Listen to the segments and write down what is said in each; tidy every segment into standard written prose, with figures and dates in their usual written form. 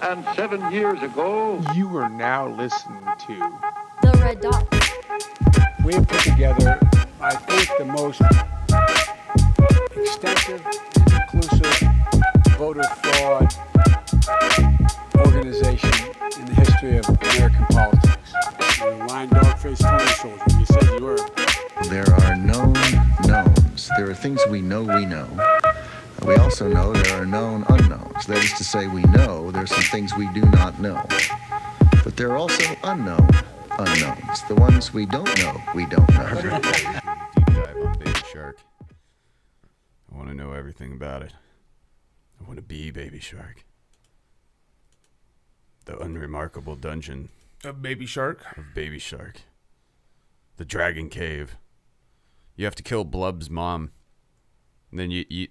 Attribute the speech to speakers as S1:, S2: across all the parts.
S1: and 7 years ago.
S2: You are now listening to
S3: The Red Dot.
S4: We have put together, I think, the most extensive and inclusive voter fraud organization in the history of American politics. You're a lying dog-faced Tony soldier. You said you were.
S5: There are known knowns. There are things we know we know. We also know there are known unknowns. That is to say, we know there are some things we do not know. But there are also unknown unknowns. The ones we don't know, we don't know.
S6: Deep dive on Baby Shark. I want to know everything about it. I want to be Baby Shark. The unremarkable dungeon
S7: of Baby Shark.
S6: Of Baby Shark. The Dragon Cave. You have to kill Blub's mom. And then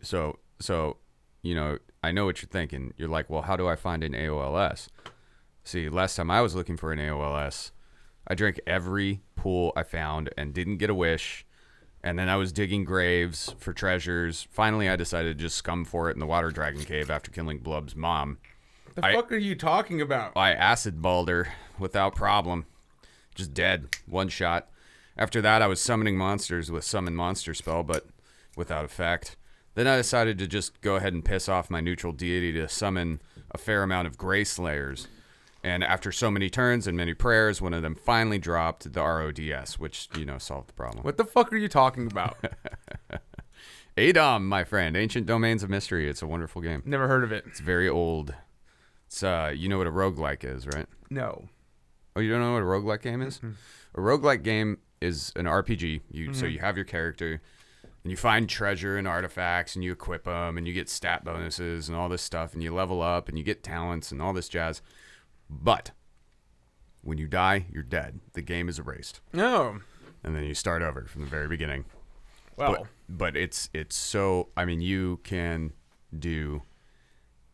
S6: so, you know, I know what you're thinking. You're like, well, how do I find an AOLS? See, last time I was looking for an AOLS, I drank every pool I found and didn't get a wish. And then I was digging graves for treasures. Finally, I decided to just scum for it in the Water Dragon Cave after killing Blub's mom.
S7: The fuck are you talking about?
S6: I acid balled her without problem. Just dead. One shot. After that, I was summoning monsters with Summon Monster spell, but without effect. Then I decided to just go ahead and piss off my neutral deity to summon a fair amount of Grey Slayers. And after so many turns and many prayers, one of them finally dropped the RODS, which, you know, solved the problem.
S7: What the fuck are you talking about?
S6: ADOM, my friend. Ancient Domains of Mystery. It's a wonderful game.
S7: Never heard of it.
S6: It's very old. It's you know what a roguelike is, right?
S7: No.
S6: Oh, you don't know what a roguelike game is? Mm-hmm. A roguelike game is an RPG. So you have your character, and you find treasure and artifacts, and you equip them, and you get stat bonuses and all this stuff, and you level up, and you get talents and all this jazz. But when you die, you're dead. The game is erased.
S7: No.
S6: And then you start over from the very beginning.
S7: Well,
S6: but it's so, I mean, you can do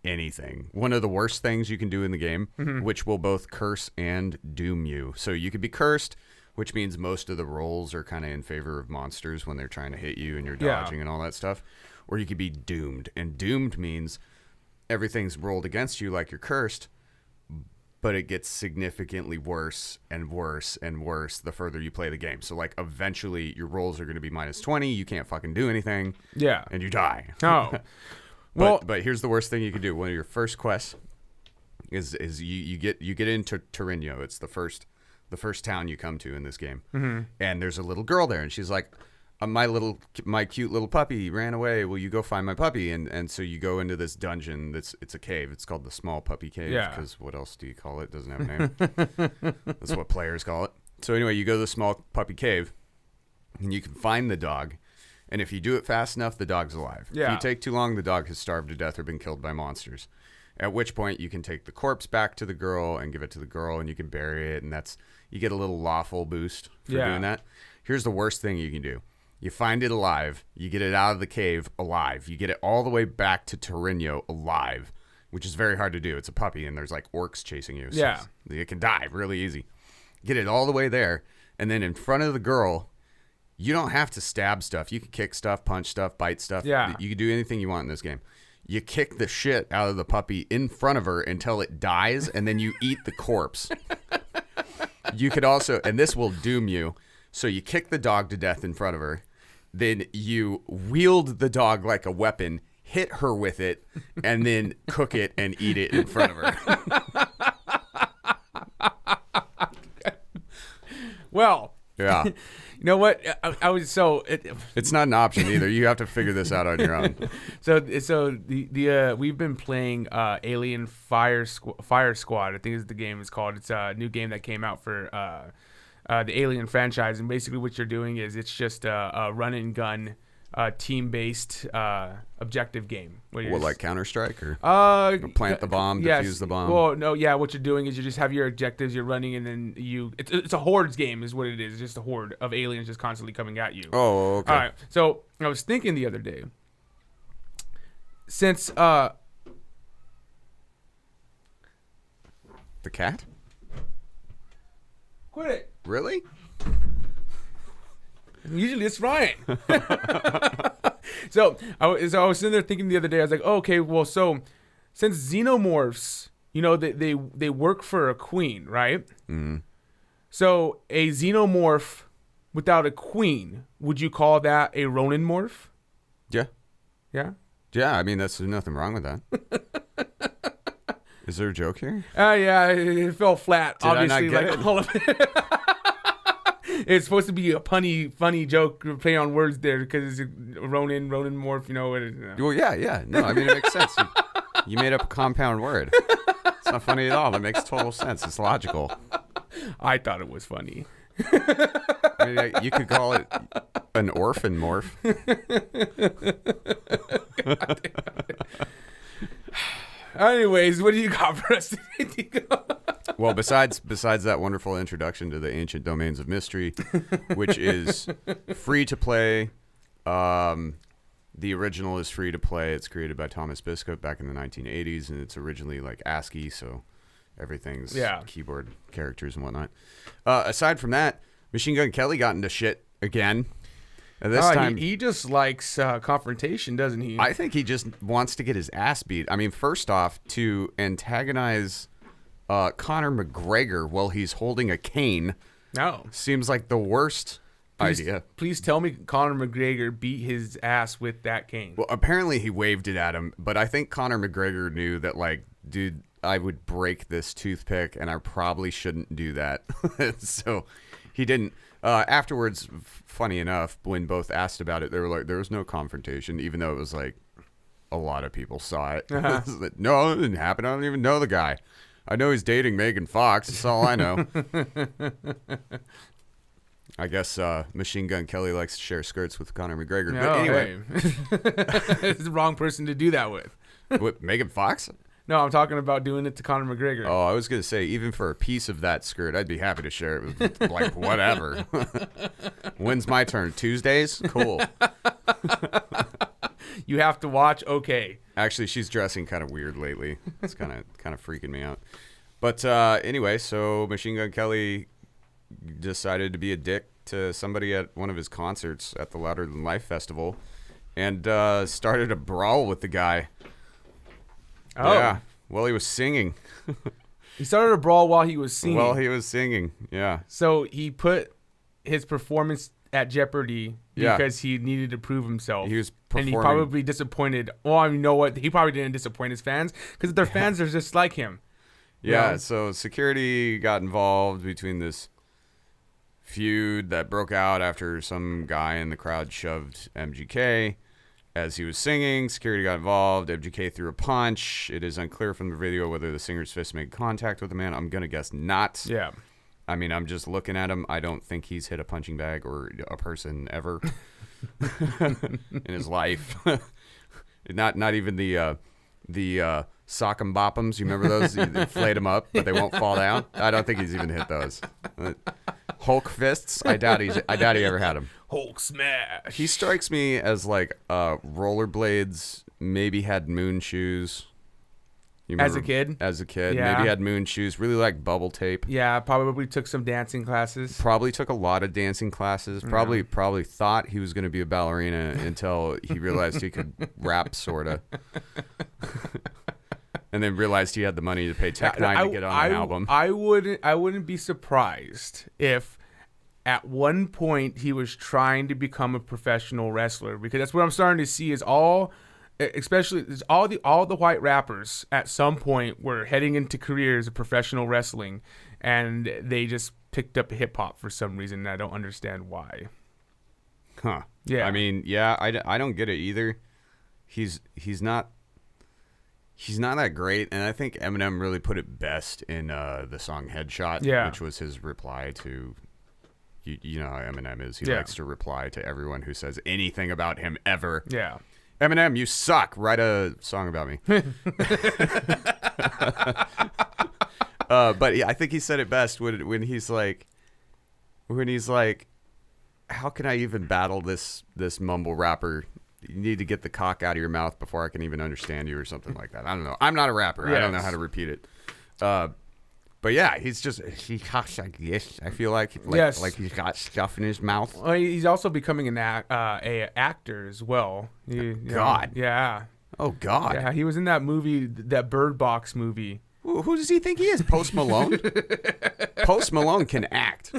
S6: anything. One of the worst things you can do in the game, which will both curse and doom you. So you could be cursed, which means most of the rolls are kind of in favor of monsters when they're trying to hit you and you're dodging and all that stuff. Or you could be doomed. And doomed means everything's rolled against you like you're cursed, but it gets significantly worse and worse and worse the further you play the game. So, like, eventually your rolls are going to be -20. You can't fucking do anything.
S7: Yeah.
S6: And you die.
S7: Oh. Well,
S6: but here's the worst thing you can do. One of your first quests is you get into Torino. It's the first town you come to in this game. Mm-hmm. And there's a little girl there, and she's like, my cute little puppy ran away. Will you go find my puppy? And so you go into this dungeon. It's a cave. It's called the Small Puppy Cave.
S7: Yeah.
S6: Because what else do you call it? It doesn't have a name. That's what players call it. So anyway, you go to the Small Puppy Cave, and you can find the dog. And if you do it fast enough, the dog's alive.
S7: Yeah.
S6: If you take too long, the dog has starved to death or been killed by monsters. At which point you can take the corpse back to the girl and give it to the girl, and you can bury it, and you get a little lawful boost for doing that. Here's the worst thing you can do. You find it alive. You get it out of the cave alive. You get it all the way back to Torino alive, which is very hard to do. It's a puppy, and there's like orcs chasing you. So it can die really easy. Get it all the way there, and then in front of the girl, you don't have to stab stuff. You can kick stuff, punch stuff, bite stuff.
S7: Yeah.
S6: You can do anything you want in this game. You kick the shit out of the puppy in front of her until it dies, and then you eat the corpse. You could also, and this will doom you, so you kick the dog to death in front of her. Then you wield the dog like a weapon, hit her with it, and then cook it and eat it in front of her.
S7: well,
S6: yeah.
S7: You know what? I was so.
S6: It's not an option either. You have to figure this out on your own.
S7: So the we've been playing Alien Fire Squad. I think is the game is called. It's a new game that came out for the Alien franchise, and basically what you're doing is it's just a run and gun team-based objective game.
S6: Like Counter-Strike or plant the bomb,
S7: yes,
S6: defuse the bomb?
S7: Well, no, yeah. What you're doing is you just have your objectives. You're running, and then it's a hordes game, is what it is. It's just a horde of aliens just constantly coming at you.
S6: Oh, okay.
S7: All right. So I was thinking the other day, since the
S6: cat?
S7: Quit it.
S6: Really?
S7: Usually it's Ryan. So I was sitting there thinking the other day, I was like, oh, okay, well, so since xenomorphs you know, they work for a queen, right? Mm-hmm. So a xenomorph without a queen, would you call that a Ronin morph?
S6: Yeah.
S7: Yeah.
S6: Yeah, I mean, there's nothing wrong with that. Is there a joke here?
S7: Yeah, it fell flat.
S6: Did I not
S7: obviously,
S6: get
S7: like
S6: it?
S7: all of it. It's supposed to be a funny joke, play on words there because it's Ronin morph, you know.
S6: Well, yeah. No, I mean, it makes sense. You made up a compound word. It's not funny at all. That makes total sense. It's logical.
S7: I thought it was funny.
S6: I mean, you could call it an orphan morph.
S7: Anyways, what do you got for us today, Diego?
S6: Well, besides that wonderful introduction to the ancient domains of mystery, which is free to play. The original is free to play. It's created by Thomas Biscuit back in the 1980s, and it's originally like ASCII, so everything's keyboard characters and whatnot. Aside from that, Machine Gun Kelly got into shit again. And this time,
S7: he just likes confrontation, doesn't he?
S6: I think he just wants to get his ass beat. I mean, first off, to antagonize Conor McGregor while he's holding a cane seems like the worst idea.
S7: Please tell me Conor McGregor beat his ass with that cane.
S6: Well, apparently he waved it at him, but I think Conor McGregor knew that, like, dude, I would break this toothpick, and I probably shouldn't do that. So he didn't. Afterwards, funny enough, when both asked about it, they were like, there was no confrontation, even though it was like a lot of people saw it. Like, no, it didn't happen. I don't even know the guy. I know he's dating Megan Fox. That's all I know. I guess Machine Gun Kelly likes to share skirts with Conor McGregor.
S7: No,
S6: But anyway.
S7: It's the wrong person to do that with.
S6: What, Megan Fox?
S7: No, I'm talking about doing it to Conor McGregor.
S6: Oh, I was going to say, even for a piece of that skirt, I'd be happy to share it with, like, whatever. When's my turn? Tuesdays? Cool.
S7: You have to watch. Okay.
S6: Actually, she's dressing kind of weird lately. It's kind of freaking me out. But anyway, so Machine Gun Kelly decided to be a dick to somebody at one of his concerts at the Louder Than Life Festival and started a brawl with the guy.
S7: Oh.
S6: Yeah. Well, he was singing.
S7: He started a brawl while he was singing.
S6: While he was singing, yeah.
S7: So he put his performance at jeopardy
S6: Yeah.
S7: because he needed to prove himself.
S6: He was
S7: and he
S6: performing-
S7: probably disappointed. Well, you know what? He probably didn't disappoint his fans because their fans are just like him.
S6: Yeah,
S7: Yeah.
S6: so security got involved between this feud that broke out after some guy in the crowd shoved MGK. As he was singing, security got involved. MGK threw a punch. It is unclear from the video whether the singer's fist made contact with the man. I'm going to guess not.
S7: Yeah.
S6: I mean, I'm just looking at him. I don't think he's hit a punching bag or a person ever in his life. Not even the sock 'em bop 'ems. You remember those? You inflate them up, but they won't fall down. I don't think he's even hit those. Hulk fists. I doubt he ever had them.
S7: Hulk smash.
S6: He strikes me as like rollerblades. Maybe had moon shoes. You
S7: As a
S6: remember-
S7: kid?
S6: As a kid,
S7: Yeah.
S6: maybe had moon shoes. Really like bubble tape.
S7: Yeah, probably took some dancing classes.
S6: Probably took a lot of dancing classes. Probably thought he was going to be a ballerina until he realized he could rap, sorta. And then realized he had the money to pay Tech Nine to get on an album.
S7: I wouldn't be surprised if at one point he was trying to become a professional wrestler, because that's what I'm starting to see is especially all the white rappers at some point were heading into careers of professional wrestling, and they just picked up hip hop for some reason. And I don't understand why.
S6: Huh.
S7: Yeah.
S6: I mean, yeah, I don't get it either. He's not that great, and I think Eminem really put it best in the song Headshot,
S7: Yeah.
S6: which was his reply to, you know how Eminem is. He
S7: Yeah.
S6: likes to reply to everyone who says anything about him ever.
S7: Yeah.
S6: Eminem, you suck. Write a song about me. But yeah, I think he said it best when he's like, how can I even battle this mumble rapper? You need to get the cock out of your mouth before I can even understand you, or something like that. I don't know. I'm not a rapper. I don't know
S7: Yes.
S6: how to repeat it. But yeah, he talks like this. I feel like
S7: Yes.
S6: like he's got stuff in his mouth.
S7: Well, he's also becoming a actor as well. You know,
S6: God.
S7: yeah.
S6: Oh God.
S7: Yeah, he was in that movie, that Bird Box movie.
S6: Who does he think he is? Post Malone? Post Malone can act.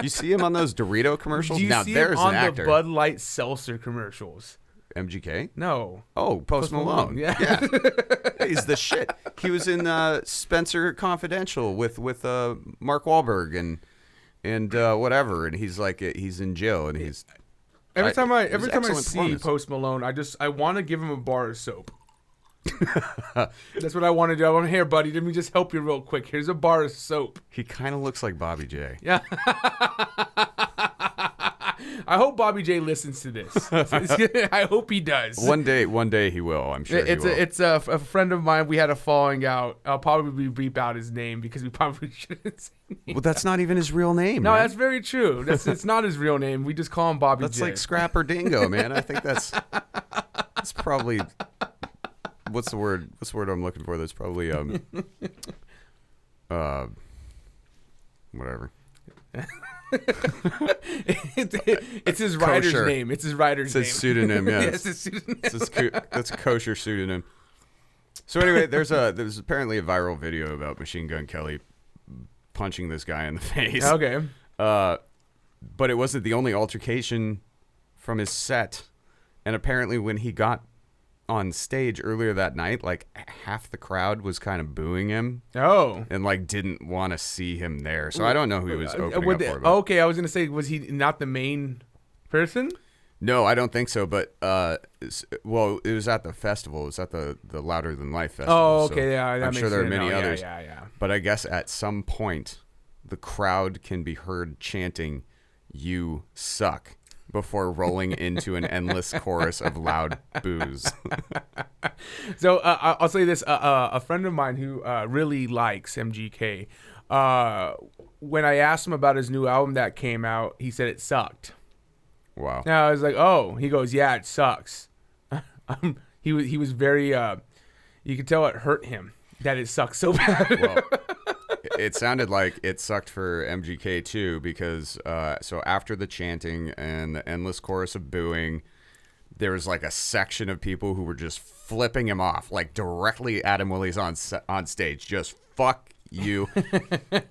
S6: You see him on those Dorito commercials?
S7: Do you
S6: Now
S7: see
S6: there's
S7: him on
S6: an actor.
S7: the Bud Light seltzer commercials?
S6: MGK?
S7: No.
S6: Oh, Post Malone.
S7: Yeah.
S6: He's the shit. He was in Spencer Confidential with Mark Wahlberg and whatever, and he's like he's in jail, and he's
S7: Every time I
S6: it was
S7: see
S6: excellent performance.
S7: Post Malone, I want to give him a bar of soap. That's what I want to do. I want, here, buddy, let me just help you real quick. Here's a bar of soap.
S6: He kind of looks like Bobby J.
S7: Yeah. I hope Bobby J listens to this. I hope he does.
S6: One day he will. I'm sure
S7: It's
S6: he will.
S7: it's a friend of mine. We had a falling out. I'll probably beep out his name because we probably shouldn't say name.
S6: Well, that's not even his real name.
S7: No,
S6: man.
S7: that's very true. It's not his real name. We just call him Bobby
S6: That's
S7: J.
S6: like Scrapper Dingo, man. I think that's probably what's the word I'm looking for? That's probably whatever.
S7: It's his writer's
S6: Kosher.
S7: name. It's his writer's
S6: It's his pseudonym, yeah.
S7: It's his pseudonym.
S6: That's a kosher pseudonym. So anyway, there's apparently a viral video about Machine Gun Kelly punching this guy in the face.
S7: Okay.
S6: But it wasn't the only altercation from his set. And apparently when he got on stage earlier that night, like half the crowd was kind of booing him
S7: Oh.
S6: and like didn't want to see him there. So I don't know who he was opening up for. But
S7: Okay, I was gonna say, was he not the main person?
S6: no, I don't think so. But well, it was at the festival. It was at the Louder Than Life festival.
S7: Oh,
S6: so
S7: okay, yeah. That
S6: I'm
S7: makes
S6: sure there are
S7: sense.
S6: many
S7: No,
S6: others.
S7: Yeah.
S6: But I guess at some point, the crowd can be heard chanting, "You suck," before rolling into an endless chorus of loud boos.
S7: So I'll say this: a friend of mine who really likes MGK, when I asked him about his new album that came out, he said it sucked.
S6: Wow.
S7: Now I was like, "Oh," he goes, "Yeah, it sucks." He was very. You could tell it hurt him that it sucks so bad.
S6: Well, it sounded like it sucked for MGK too, because so after the chanting and the endless chorus of booing, there was like a section of people who were just flipping him off, like directly at him while he's on stage, just fuck you.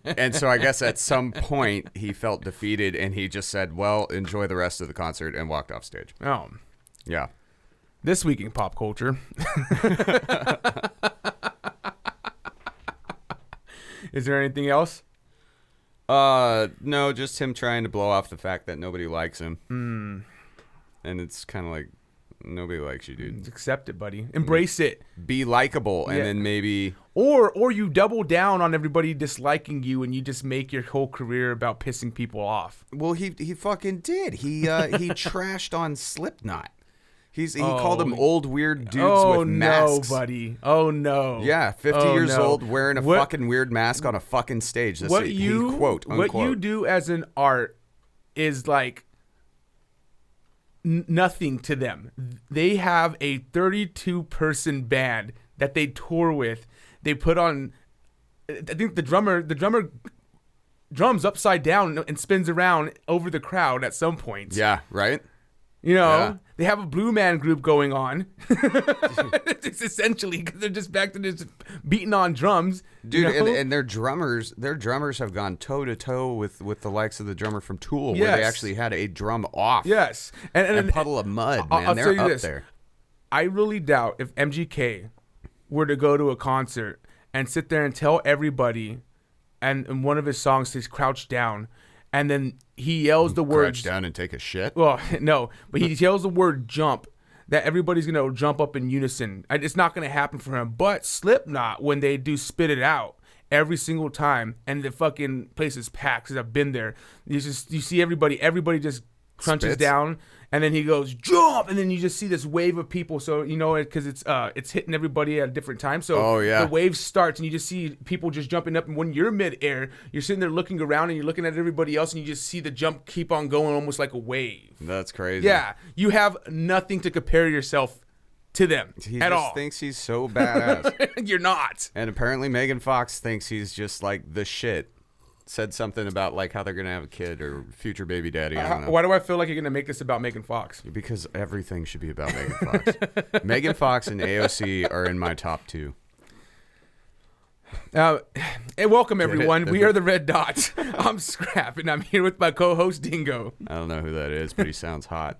S6: And so I guess at some point he felt defeated and he just said, well, enjoy the rest of the concert, and walked off stage.
S7: Oh,
S6: Yeah.
S7: this week in pop culture. Is there anything else?
S6: No, just him trying to blow off the fact that nobody likes him. And it's kind of like, nobody likes you, dude.
S7: Accept it, buddy. Embrace it.
S6: Be likable, and
S7: Yeah.
S6: then maybe
S7: Or you double down on everybody disliking you and you just make your whole career about pissing people off.
S6: well, he fucking did. He trashed on Slipknot. He called them old weird dudes with masks.
S7: No, buddy. Oh no.
S6: Yeah, 50
S7: Oh,
S6: years
S7: no.
S6: old wearing a
S7: What-
S6: fucking weird mask on a fucking stage. That's
S7: What
S6: it.
S7: you
S6: He quote unquote.
S7: what you do as an art is like nothing to them. They have a 32-person band that they tour with. They put on. I think the drummer drums upside down and spins around over the crowd at some point.
S6: Yeah, right.
S7: You know,
S6: Yeah.
S7: they have a Blue Man Group going on. It's essentially because they're just back to just beating on drums,
S6: Dude,
S7: you know?
S6: and their drummers have gone toe to toe with the likes of the drummer from Tool, where they
S7: Yes.
S6: actually had a drum off.
S7: Yes,
S6: And Puddle of Mud, man,
S7: I'll
S6: they're
S7: tell you
S6: up
S7: this.
S6: there.
S7: I really doubt if MGK were to go to a concert and sit there and tell everybody, and in one of his songs says "crouch down," and then he yells the
S6: Crouch
S7: words.
S6: down and take a shit.
S7: Well, no, but he yells the word "jump." That everybody's gonna jump up in unison. It's not gonna happen for him. But Slipknot, when they do "Spit It Out," every single time, and the fucking place is packed. Cause I've been there. You see everybody just crunches
S6: Spits?
S7: down, and then he goes jump, and then you just see this wave of people. So you know it because it's hitting everybody at a different time. So
S6: Oh, yeah.
S7: the wave starts, and you just see people just jumping up. And when you're midair, you're sitting there looking around, and you're looking at everybody else, and you just see the jump keep on going, almost like a wave.
S6: That's crazy.
S7: Yeah, you have nothing to compare yourself to them
S6: He
S7: at
S6: just
S7: all.
S6: thinks he's so badass.
S7: You're not.
S6: And apparently Megan Fox thinks he's just like the shit. Said something about like how they're gonna have a kid or future baby daddy. I don't know.
S7: Why do I feel like you're gonna make this about Megan Fox?
S6: Because everything should be about Megan Fox. Megan Fox and AOC are in my top two.
S7: Hey, welcome everyone.
S6: it.
S7: We are the Red Dots. I'm Scrap, and I'm here with my co-host Dingo.
S6: I don't know who that is, but he sounds hot.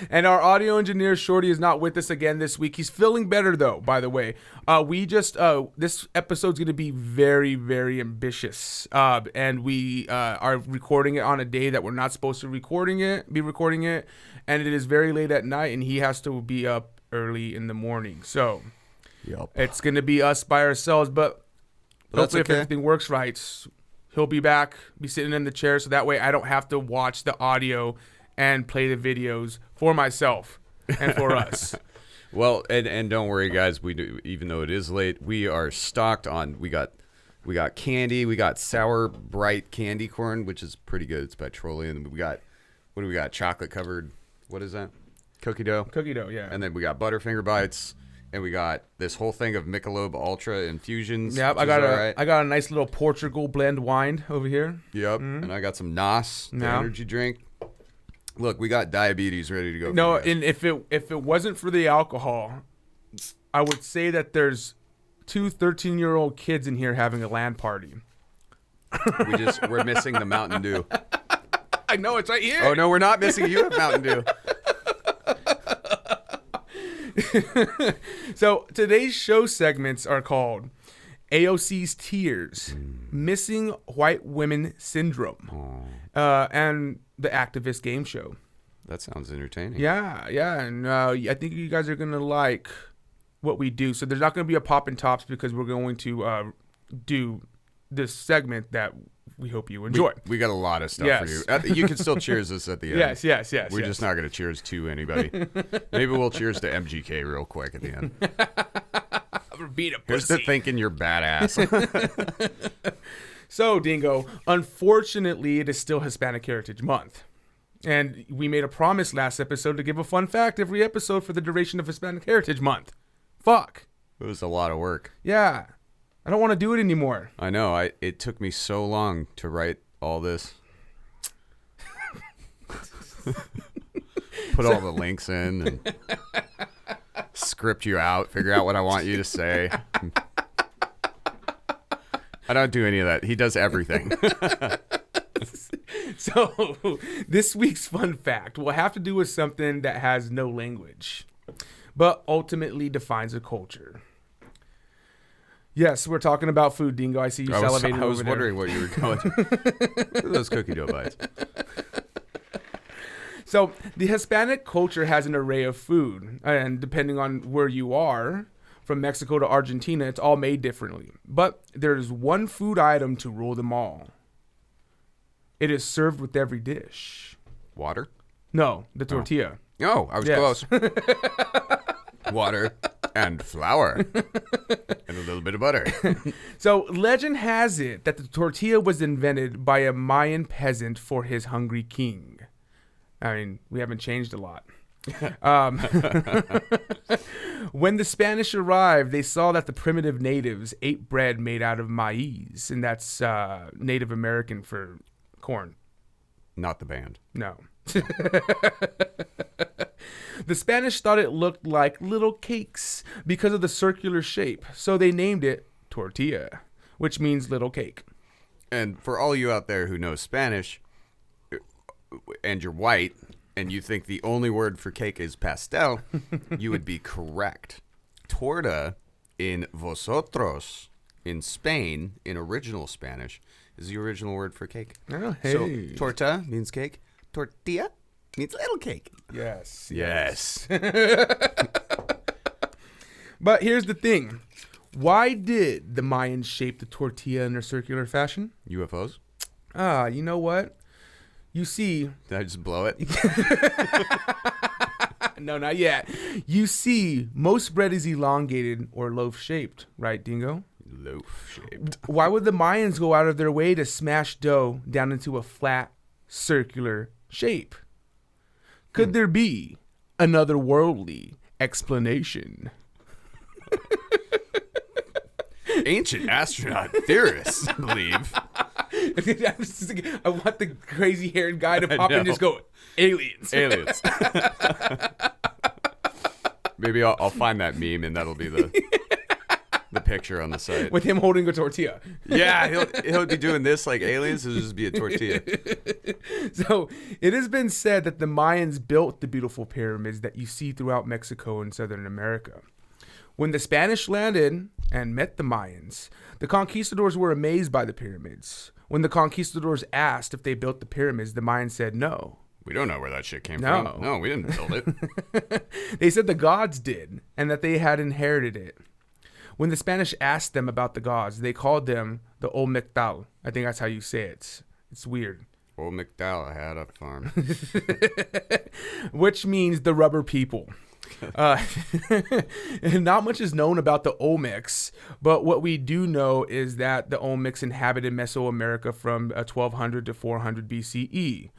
S7: And our audio engineer Shorty is not with us again this week. He's feeling better though, by the way. This episode's going to be very, very ambitious. And we are recording it on a day that we're not supposed to be recording it. And it is very late at night, and he has to be up early in the morning. So
S6: Yup.
S7: it's going to be us by ourselves, but
S6: That's
S7: hopefully
S6: okay.
S7: if everything works right, he'll be back, be sitting in the chair, so that way I don't have to watch the audio and play the videos for myself and for us.
S6: Well, and don't worry, guys. We do, even though it is late, we are stocked on. We got candy. We got sour bright candy corn, which is pretty good. It's petroleum. We got what do we got? Chocolate covered. What is that? Cookie dough.
S7: Cookie dough, yeah.
S6: And then we got Butterfinger bites, and we got this whole thing of Michelob Ultra infusions.
S7: Yep,
S6: which
S7: I got
S6: is all right.
S7: I got a nice little Portugal blend wine over here.
S6: Yep, and I got some NOS, the
S7: Yeah.
S6: energy drink. Look, we got diabetes ready to go.
S7: No,
S6: for you guys.
S7: and if it wasn't for the alcohol, I would say that there's two 13-year-old kids in here having a LAN party.
S6: we're missing the Mountain Dew.
S7: I know, it's right here.
S6: Oh no, we're not missing. You have Mountain Dew.
S7: So today's show segments are called AOC's Tears, Missing White Women Syndrome, and the Activist Game Show.
S6: That sounds entertaining.
S7: Yeah, and I think you guys are gonna like what we do. So there's not gonna be a pop and tops because we're going to do this segment that we hope you enjoy.
S6: We got a lot of stuff
S7: Yes.
S6: for you. You can still cheers us at the end.
S7: Yes.
S6: We're just not going to cheers to anybody. Maybe we'll cheers to MGK real quick at the end.
S7: beat a
S6: Here's
S7: pussy.
S6: to thinking you're badass.
S7: So, Dingo, unfortunately, it is still Hispanic Heritage Month. And we made a promise last episode to give a fun fact every episode for the duration of Hispanic Heritage Month. Fuck.
S6: It was a lot of work.
S7: Yeah. I don't want to do it anymore.
S6: I know. It took me so long to write all this. Put all the links in and script you out, figure out what I want you to say. I don't do any of that. He does everything.
S7: So, this week's fun fact will have to do with something that has no language, but ultimately defines a culture. Yes, we're talking about food, Dingo. I see you salivating
S6: I was
S7: over there.
S6: wondering what you were going. Look at those cookie dough bites.
S7: So the Hispanic culture has an array of food, and depending on where you are, from Mexico to Argentina, it's all made differently. But there's one food item to rule them all. It is served with every dish.
S6: Water?
S7: No, the tortilla.
S6: Oh, I was
S7: Yes.
S6: close. Water and flour and a little bit of butter.
S7: So legend has it that the tortilla was invented by a Mayan peasant for his hungry king. I mean, we haven't changed a lot. When the Spanish arrived, they saw that the primitive natives ate bread made out of maize, and that's Native American for corn.
S6: Not the band.
S7: No. The Spanish thought it looked like little cakes because of the circular shape, so they named it tortilla, which means little cake.
S6: And for all you out there who know Spanish and you're white and you think the only word for cake is pastel, you would be correct. Torta in vosotros, in Spain, in original Spanish, is the original word for cake.
S7: Oh,
S6: So
S7: hey.
S6: torta means cake. Tortilla means little cake.
S7: Yes.
S6: Yes.
S7: But here's the thing. Why did the Mayans shape the tortilla in a circular fashion?
S6: UFOs?
S7: You know what? You see,
S6: Did I just blow it?
S7: no, not yet. You see, most bread is elongated or loaf-shaped, right, Dingo?
S6: Loaf shaped.
S7: Why would the Mayans go out of their way to smash dough down into a flat, circular shape? Could there be another worldly explanation?
S6: Ancient astronaut theorists believe.
S7: I want the crazy-haired guy to pop in and
S6: know.
S7: just go, aliens.
S6: Aliens. Maybe I'll find that meme and that'll be the that picture on the site.
S7: with him holding a tortilla.
S6: Yeah, he'll be doing this like aliens. It'll just be a tortilla.
S7: So it has been said that the Mayans built the beautiful pyramids that you see throughout Mexico and Southern America. When the Spanish landed and met the Mayans, the conquistadors were amazed by the pyramids. When the conquistadors asked if they built the pyramids, the Mayans said no.
S6: We don't know where that shit came
S7: No.
S6: from. No, we didn't build it.
S7: They said the gods did, and that they had inherited it. When the Spanish asked them about the gods, they called them the Olmectal. I think that's how you say it. It's weird.
S6: Old McDowell had a farm.
S7: Which means the rubber people. Not much is known about the Olmecs, but what we do know is that the Olmecs inhabited Mesoamerica from 1200 to 400 BCE.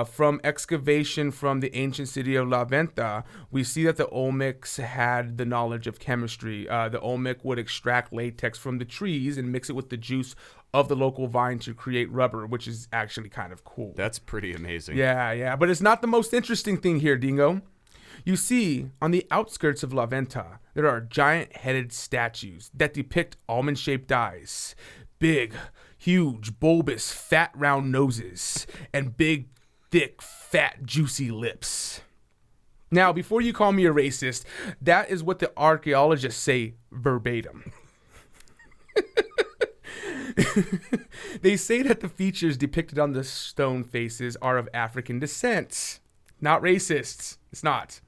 S7: From excavation from the ancient city of La Venta, we see that the Olmecs had the knowledge of chemistry. The Olmec would extract latex from the trees and mix it with the juice of the local vine to create rubber, which is actually kind of cool.
S6: That's pretty amazing.
S7: Yeah, but it's not the most interesting thing here, Dingo. You see, on the outskirts of La Venta, there are giant-headed statues that depict almond-shaped eyes, big, huge, bulbous, fat, round noses, and big, thick, fat, juicy lips. Now, before you call me a racist, that is what the archaeologists say verbatim. They say that the features depicted on the stone faces are of African descent. Not racists. It's not.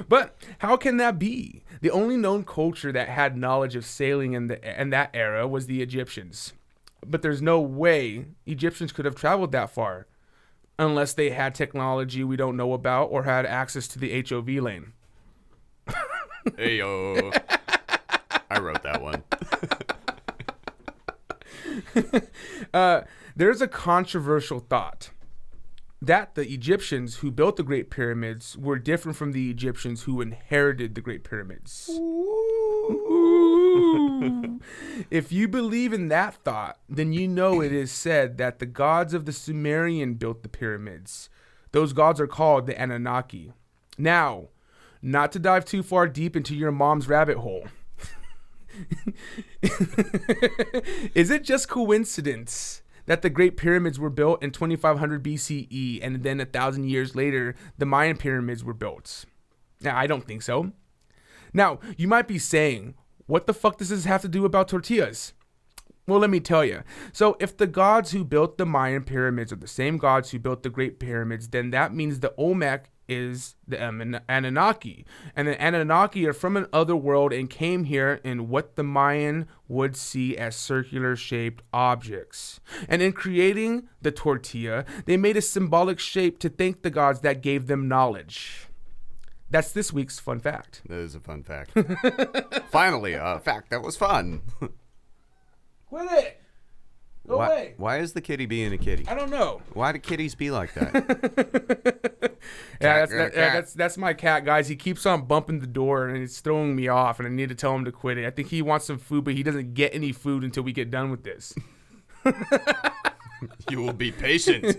S7: But how can that be? The only known culture that had knowledge of sailing in that era was the Egyptians. But there's no way Egyptians could have traveled that far unless they had technology we don't know about or had access to the HOV lane.
S6: Hey, yo. I wrote that one.
S7: There's a controversial thought that the Egyptians who built the Great Pyramids were different from the Egyptians who inherited the Great Pyramids. Ooh. If you believe in that thought, then you know it is said that the gods of the Sumerian built the pyramids. Those gods are called the Anunnaki. Now, not to dive too far deep into your mom's rabbit hole, is it just coincidence that the Great Pyramids were built in 2500 BCE and then 1,000 years later, the Mayan pyramids were built? Now, I don't think so. Now, you might be saying, what the fuck does this have to do about tortillas? Well, let me tell you. So, if the gods who built the Mayan pyramids are the same gods who built the Great Pyramids, then that means the Olmec is the Anunnaki. And the Anunnaki are from an other world and came here in what the Mayan would see as circular-shaped objects. And in creating the tortilla, they made a symbolic shape to thank the gods that gave them knowledge. That's this week's fun fact.
S6: That is a fun fact. Finally, a fact that was fun.
S7: Quit it! Go away!
S6: Why is the kitty being a kitty?
S7: I don't know.
S6: Why do kitties be like that?
S7: That's my cat, guys. He keeps on bumping the door and it's throwing me off, and I need to tell him to quit it. I think he wants some food, but he doesn't get any food until we get done with this.
S6: You will be patient.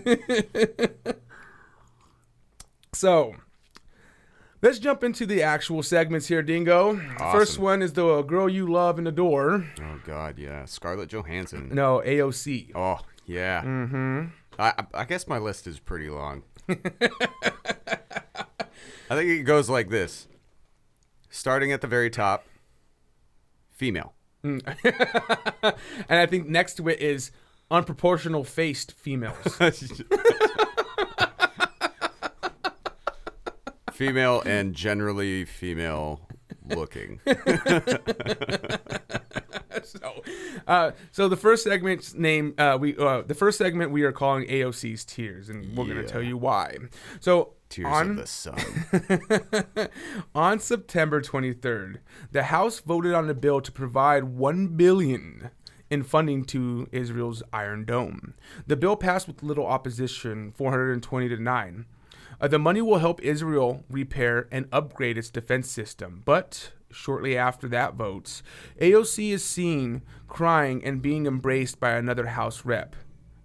S7: So, let's jump into the actual segments here, Dingo.
S6: Awesome.
S7: First one is the girl you love and adore.
S6: Oh, God, yeah. Scarlett Johansson.
S7: No, AOC.
S6: Oh, yeah. Mm-hmm. I guess my list is pretty long. I think it goes like this. Starting at the very top, female.
S7: And I think next to it is unproportional faced females.
S6: Female and generally female looking.
S7: So the first segment's name the first segment we are calling AOC's Tears, and we're going to tell you why. So
S6: Tears of the Sun.
S7: On September 23rd, the House voted on a bill to provide $1 billion in funding to Israel's Iron Dome. The bill passed with little opposition, 420 to 9. The money will help Israel repair and upgrade its defense system, but shortly after that vote, AOC is seen crying and being embraced by another House rep.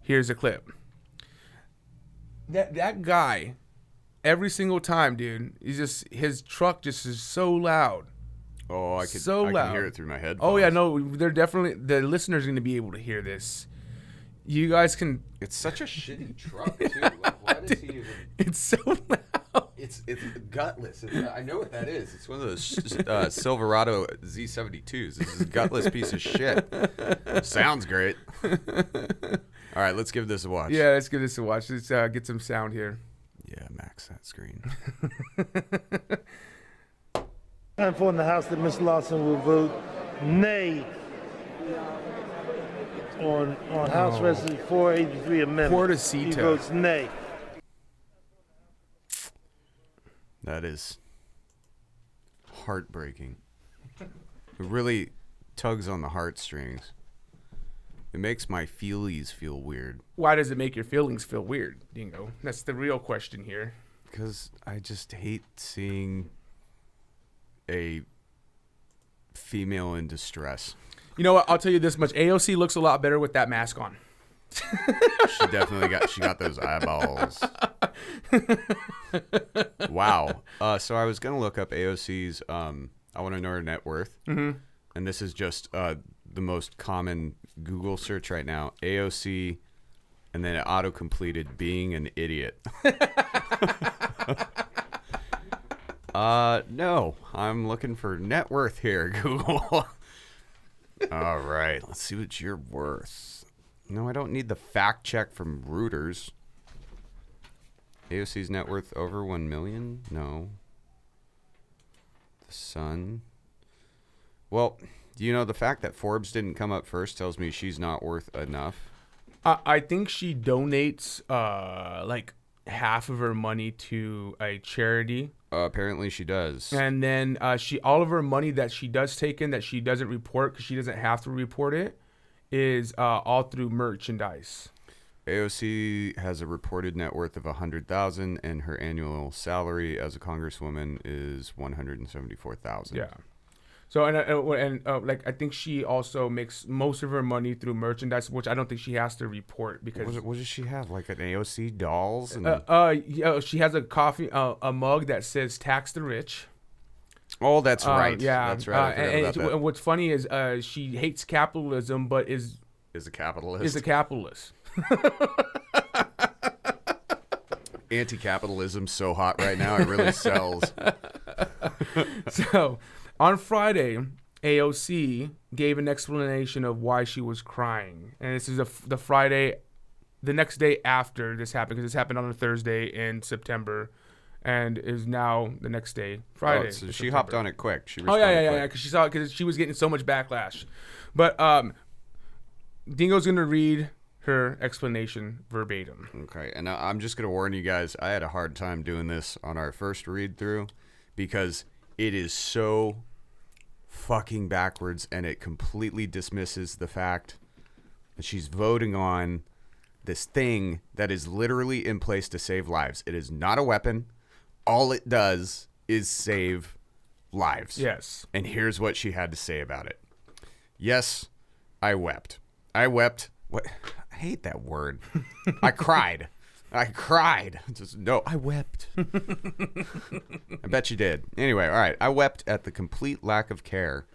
S7: Here's a clip. That guy, every single time, dude, his truck just is so loud.
S6: Oh, I
S7: So
S6: can
S7: loud.
S6: hear it through my headphones.
S7: Oh yeah, no, they're definitely the listeners are going to be able to hear this. You guys can.
S6: It's such a shitty truck too. Like, why does he even?
S7: It's so loud.
S6: It's gutless. I know what that is. It's one of those Silverado Z72s. This is a gutless piece of shit. Sounds great. All right, let's give this a watch.
S7: Yeah, let's give this a watch. Let's get some sound here.
S6: Yeah, max that screen.
S3: Time for in the House that Ms. Lawson will vote nay on House Resolution 483 amendment. He
S7: Portacita.
S3: votes nay.
S6: That is heartbreaking. It really tugs on the heartstrings. It makes my feelies feel weird.
S7: Why does it make your feelings feel weird, Dingo? That's the real question here.
S6: Because I just hate seeing a female in distress.
S7: You know what? I'll tell you this much. AOC looks a lot better with that mask on.
S6: She definitely got those eyeballs. Wow. So I was gonna look up AOC's I want to know her net worth, and this is just the most common Google search right now. AOC, and then it auto completed being an idiot. No, I'm looking for net worth here, Google. All right, let's see what you're worth. No, I don't need the fact check from Reuters. AOC's net worth over 1 million? No. The Sun. Well, you know, the fact that Forbes didn't come up first tells me she's not worth enough.
S7: I think she donates like half of her money to a charity.
S6: Apparently she does.
S7: And then all of her money that she does take in that she doesn't report because she doesn't have to report it is all through merchandise.
S6: AOC has a reported net worth of $100,000, and her annual salary as a congresswoman is $174,000.
S7: Yeah. So like I think she also makes most of her money through merchandise, which I don't think she has to report because.
S6: What does she have? Like an AOC dolls? And
S7: yeah, she has a mug that says "Tax the Rich."
S6: Oh, that's right.
S7: Yeah,
S6: that's right. I forgot about that.
S7: And what's funny is she hates capitalism, but is
S6: a capitalist.
S7: Is a capitalist.
S6: Anti-capitalism's so hot right now, it really sells.
S7: So, on Friday, AOC gave an explanation of why she was crying, and this is the next day after this happened, because this happened on a Thursday in September, and is now the next day, Friday.
S6: Oh, so she hopped on it quick. She
S7: Oh yeah,
S6: quick.
S7: because she was getting so much backlash, but Dingo's gonna read her explanation verbatim.
S6: Okay, and I'm just going to warn you guys, I had a hard time doing this on our first read through because it is so fucking backwards, and it completely dismisses the fact that she's voting on this thing that is literally in place to save lives. It is not a weapon. All it does is save lives.
S7: Yes.
S6: And here's what she had to say about it. Yes, I wept. I wept. What? I hate that word. I cried. I wept. I bet you did. Anyway, all right. I wept at the complete lack of care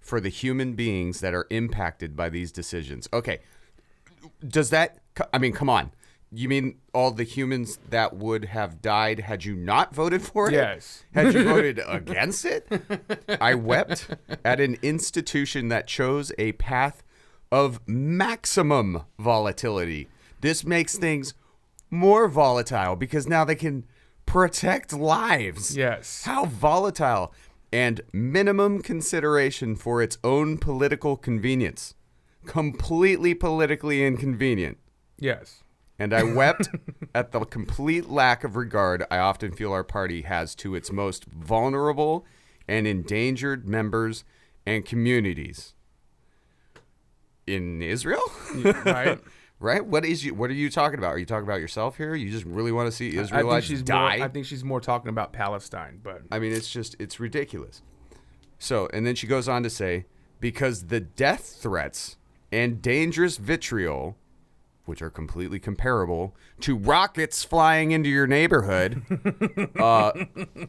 S6: for the human beings that are impacted by these decisions. Okay. Does that, I mean, come on. You mean all the humans that would have died had you not voted for it?
S7: Yes.
S6: Had you voted against it? I wept at an institution that chose a path of maximum volatility. This makes things more volatile because now they can protect lives.
S7: Yes.
S6: How volatile. And minimum consideration for its own political convenience. Completely politically inconvenient.
S7: Yes.
S6: And I wept at the complete lack of regard I often feel our party has to its most vulnerable and endangered members and communities. In Israel?
S7: Right.
S6: Right? What are you talking about? Are you talking about yourself here? You just really want to see Israelites die?
S7: I think she's more talking about Palestine, but
S6: I mean, it's ridiculous. So, and then she goes on to say, because the death threats and dangerous vitriol which are completely comparable to rockets flying into your neighborhood,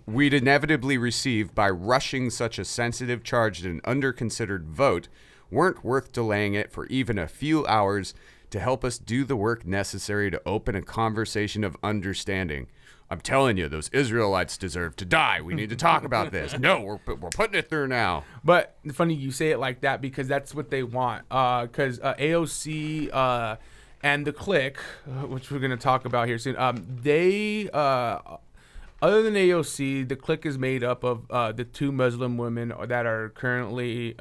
S6: we'd inevitably receive by rushing such a sensitive, charged, and under-considered vote weren't worth delaying it for even a few hours to help us do the work necessary to open a conversation of understanding. I'm telling you, those Israelites deserve to die. We need to talk about this. No, we're putting it through now.
S7: But funny you say it like that because that's what they want. Because AOC and the Clique, which we're going to talk about here soon, they, other than AOC, the Clique is made up of the two Muslim women that are currently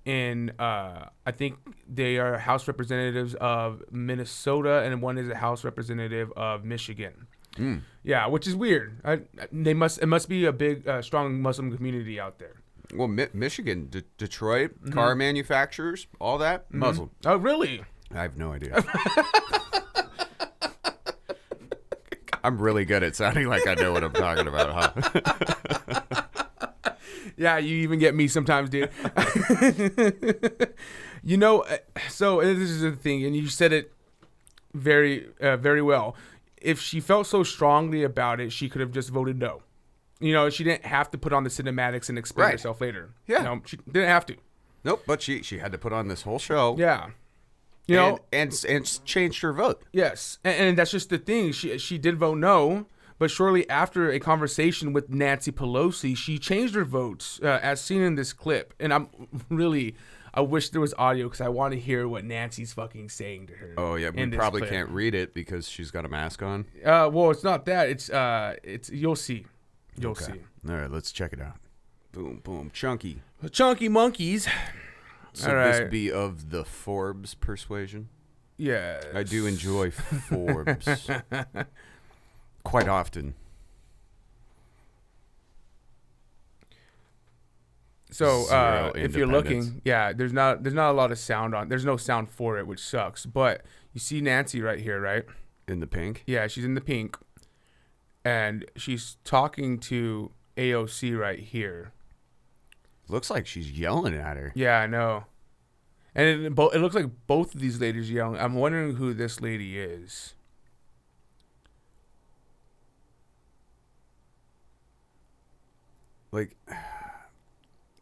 S7: in, I think they are House representatives of Minnesota, and one is a House representative of Michigan. Yeah, which is weird. It must be a big, strong Muslim community out there.
S6: Well, Michigan, Detroit, car manufacturers, all that, Muslim.
S7: Oh, really?
S6: I have no idea. I'm really good at sounding like I know what I'm talking about, huh?
S7: Yeah, you even get me sometimes, dude. So this is the thing, and you said it very, very well. If she felt so strongly about it, she could have just voted no. She didn't have to put on the cinematics and explain herself later.
S6: Yeah.
S7: She didn't have to.
S6: Nope, but she had to put on this whole show.
S7: Yeah.
S6: And changed her vote.
S7: Yes, and that's just the thing. She did vote no, but shortly after a conversation with Nancy Pelosi, she changed her votes, as seen in this clip. And I wish there was audio because I want to hear what Nancy's fucking saying to her.
S6: Oh yeah, we probably can't read it because she's got a mask on.
S7: Well, it's not that. It's you'll see. You'll see.
S6: All right, let's check it out. Boom, boom, chunky.
S7: Chunky monkeys.
S6: So this be of the Forbes persuasion?
S7: Yeah.
S6: I do enjoy Forbes quite often.
S7: So if you're looking, there's not a lot of sound on. There's no sound for it, which sucks. But you see Nancy right here, right?
S6: In the pink?
S7: Yeah, she's in the pink, and she's talking to AOC right here.
S6: Looks like she's yelling at her.
S7: Yeah, I know. And it looks like both of these ladies yelling. I'm wondering who this lady is.
S6: Like,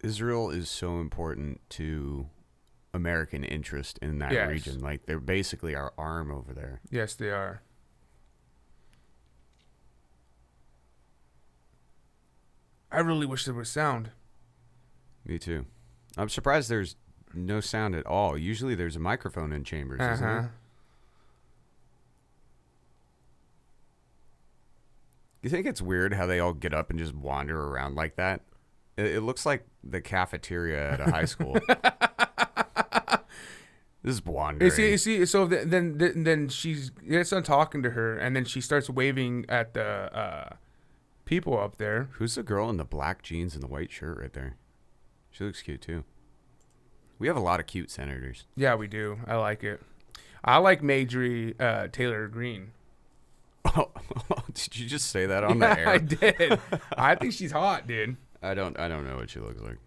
S6: Israel is so important to American interest in that region. Like, they're basically our arm over there.
S7: Yes, they are. I really wish there was sound.
S6: Me too. I'm surprised there's no sound at all. Usually there's a microphone in chambers, isn't there? You think it's weird how they all get up and just wander around like that? It looks like the cafeteria at a high school. This is wandering.
S7: You see, so then she gets on talking to her, and then she starts waving at the people up there.
S6: Who's the girl in the black jeans and the white shirt right there? She looks cute too. We have a lot of cute senators.
S7: Yeah, we do. I like it. I like Marjorie Taylor Greene.
S6: Oh, did you just say that on the air?
S7: I did. I think she's hot, dude.
S6: I don't know what she looks like.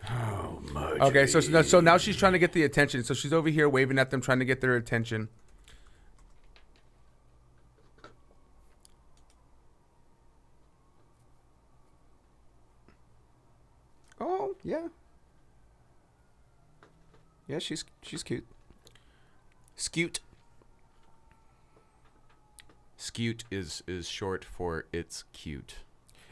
S6: Oh, Marjorie.
S7: Okay, so now she's trying to get the attention. So she's over here waving at them, trying to get their attention.
S6: Oh, yeah. Yeah, she's cute. Skewt. Skewt is short for it's cute.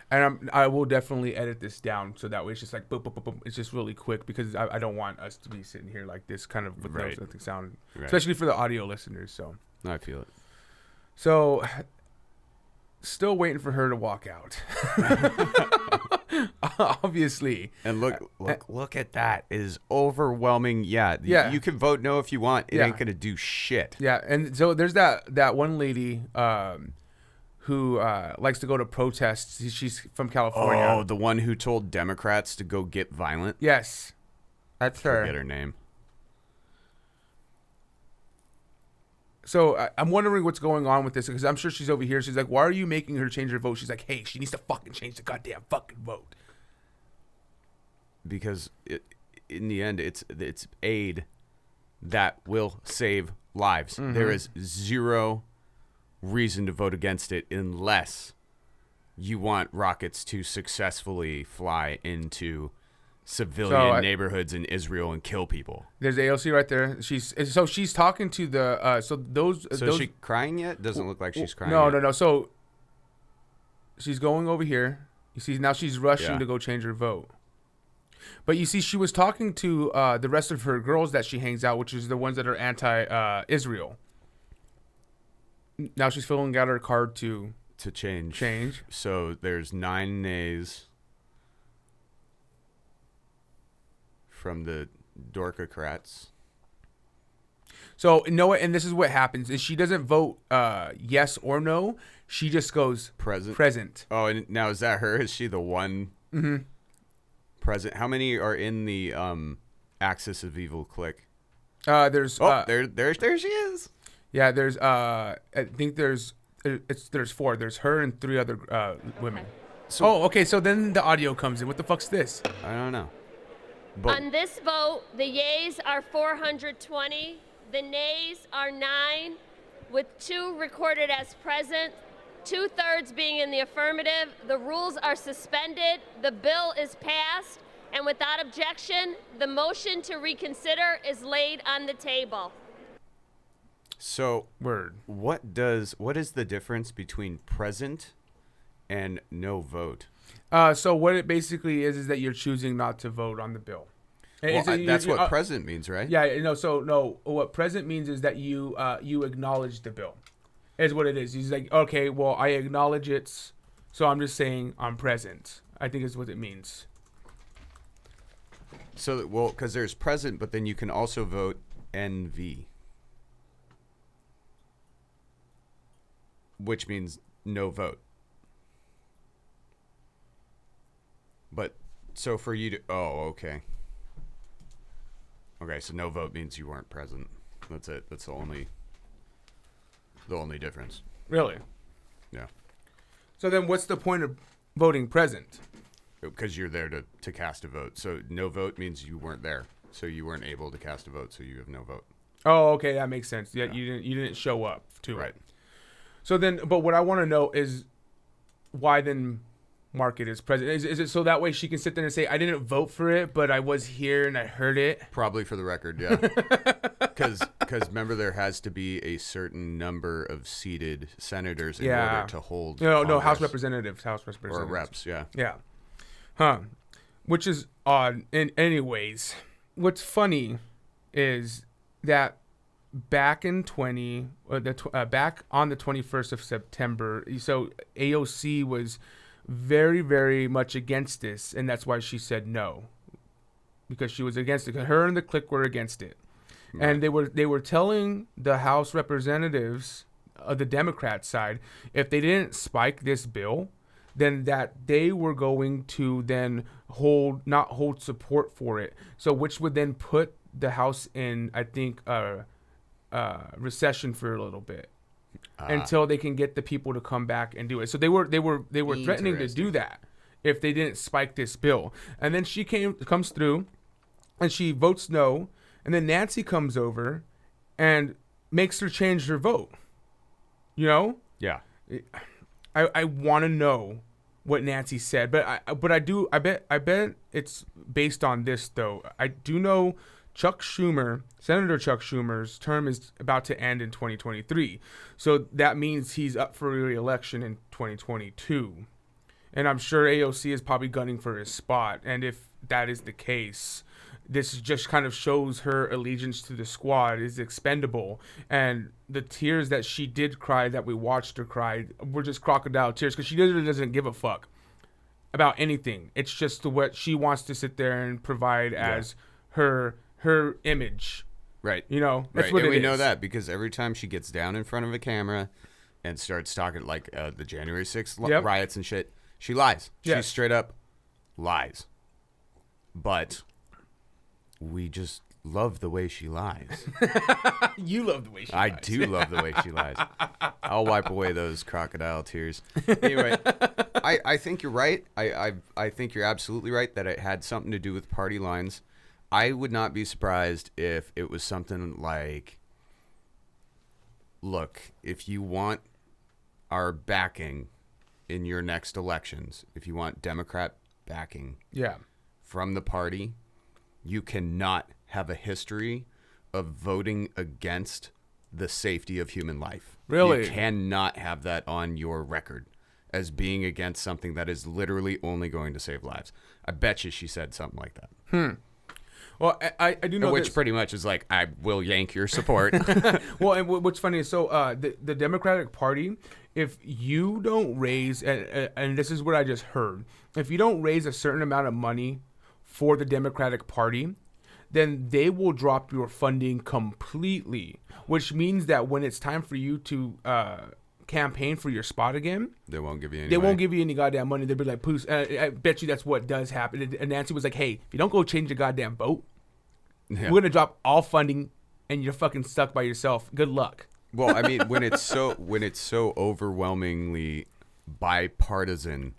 S7: And I will definitely edit this down so that way it's just like boom, boom, boom, boom. It's just really quick because I don't want us to be sitting here like this kind of with
S6: right.
S7: no sound,
S6: Right.
S7: especially for the audio listeners. So
S6: I feel it.
S7: So still waiting for her to walk out. Obviously.
S6: And look at that. It is overwhelming. Yeah. You can vote no if you want. It ain't gonna do shit.
S7: Yeah, and so there's that one lady who likes to go to protests. She's from California.
S6: Oh, the one who told Democrats to go get violent?
S7: Yes. That's her.
S6: Forget her name.
S7: So I'm wondering what's going on with this because I'm sure she's over here. She's like, why are you making her change her vote? She's like, hey, she needs to fucking change the goddamn fucking vote.
S6: Because in the end, it's aid that will save lives. There is zero reason to vote against it unless you want rockets to successfully fly into civilian neighborhoods in Israel and kill people.
S7: There's AOC right there. She's talking to the
S6: Is she crying yet? Doesn't look like she's crying.
S7: No. So she's going over here. You see, now she's rushing to go change her vote. But you see, she was talking to the rest of her girls that she hangs out, which is the ones that are anti-Israel. Now she's filling out her card to change.
S6: So there's 9 nays from the Dorkocrats.
S7: So no, and this is what happens: is she doesn't vote yes or no. She just goes present.
S6: Oh, and now is that her? Is she the one present? How many are in the Axis of Evil clique?
S7: There's
S6: there she is.
S7: Yeah, there's I think there's 4. There's her and 3 other women. Okay. So then the audio comes in. What the fuck's this?
S6: I don't know.
S8: On this vote, the yeas are 420, the nays are 9, with 2 recorded as present, 2/3 being in the affirmative. The rules are suspended, the bill is passed, and without objection, the motion to reconsider is laid on the table.
S6: So,
S7: Word.
S6: what is the difference between present and no vote?
S7: So what it basically is that you're choosing not to vote on the bill.
S6: Well, that's what present means, right?
S7: Yeah, no. What present means is that you acknowledge the bill, is what it is. He's like, okay, well, I acknowledge it, so I'm just saying I'm present. I think is what it means.
S6: So, well, because there's present, but then you can also vote NV, which means no vote. But so for you to okay, so no vote means you weren't present. That's it. That's the only difference.
S7: Really?
S6: Yeah.
S7: So then, what's the point of voting present?
S6: Because you're there to cast a vote. So no vote means you weren't there, so you weren't able to cast a vote, so you have no vote.
S7: Oh, okay, that makes sense. Yeah, you didn't show up to it. So then, but what I want to know is why then mark it as present. Is it so that way she can sit there and say, I didn't vote for it, but I was here and I heard it?
S6: Probably for the record, yeah. Because remember, there has to be a certain number of seated senators in order to hold
S7: No, House Representatives.
S6: Or reps, yeah.
S7: Yeah. Huh. Which is odd. Anyways, what's funny is that back on the 21st of September, so AOC was very, very much against this, and that's why she said no, because she was against it. Her and the clique were against it, right. And they were telling the House representatives of the Democrat side, if they didn't spike this bill, then that they were going to then not hold support for it. So which would then put the House in, I think, recession for a little bit. Until they can get the people to come back and do it. So they were threatening to do that if they didn't spike this bill. And then she comes through and she votes no, and then Nancy comes over and makes her change her vote. You know?
S6: Yeah.
S7: I want to know what Nancy said, but I bet it's based on this though. I do know Senator Chuck Schumer's term is about to end in 2023. So that means he's up for re-election in 2022. And I'm sure AOC is probably gunning for his spot. And if that is the case, this just kind of shows her allegiance to the squad is expendable. And the tears that she did cry, that we watched her cry, were just crocodile tears, because she literally doesn't give a fuck about anything. It's just what she wants to sit there and provide as her image.
S6: Right.
S7: You know, that's
S6: right.
S7: what
S6: and we
S7: is.
S6: know that because every time she gets down in front of a camera and starts talking like the January 6th riots and shit, she lies.
S7: Yes.
S6: She straight up lies. But we just love the way she lies.
S7: You love the way she
S6: I
S7: lies.
S6: do love the way she lies. I'll wipe away those crocodile tears. Anyway, I think you're right. I think you're absolutely right that it had something to do with party lines. I would not be surprised if it was something like, look, if you want our backing in your next elections, if you want Democrat backing
S7: Yeah.
S6: from the party, you cannot have a history of voting against the safety of human life.
S7: Really?
S6: You cannot have that on your record as being against something that is literally only going to save lives. I bet you she said something like that.
S7: Well, I do know
S6: Which
S7: this.
S6: pretty much is like, I will yank your support.
S7: Well, and what's funny is the Democratic Party, if you don't raise, and this is what I just heard, if you don't raise a certain amount of money for the Democratic Party, then they will drop your funding completely, which means that when it's time for you to campaign for your spot again,
S6: They won't give you any
S7: they
S6: money.
S7: won't give you any goddamn money. They'll be like, "Poos." I bet you that's what does happen. And Nancy was like, "Hey, if you don't go change the goddamn vote,
S6: Yeah.
S7: we're gonna drop all funding, and you're fucking stuck by yourself. Good luck."
S6: Well, I mean, when it's so overwhelmingly bipartisan,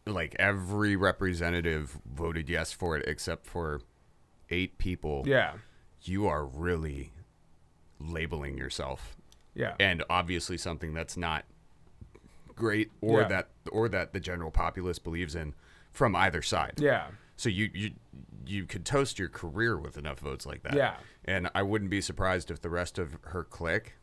S6: like every representative voted yes for it except for 8 people.
S7: Yeah,
S6: You are really labeling yourself,
S7: yeah,
S6: and obviously something that's not great, or
S7: Yeah.
S6: that the general populace believes in from either side.
S7: yeah.
S6: So you could toast your career with enough votes like that.
S7: Yeah.
S6: And I wouldn't be surprised if the rest of her clique.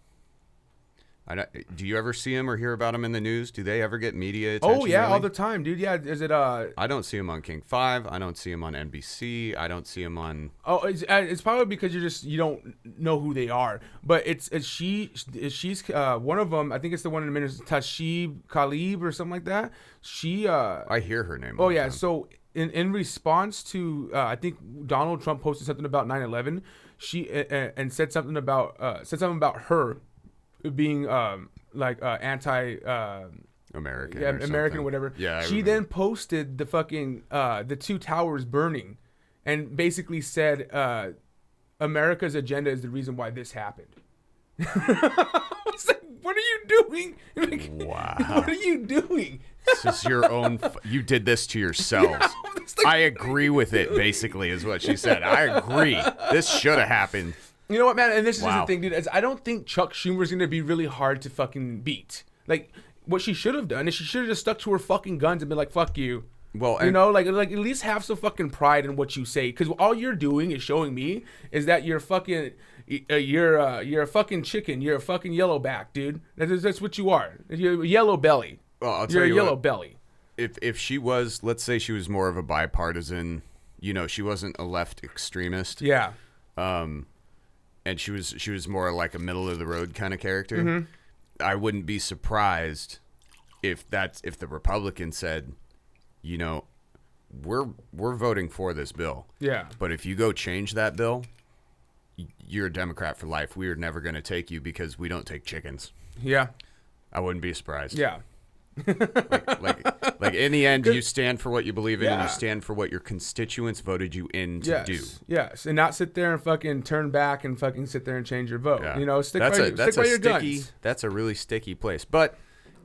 S6: Do you ever see him or hear about him in the news? Do they ever get media attention?
S7: Oh yeah, all
S6: really?
S7: the time, dude. Yeah, is it
S6: I don't see him on King 5. I don't see him on NBC. I don't see him on.
S7: Oh, it's probably because you don't know who they are. But she's one of them. I think it's the one in the minister, Tashib Khalib or something like that. She
S6: I hear her name. all
S7: Oh
S6: the
S7: yeah,
S6: time.
S7: so in response to I think Donald Trump posted something about 9/11, she and said something about her being anti
S6: American.
S7: yeah,
S6: or
S7: American
S6: something.
S7: or whatever.
S6: Yeah. I
S7: She
S6: remember.
S7: then posted the fucking the 2 towers burning, and basically said America's agenda is the reason why this happened. It's like, what are you doing? Like,
S6: Wow.
S7: What are you doing?
S6: This is your own. You did this to yourselves.
S7: It's like,
S6: I agree with it. Basically, is what she said. I agree. This should have happened.
S7: you know what, man? And this is
S6: Wow.
S7: the thing, dude. Is I don't think Chuck Schumer's gonna be really hard to fucking beat. Like, what she should have done is she should have just stuck to her fucking guns and been like, "Fuck you."
S6: Well,
S7: You
S6: and-
S7: know, like at least have some fucking pride in what you say, because all you're doing is showing me is that you're fucking, you're a fucking chicken, you're a fucking yellowback, dude. That's what you are. You're a yellow belly.
S6: Well, I'll tell
S7: You're a
S6: you
S7: yellow
S6: what.
S7: belly.
S6: If she was, let's say she was more of a bipartisan, she wasn't a left extremist.
S7: Yeah.
S6: And she was more like a middle of the road kind of character.
S7: Mm-hmm.
S6: I wouldn't be surprised if the Republicans said, we're voting for this bill.
S7: Yeah.
S6: But if you go change that bill, you're a Democrat for life. We are never going to take you because we don't take chickens.
S7: Yeah.
S6: I wouldn't be surprised.
S7: Yeah.
S6: Like in the end, you stand for what you believe in, and
S7: Yeah.
S6: you stand for what your constituents voted you in to do.
S7: Yes, and not sit there and fucking turn back and fucking sit there and change your vote.
S6: Yeah.
S7: Stick
S6: that's
S7: by
S6: a
S7: your
S6: sticky.
S7: guns.
S6: That's a really sticky place. But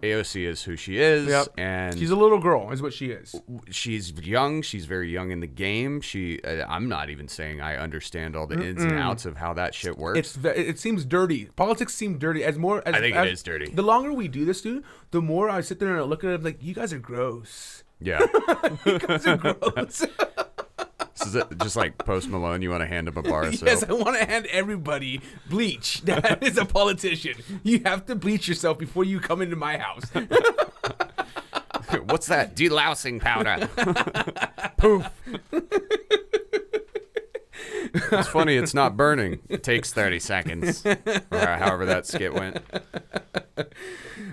S6: AOC is who she is,
S7: Yep.
S6: and
S7: She's a little girl, is what she is.
S6: she's young. She's very young in the game. I'm not even saying I understand all the ins and outs of how that shit works.
S7: It seems dirty. Politics seem dirty. I
S6: think it is dirty.
S7: The longer we do this, dude, the more I sit there and look at it like, you guys are gross.
S6: Yeah.
S7: You guys are gross.
S6: This is it. Just like Post Malone, you want to hand him a bar of soap.
S7: Yes, I want to hand everybody bleach that is a politician. You have to bleach yourself before you come into my house.
S6: What's that? Delousing powder.
S7: Poof.
S6: It's funny, it's not burning. It takes 30 seconds. Or however that skit went.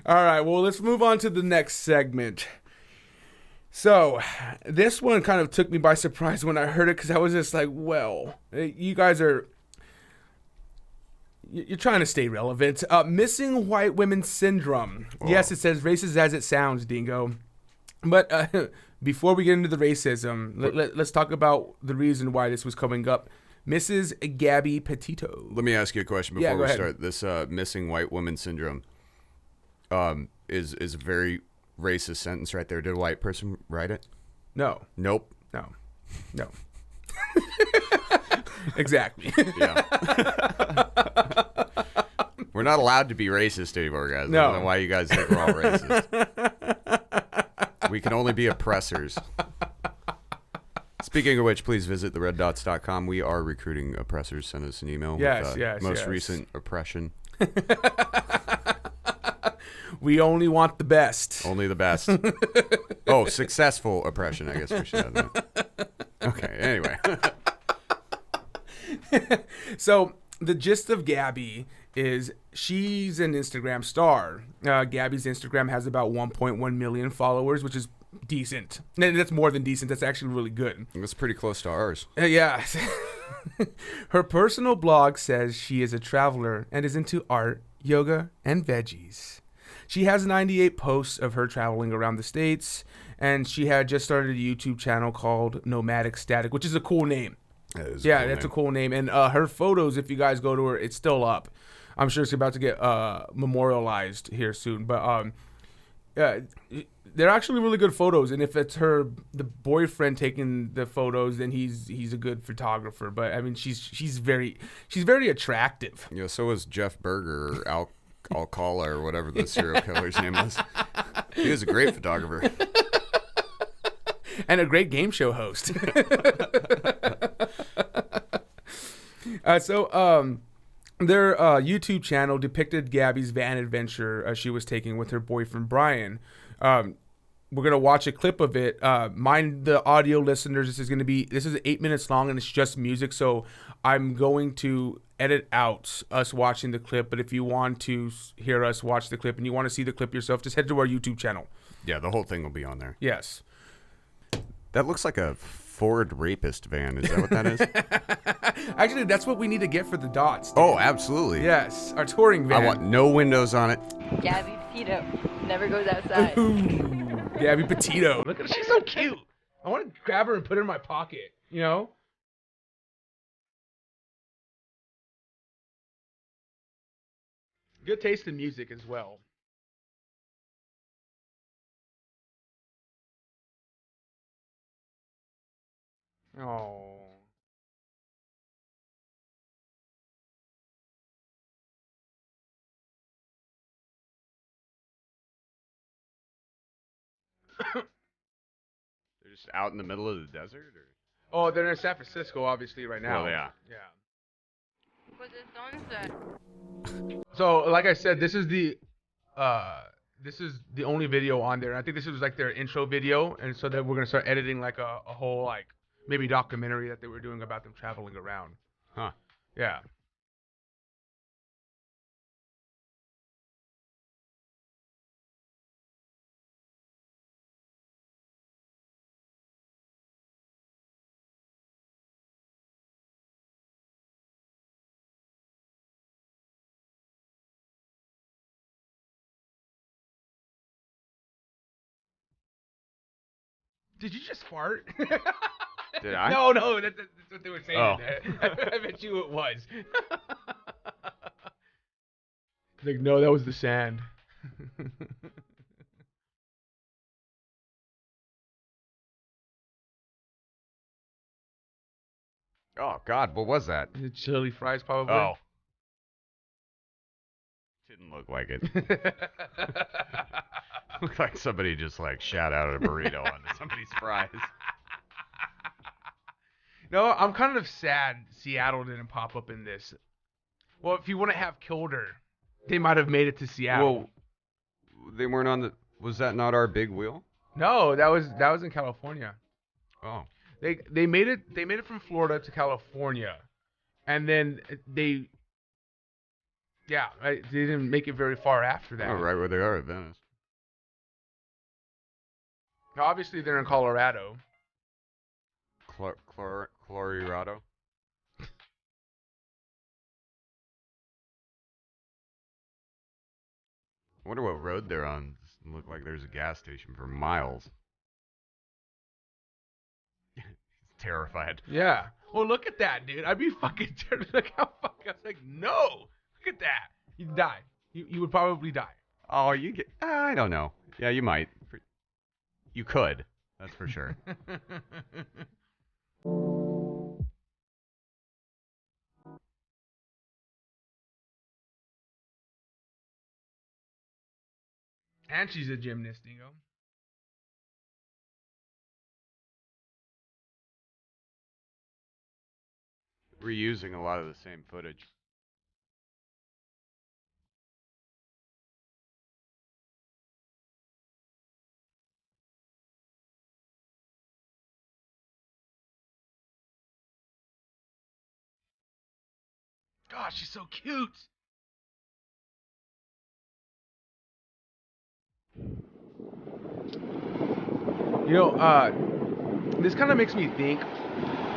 S7: All right, well, let's move on to the next segment. So, this one kind of took me by surprise when I heard it, because I was just like, well, you guys are... You're trying to stay relevant. Missing white women syndrome.
S6: Whoa.
S7: Yes, it says racist as it sounds, Dingo. But before we get into the racism, let's talk about the reason why this was coming up. Mrs. Gabby Petito.
S6: Let me ask you a question
S7: Yeah,
S6: before
S7: go
S6: we
S7: ahead.
S6: start. This missing white woman syndrome is a very racist sentence right there. Did a white person write it?
S7: No,
S6: Nope.
S7: no, no. Exactly.
S6: Yeah. We're not allowed to be racist anymore, guys.
S7: No.
S6: I don't know why you guys think we're all racist. We can only be oppressors. Speaking of which, please visit thereddots.com. We are recruiting oppressors. Send us an email with most recent oppression.
S7: We only want the best.
S6: Only the best. Oh, successful oppression. I guess we should have that. Okay, anyway.
S7: So the gist of Gabby is she's an Instagram star. Gabby's Instagram has about 1.1 million followers, which is decent. And that's more than decent. That's actually really good.
S6: That's pretty close to ours.
S7: Yeah. Her personal blog says she is a traveler and is into art, yoga, and veggies. She has 98 posts of her traveling around the States, and she had just started a YouTube channel called Nomadic Static, which is a cool name. That's a cool name. And her photos, if you guys go to her, it's still up. I'm sure it's about to get memorialized here soon. But they're actually really good photos. And if it's the boyfriend taking the photos, then he's a good photographer. But I mean, she's very attractive.
S6: Yeah. So was Jeff Berger or Alcala or whatever the serial killer's name was. He was a great photographer.
S7: And a great game show host. Their YouTube channel depicted Gabby's van adventure she was taking with her boyfriend, Brian. We're going to watch a clip of it. Mind the audio listeners, this is 8 minutes long and it's just music. So I'm going to edit out us watching the clip. But if you want to hear us watch the clip and you want to see the clip yourself, just head to our YouTube channel.
S6: Yeah, the whole thing will be on there.
S7: Yes.
S6: That looks like a Ford rapist van. Is that what that is?
S7: Actually, that's what we need to get for the dots. Dude.
S6: Oh, absolutely.
S7: Yes, our touring van.
S6: I want no windows on it.
S9: Gabby Petito never goes outside.
S7: Gabby Petito. Look at her. She's so cute. I want to grab her and put her in my pocket, you know? Good taste in music as well. Oh.
S6: They're just out in the middle of the desert? Or?
S7: Oh, they're in San Francisco, obviously, right now.
S6: Well, yeah.
S7: Yeah.
S9: Cosa entonces?
S7: So, like I said, this is the only video on there. I think this was like their intro video, and so then we're gonna start editing like a whole like maybe documentary that they were doing about them traveling around.
S6: Huh.
S7: Yeah. Did you just fart?
S6: Did I?
S7: No, that's what they were saying.
S6: Oh.
S7: I bet you it was. Like, no, that was the sand.
S6: Oh, God, what was that?
S7: The chili fries, probably.
S6: Oh. Didn't look like it. Looked like somebody just like shot out a burrito onto somebody's fries.
S7: No, I'm kind of sad Seattle didn't pop up in this. Well, if you wouldn't have killed her, they might have made it to Seattle.
S6: Well, they weren't on the. Was that not our big wheel?
S7: No, that was in California.
S6: Oh.
S7: They made it from Florida to California, and then they didn't make it very far after that.
S6: Oh, right where they are at Venice.
S7: Obviously, they're in Colorado.
S6: Colorado. I wonder what road they're on. Doesn't look like there's a gas station for miles. He's terrified.
S7: Yeah. Well, look at that, dude. I'd be fucking terrified. Look how fucking. I was like, no. Look at that. You'd die. You would probably die.
S6: Oh, you get. I don't know. Yeah, you might. You could. That's for sure.
S7: And she's a gymnast, Dingo.
S6: Reusing a lot of the same footage.
S7: Gosh, she's so cute. You know, this kind of makes me think,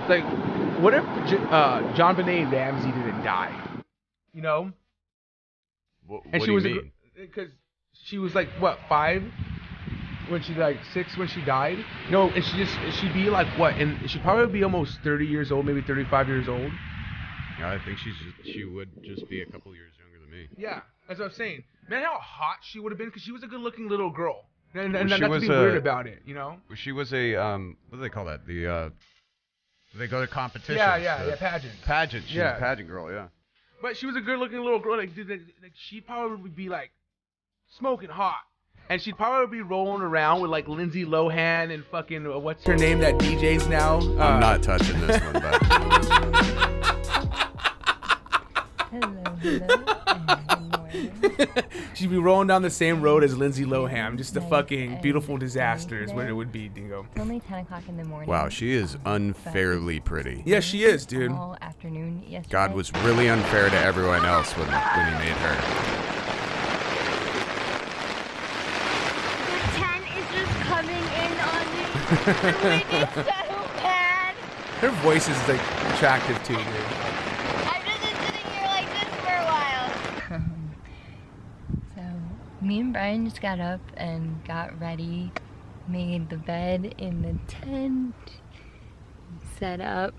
S7: like, what if John Benet Ramsey didn't die? You know?
S6: What
S7: And
S6: do
S7: she
S6: you
S7: was
S6: mean?
S7: because she was like what 5 when she like 6 when she died. No, and she'd be like what? And she'd probably be almost 30 years old, maybe 35 years old.
S6: Yeah, I think she would just be a couple years younger than me.
S7: Yeah, that's what I'm saying. Man, how hot she would have been because she was a good-looking little girl. And
S6: Well,
S7: not
S6: she
S7: to
S6: was
S7: be
S6: a-
S7: weird about it, you know?
S6: She was a what do they call that? They go to competitions.
S7: Yeah, pageant.
S6: Pageant. She's
S7: Yeah.
S6: a pageant girl. Yeah.
S7: But she was a good-looking little girl. Like, dude, like she'd probably be like smoking hot, and she'd probably be rolling around with like Lindsay Lohan and fucking what's her name that DJs now.
S6: I'm not touching this one, but
S7: She'd be rolling down the same road as Lindsay Lohan. Just a fucking beautiful disaster is what it would be, Dingo.
S10: It's only 10 o'clock in the morning.
S6: wow, she is unfairly pretty.
S7: Yeah, she is, dude.
S10: All afternoon yesterday.
S6: God was really unfair to everyone else when he made her.
S8: The 10 is just coming in on me. I'm waiting so bad.
S7: Her voice is like attractive too, dude.
S8: I've just been sitting here like this for a while.
S10: So, me and Brian just got up and got ready, made the bed in the tent, set up.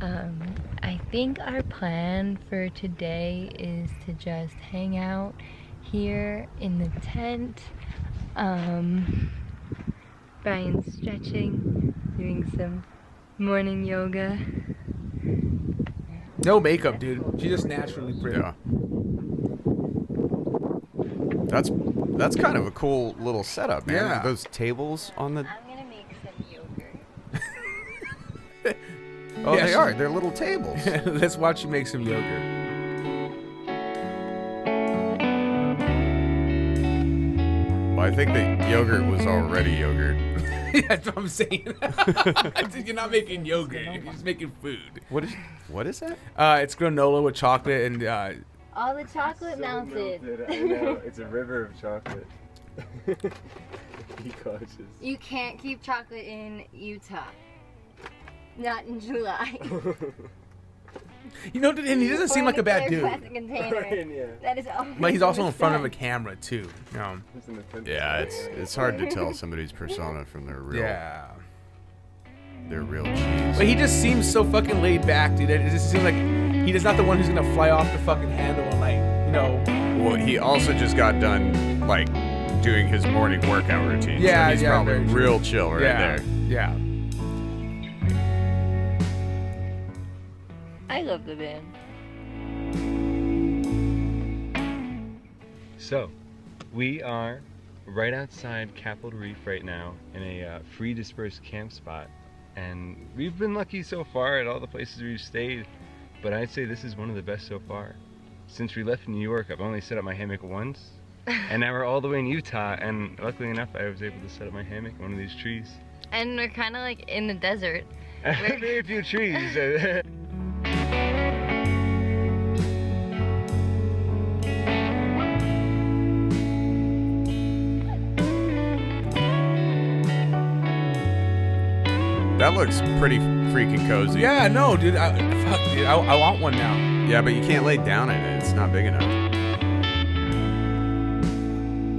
S10: I think our plan for today is to just hang out here in the tent. Brian's stretching, doing some morning yoga.
S7: No makeup, dude. She's just naturally pretty.
S6: Yeah. That's kind of a cool little setup, man.
S7: Yeah.
S6: Those tables on the.
S10: I'm gonna make some yogurt.
S6: Oh,
S7: Yeah,
S6: they
S7: she-
S6: are. They're little tables.
S7: Let's watch you make some yogurt.
S6: Well, I think that yogurt was already yogurt.
S7: That's what I'm saying. You're not making yogurt. You're just making food.
S6: What is that?
S7: It's granola with chocolate and
S10: All the chocolate melted.
S11: I know, it's a river of chocolate. Be cautious.
S10: You can't keep chocolate in Utah. Not in July.
S7: you know, and he doesn't seem like a bad dude.
S10: Plastic container.
S11: Yeah.
S10: That is all.
S7: But he's also in front of a camera too.
S11: It's in the fence.
S6: Yeah, it's hard to tell somebody's persona from their real cheese.
S7: But he just seems so fucking laid back, dude. It just seems like he's not the one who's gonna fly off the fucking handle and like, you know.
S6: Well, he also just got done like doing his morning workout routine.
S7: Yeah,
S6: so he's
S7: yeah,
S6: probably
S7: very true.
S6: real chill right there.
S7: Yeah.
S9: I love the band.
S11: So, we are right outside Capitol Reef right now in a free dispersed camp spot. And we've been lucky so far at all the places we've stayed, but I'd say this is one of the best so far. Since we left New York, I've only set up my hammock once, and now we're all the way in Utah, and luckily enough, I was able to set up my hammock in one of these trees.
S10: And we're kind of like in the desert.
S11: Very few trees.
S6: That looks pretty freaking cozy.
S7: Yeah, no, dude. I want one now.
S6: Yeah, but you can't lay down in it. It's not big enough.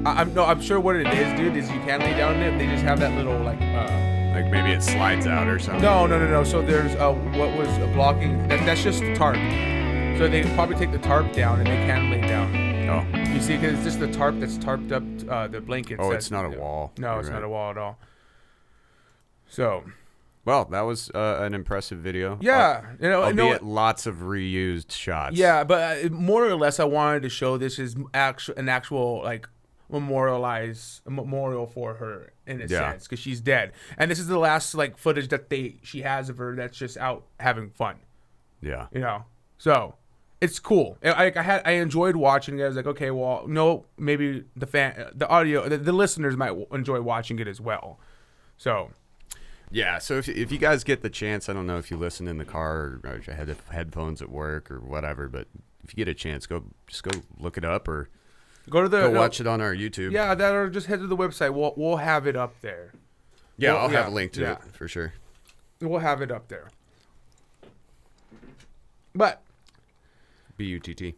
S7: I'm sure what it is, dude, is you can lay down in it. They just have that little like
S6: maybe it slides out or something.
S7: No. So there's what was blocking. That's just the tarp. So they probably take the tarp down and they can lay down.
S6: Oh.
S7: You see, because it's just the tarp that's tarped up the blankets.
S6: Oh,
S7: that-
S6: it's not a wall.
S7: No,
S6: You're
S7: it's
S6: right.
S7: not a wall at all. So.
S6: Well, that was an impressive video.
S7: Yeah,
S6: albeit lots of reused shots.
S7: Yeah, but more or less, I wanted to show this is an actual like memorial for her in a sense, because she's dead. And this is the last like footage that she has of her that's just out having fun.
S6: Yeah.
S7: You know, so it's cool. I enjoyed watching it. I was like, okay, well, no, maybe the listeners might enjoy watching it as well. So.
S6: Yeah, so if you guys get the chance, I don't know if you listen in the car or you had headphones at work or whatever, but if you get a chance, go look it up or go watch it on our YouTube.
S7: Yeah, that or just head to the website. We'll have it up there.
S6: Yeah, I'll have a link to it for sure.
S7: We'll have it up there. But
S6: BUTT.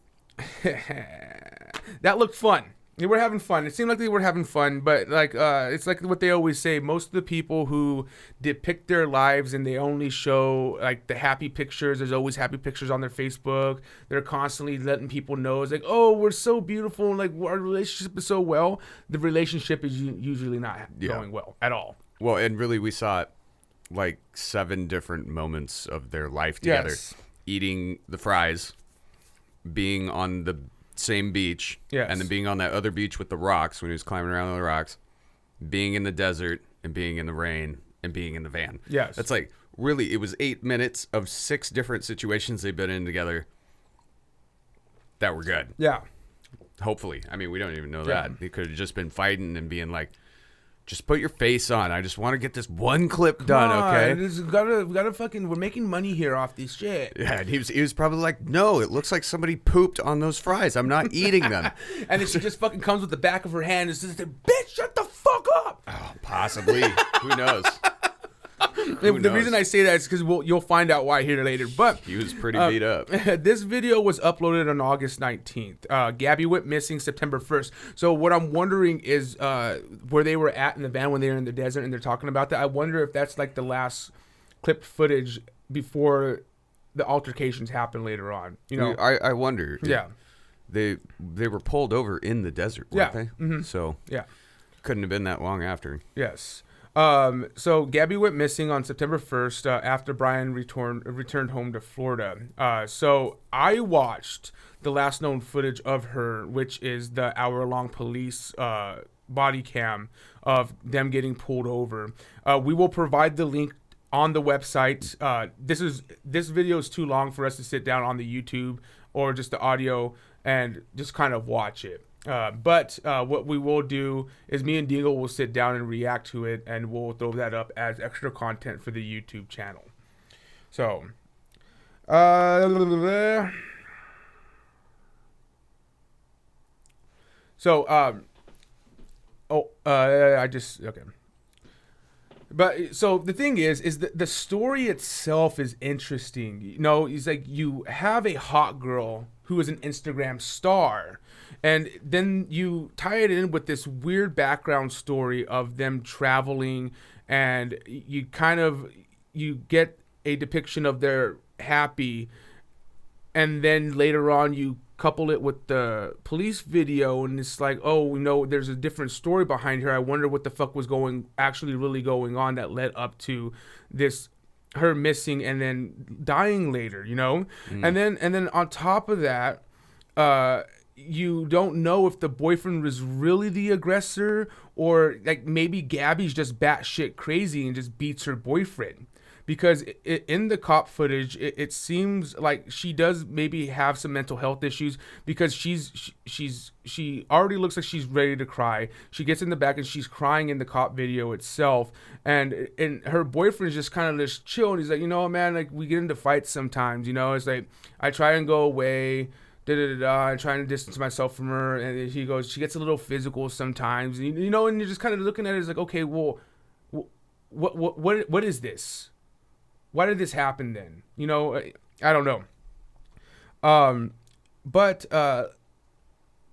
S7: That looked fun. They were having fun. It seemed like they were having fun, but like it's like what they always say. Most of the people who depict their lives and they only show like the happy pictures. There's always happy pictures on their Facebook. They're constantly letting people know it's like, oh, we're so beautiful, and like our relationship is so well. The relationship is usually not going well at all.
S6: Well, and really, we saw like 7 different moments of their life together.
S7: Yes.
S6: Eating the fries, being on the same beach, and then being on that other beach with the rocks when he was climbing around the rocks, being in the desert and being in the rain and being in the van.
S7: Yes.
S6: That's like really, it was 8 minutes of 6 different situations they've been in together that were good.
S7: Yeah.
S6: Hopefully. I mean, we don't even know that. They could have just been fighting and being like, just put your face on. I just want to get this one clip done, okay?
S7: We gotta fucking, we're making money here off this shit.
S6: Yeah, and he was probably like, no, it looks like somebody pooped on those fries. I'm not eating them.
S7: And then she just fucking comes with the back of her hand and says, bitch, shut the fuck up.
S6: Oh, possibly. Who knows?
S7: The reason I say that is because you'll find out why here later. But
S6: he was pretty beat up.
S7: This video was uploaded on August 19th. Gabby went missing September 1st. So what I'm wondering is where they were at in the van when they were in the desert and they're talking about that. I wonder if that's like the last clipped footage before the altercations happen later on. You know,
S6: I wonder.
S7: Yeah,
S6: they were pulled over in the desert, weren't they?
S7: Mm-hmm.
S6: So couldn't have been that long after.
S7: Yes. So Gabby went missing on September 1st after Brian returned home to Florida. So I watched the last known footage of her, which is the hour-long police body cam of them getting pulled over. We will provide the link on the website. This video is too long for us to sit down on the YouTube or just the audio and just kind of watch it. But what we will do is me and Deagle will sit down and react to it, and we'll throw that up as extra content for the YouTube channel. So, I just, okay. But so the thing is that the story itself is interesting. You know, it's like you have a hot girl who is an Instagram star, and then you tie it in with this weird background story of them traveling, and you get a depiction of their happy, and then later on you couple it with the police video, and it's like, oh, there's a different story behind her. I wonder what the fuck was really going on that led up to this, her missing and then dying later, and then on top of that, you don't know if the boyfriend was really the aggressor, or like maybe Gabby's just batshit crazy and just beats her boyfriend. Because in the cop footage, it seems like she does maybe have some mental health issues, because she already looks like she's ready to cry. She gets in the back and she's crying in the cop video itself, and her boyfriend's just kind of just chill, and he's like, man, like we get into fights sometimes, it's like I try and go away, I'm trying to distance myself from her, and he goes, she gets a little physical sometimes, and and you're just kind of looking at it as like, okay, well, what is this? Why did this happen then? I don't know. But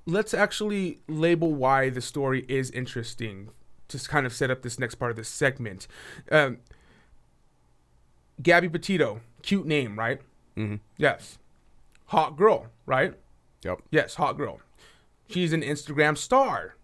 S7: let's actually label why the story is interesting to kind of set up this next part of this segment. Gabby Petito, cute name, right?
S6: Mm-hmm.
S7: Yes. Hot girl, right?
S6: Yep.
S7: Yes, hot girl. She's an Instagram star.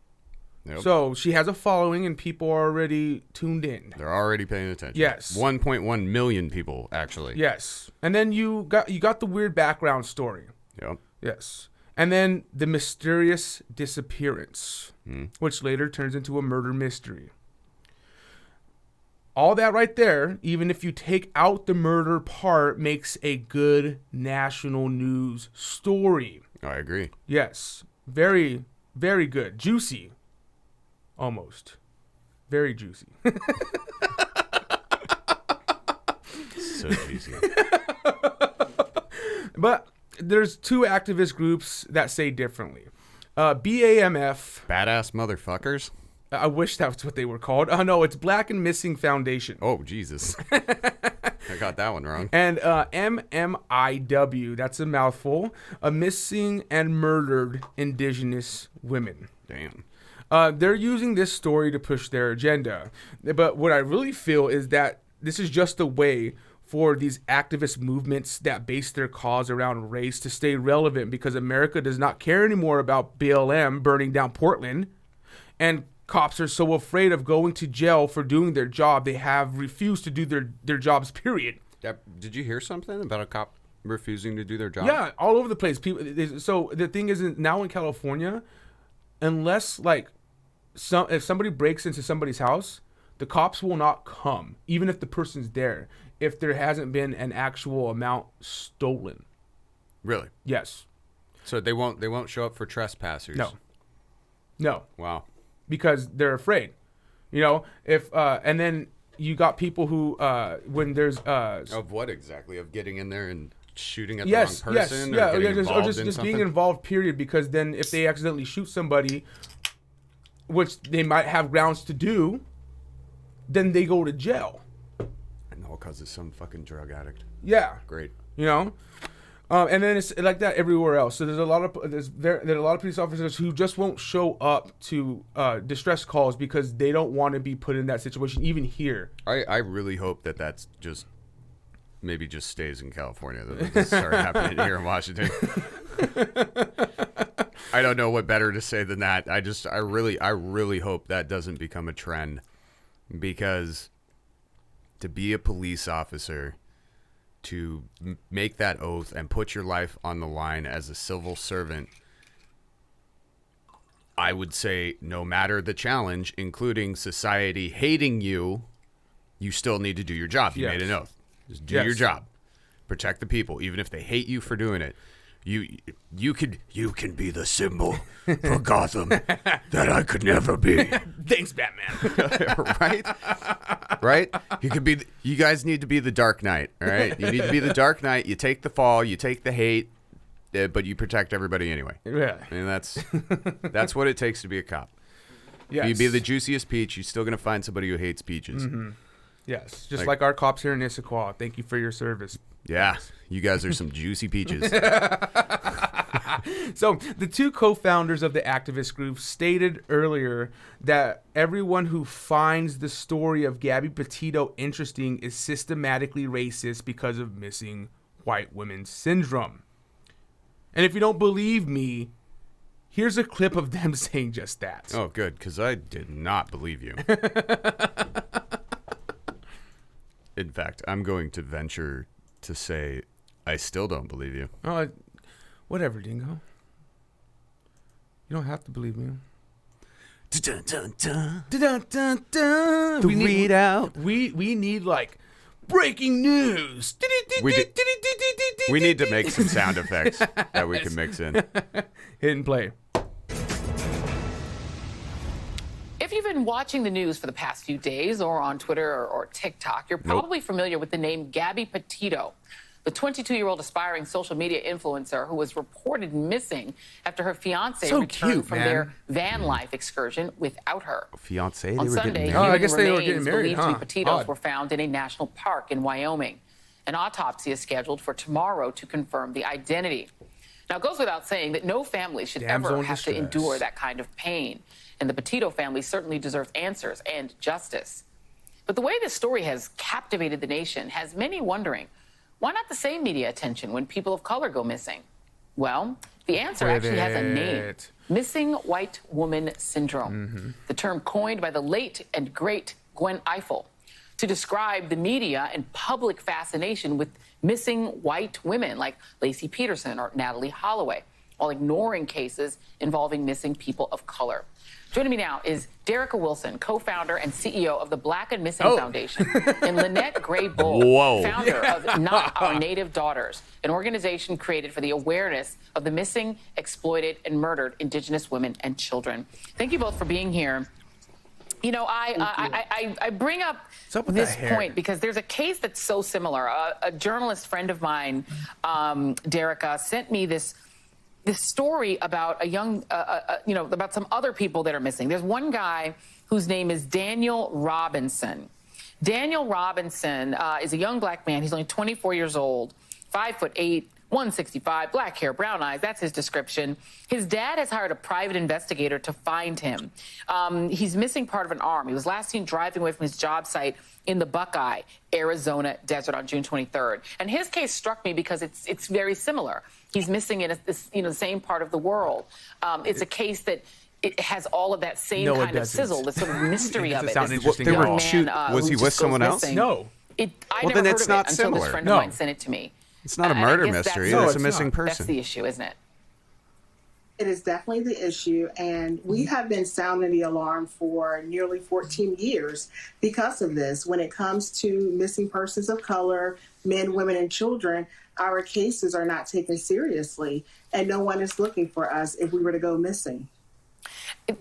S6: Yep.
S7: So she has a following and people are already tuned in.
S6: They're already paying attention.
S7: Yes.
S6: 1.1 million people, actually.
S7: Yes. And then you got the weird background story.
S6: Yep.
S7: Yes. And then the mysterious disappearance, which later turns into a murder mystery. All that right there, even if you take out the murder part, makes a good national news story.
S6: I agree.
S7: Yes. Very, very good. Juicy. Almost. Very juicy.
S6: So juicy.
S7: But there's two activist groups that say differently. BAMF.
S6: Badass motherfuckers?
S7: I wish that was what they were called. Oh, no, it's Black and Missing Foundation.
S6: Oh, Jesus. I got that one wrong.
S7: And MMIW, that's a mouthful, Missing and Murdered Indigenous Women.
S6: Damn.
S7: They're using this story to push their agenda. But what I really feel is that this is just a way for these activist movements that base their cause around race to stay relevant, because America does not care anymore about BLM burning down Portland. And cops are so afraid of going to jail for doing their job, they have refused to do their jobs, period.
S6: Did you hear something about a cop refusing to do their job?
S7: Yeah, all over the place. People. So the thing is, now in California, unless like if somebody breaks into somebody's house, the cops will not come, even if the person's there, if there hasn't been an actual amount stolen.
S6: Really?
S7: Yes.
S6: So they won't show up for trespassers?
S7: No.
S6: Wow.
S7: Because they're afraid. You know, if and then you got people who when there's
S6: of what exactly? Of getting in there and shooting at the wrong person?
S7: Or just being involved, period. Because then if they accidentally shoot somebody, which they might have grounds to do, then they go to jail.
S6: And all because of some fucking drug addict.
S7: Yeah.
S6: Great.
S7: You know? And then it's like that everywhere else. So there are a lot of police officers who just won't show up to distress calls because they don't want to be put in that situation, even here.
S6: I really hope that's just maybe just stays in California. That doesn't start happening here in Washington. I don't know what better to say than that. I really hope that doesn't become a trend, because to be a police officer, to make that oath and put your life on the line as a civil servant, I would say no matter the challenge, including society hating you, you still need to do your job. You made an oath. Just do your job. Protect the people, even if they hate you for doing it. You can be the symbol for Gotham that I could never be.
S7: Thanks, Batman.
S6: Right? You guys need to be the Dark Knight. All right. You need to be the Dark Knight. You take the fall. You take the hate, but you protect everybody anyway.
S7: Yeah.
S6: And that's what it takes to be a cop.
S7: Yes.
S6: You be the juiciest peach. You're still gonna find somebody who hates peaches.
S7: Mm-hmm. Yes. Just like our cops here in Issaquah. Thank you for your service.
S6: Yeah, you guys are some juicy peaches.
S7: So the two co-founders of the activist group stated earlier that everyone who finds the story of Gabby Petito interesting is systematically racist because of missing white women syndrome. And if you don't believe me, here's a clip of them saying just that.
S6: Oh, good, because I did not believe you. In fact, I'm going to venture to say I still don't believe you.
S7: Oh, whatever, Dingo. You don't have to believe me.
S6: Dun, dun, dun.
S7: Dun, dun, dun.
S6: The readout.
S7: We need like breaking news.
S6: We need to make some sound effects that we can mix in.
S7: Hit and play.
S12: If you've been watching the news for the past few days or on Twitter or TikTok, you're probably familiar with the name Gabby Petito, the 22-year-old aspiring social media influencer who was reported missing after her fiancé returned from their van life excursion without her.
S6: Fiancé?
S12: On Sunday,
S7: I guess they were getting married,
S12: believed to be Petitos were found in a national park in Wyoming. An autopsy is scheduled for tomorrow to confirm the identity. Now, it goes without saying that no family should ever have to endure that kind of pain. And the Petito family certainly deserves answers and justice. But the way this story has captivated the nation has many wondering, why not the same media attention when people of color go missing? Well, the answer actually has a name. Missing White Woman Syndrome. The term coined by the late and great Gwen Ifill to describe the media and public fascination with missing white women like Laci Peterson or Natalie Holloway. while ignoring cases involving missing people of color. Joining me now is Derica Wilson, co-founder and CEO of the Black and Missing Foundation, and Lynette Gray Bull, founder of Not Our Native Daughters, an organization created for the awareness of the missing, exploited, and murdered Indigenous women and children. Thank you both for being here. You know, I bring up this point because there's a case that's so similar. A journalist friend of mine, Derica, sent me this story about a young, about some other people that are missing. There's one guy whose name is Daniel Robinson. Daniel Robinson is a young black man. He's only 24 years old, 5'8", 165, black hair, brown eyes. That's his description. His dad has hired a private investigator to find him. He's missing part of an arm. He was last seen driving away from his job site in the Buckeye, Arizona desert on June 23rd. And his case struck me because it's very similar. He's missing in the same part of the world. It's a case that it has all of that same kind of sizzle, the sort of mystery of it.
S6: Was he with someone else?
S7: No.
S12: I never heard of it until this friend of mine sent it to me.
S6: It's not a murder mystery. It's a missing person.
S12: That's the issue, isn't it?
S13: It is definitely the issue, and we have been sounding the alarm for nearly 14 years because of this. When it comes to missing persons of color, men, women, and children, our cases are not taken seriously, and no one is looking for us if we were to go missing.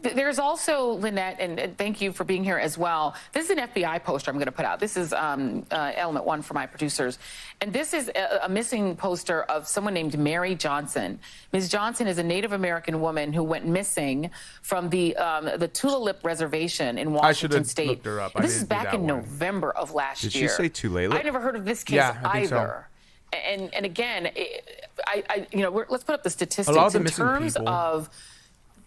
S12: There's also, Lynette, and thank you for being here as well. This is an FBI poster I'm going to put out. This is Element One for my producers. And this is a missing poster of someone named Mary Johnson. Ms. Johnson is a Native American woman who went missing from the Tulalip Reservation in Washington State.
S7: Looked her up.
S12: This is back in November of last year.
S6: Did she say Tulalip?
S12: I never heard of this case either. So. And again, let's put up the statistics in terms of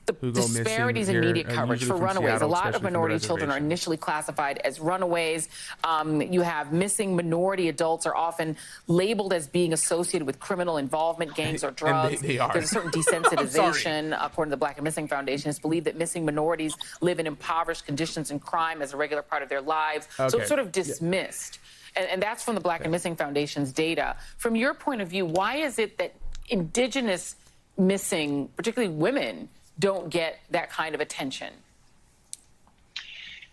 S12: the disparities in media coverage for runaways.
S7: Seattle,
S12: a lot of minority children are initially classified as runaways. You have missing minority adults are often labeled as being associated with criminal involvement, gangs, or drugs.
S7: They are.
S12: There's a certain desensitization, according to the Black and Missing Foundation. It's believed that missing minorities live in impoverished conditions and crime as a regular part of their lives. So it's sort of dismissed. And that's from the Black and Missing Foundation's data. From your point of view, why is it that Indigenous missing, particularly women, don't get that kind of attention?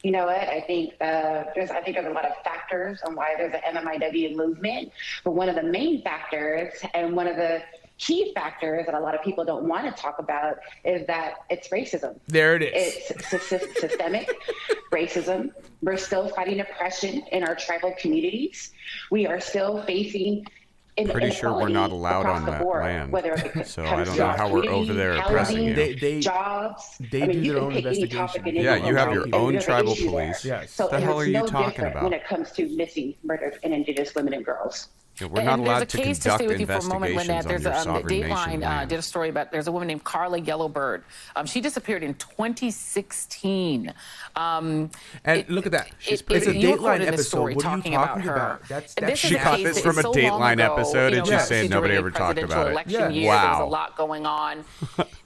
S14: You know what? I think there's a lot of factors on why there's an MMIW movement. But one of the main factors and one of the key factors that a lot of people don't want to talk about is that it's racism.
S7: There it is.
S14: It's systemic racism. We're still fighting oppression in our tribal communities. We are still facing
S6: Pretty sure we're not allowed on that land, so I don't know how we're over there oppressing you.
S14: Jobs.
S7: They do their own investigation.
S6: Yeah, you have your own tribal police.
S7: Yes.
S14: So
S6: What the hell are you talking about?
S14: When it comes to missing, murdered, and Indigenous women and girls.
S6: Yeah, we're not allowed to
S12: There's a case, to
S6: conduct
S12: stay with you for a moment,
S6: investigations
S12: Lynette. There's
S6: on your sovereign nation
S12: Dateline
S6: land.
S12: did a story about, there's a woman named Carla Yellowbird. She disappeared in 2016.
S7: And look at that. It's a
S12: you
S7: Dateline
S12: quoted this
S7: episode.
S12: story
S7: What are you
S12: talking
S7: talking
S12: about her.
S7: That's
S6: She got this from a Dateline episode, and she's saying nobody ever talked about it.
S12: Election year, there was a lot going on.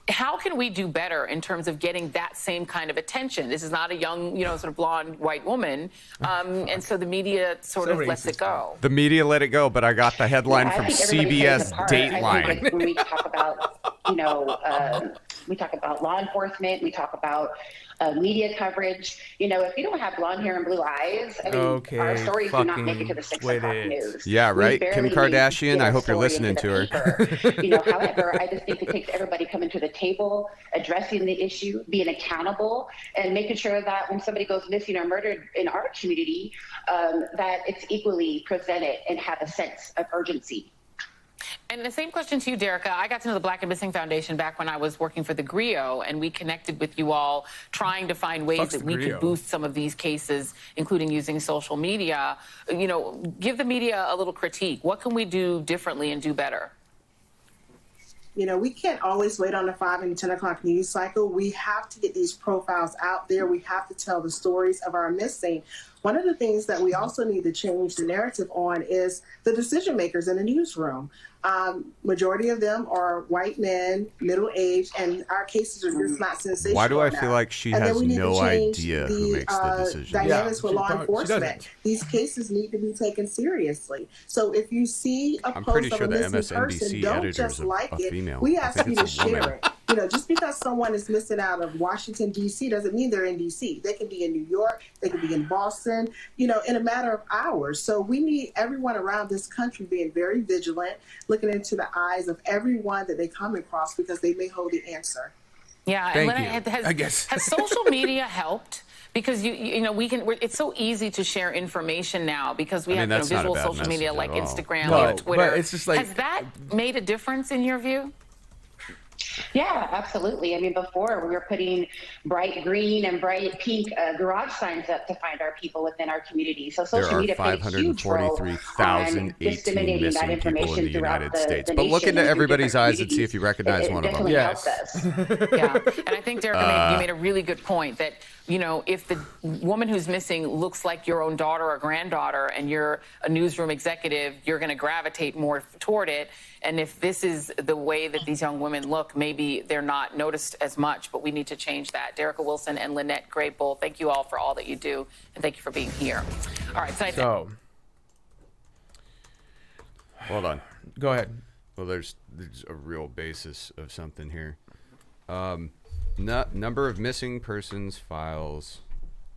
S12: How can we do better in terms of getting that same kind of attention? This is not a young, sort of blonde white woman, and so the media sort of lets it go.
S6: The media let it go, but I got the headline from CBS Dateline.
S14: When we talk about, we talk about law enforcement, we talk about media coverage. If you don't have blonde hair and blue eyes, I mean, our stories do not make it to the 6 o'clock news.
S6: Yeah, right. Kim Kardashian, I hope you're listening to her.
S14: However, I just think it takes everybody coming to the table, addressing the issue, being accountable, and making sure that when somebody goes missing or murdered in our community, that it's equally presented and have a sense of urgency.
S12: And the same question to you, Derica. I got to know the Black and Missing Foundation back when I was working for the GRIO, and we connected with you all trying to find ways that we could boost some of these cases, including using social media. Give the media a little critique. What can we do differently and do better?
S13: We can't always wait on the 5 and 10 o'clock news cycle. We have to get these profiles out there. We have to tell the stories of our missing. One of the things that we also need to change the narrative on is the decision makers in the newsroom. Majority of them are white men, middle-aged, and our cases are just not sensational.
S6: Why do I
S13: enough.
S6: feel like she
S13: And then
S6: has
S13: we need
S6: no
S13: to change
S6: idea who makes the decision?
S13: Dynamics with law
S7: she
S13: enforcement.
S7: doesn't.
S13: These cases need to be taken seriously. So if you see a
S6: I'm
S13: post
S6: pretty
S13: of
S6: sure
S13: a
S6: the
S13: missing person,
S6: MSNBC
S13: don't
S6: editor's
S13: just like
S6: a
S13: it.
S6: female.
S13: We
S6: I
S13: ask
S6: think
S13: you to
S6: it's a woman.
S13: share it. You know, just because someone is missing out of Washington, D.C. doesn't mean they're in D.C. They can be in New York. They can be in Boston, you know, in a matter of hours. So we need everyone around this country being very vigilant, looking into the eyes of everyone that they come across because they may hold the answer.
S12: Yeah,
S7: Thank
S12: and
S7: you. I guess.
S12: Has social media helped? Because you know it's so easy to share information now because we have
S6: that's not a
S12: visual
S6: bad
S12: social media
S6: message
S12: like
S6: at all.
S12: Instagram,
S7: No,
S12: we have Twitter.
S7: but it's just like-
S12: has that made a difference in your view?
S14: Yeah, absolutely. I mean, before we were putting bright green and bright pink garage signs up to find our people within our community. So
S6: There
S14: social
S6: are
S14: media played a huge role on
S6: 543,018
S14: disseminating that
S6: missing people
S14: information
S6: in the
S14: throughout
S6: United
S14: the
S6: States.
S14: the
S6: But look
S14: nation
S6: into
S14: and through
S6: everybody's
S14: different
S6: eyes and see if you recognize
S14: communities.
S6: one
S14: It
S6: of them.
S14: definitely helps us.
S12: Yeah, and I think Derek, you made a really good point that, you know, if the woman who's missing looks like your own daughter or granddaughter and you're a newsroom executive, you're going to gravitate more toward it. And if this is the way that these young women look, maybe they're not noticed as much, but we need to change that. Derica Wilson and Lynette Graybull, thank you all for all that you do, and thank you for being here. All right,
S7: So,
S6: Hold on.
S7: go ahead.
S6: Well, there's a real basis of something here. Number of missing persons files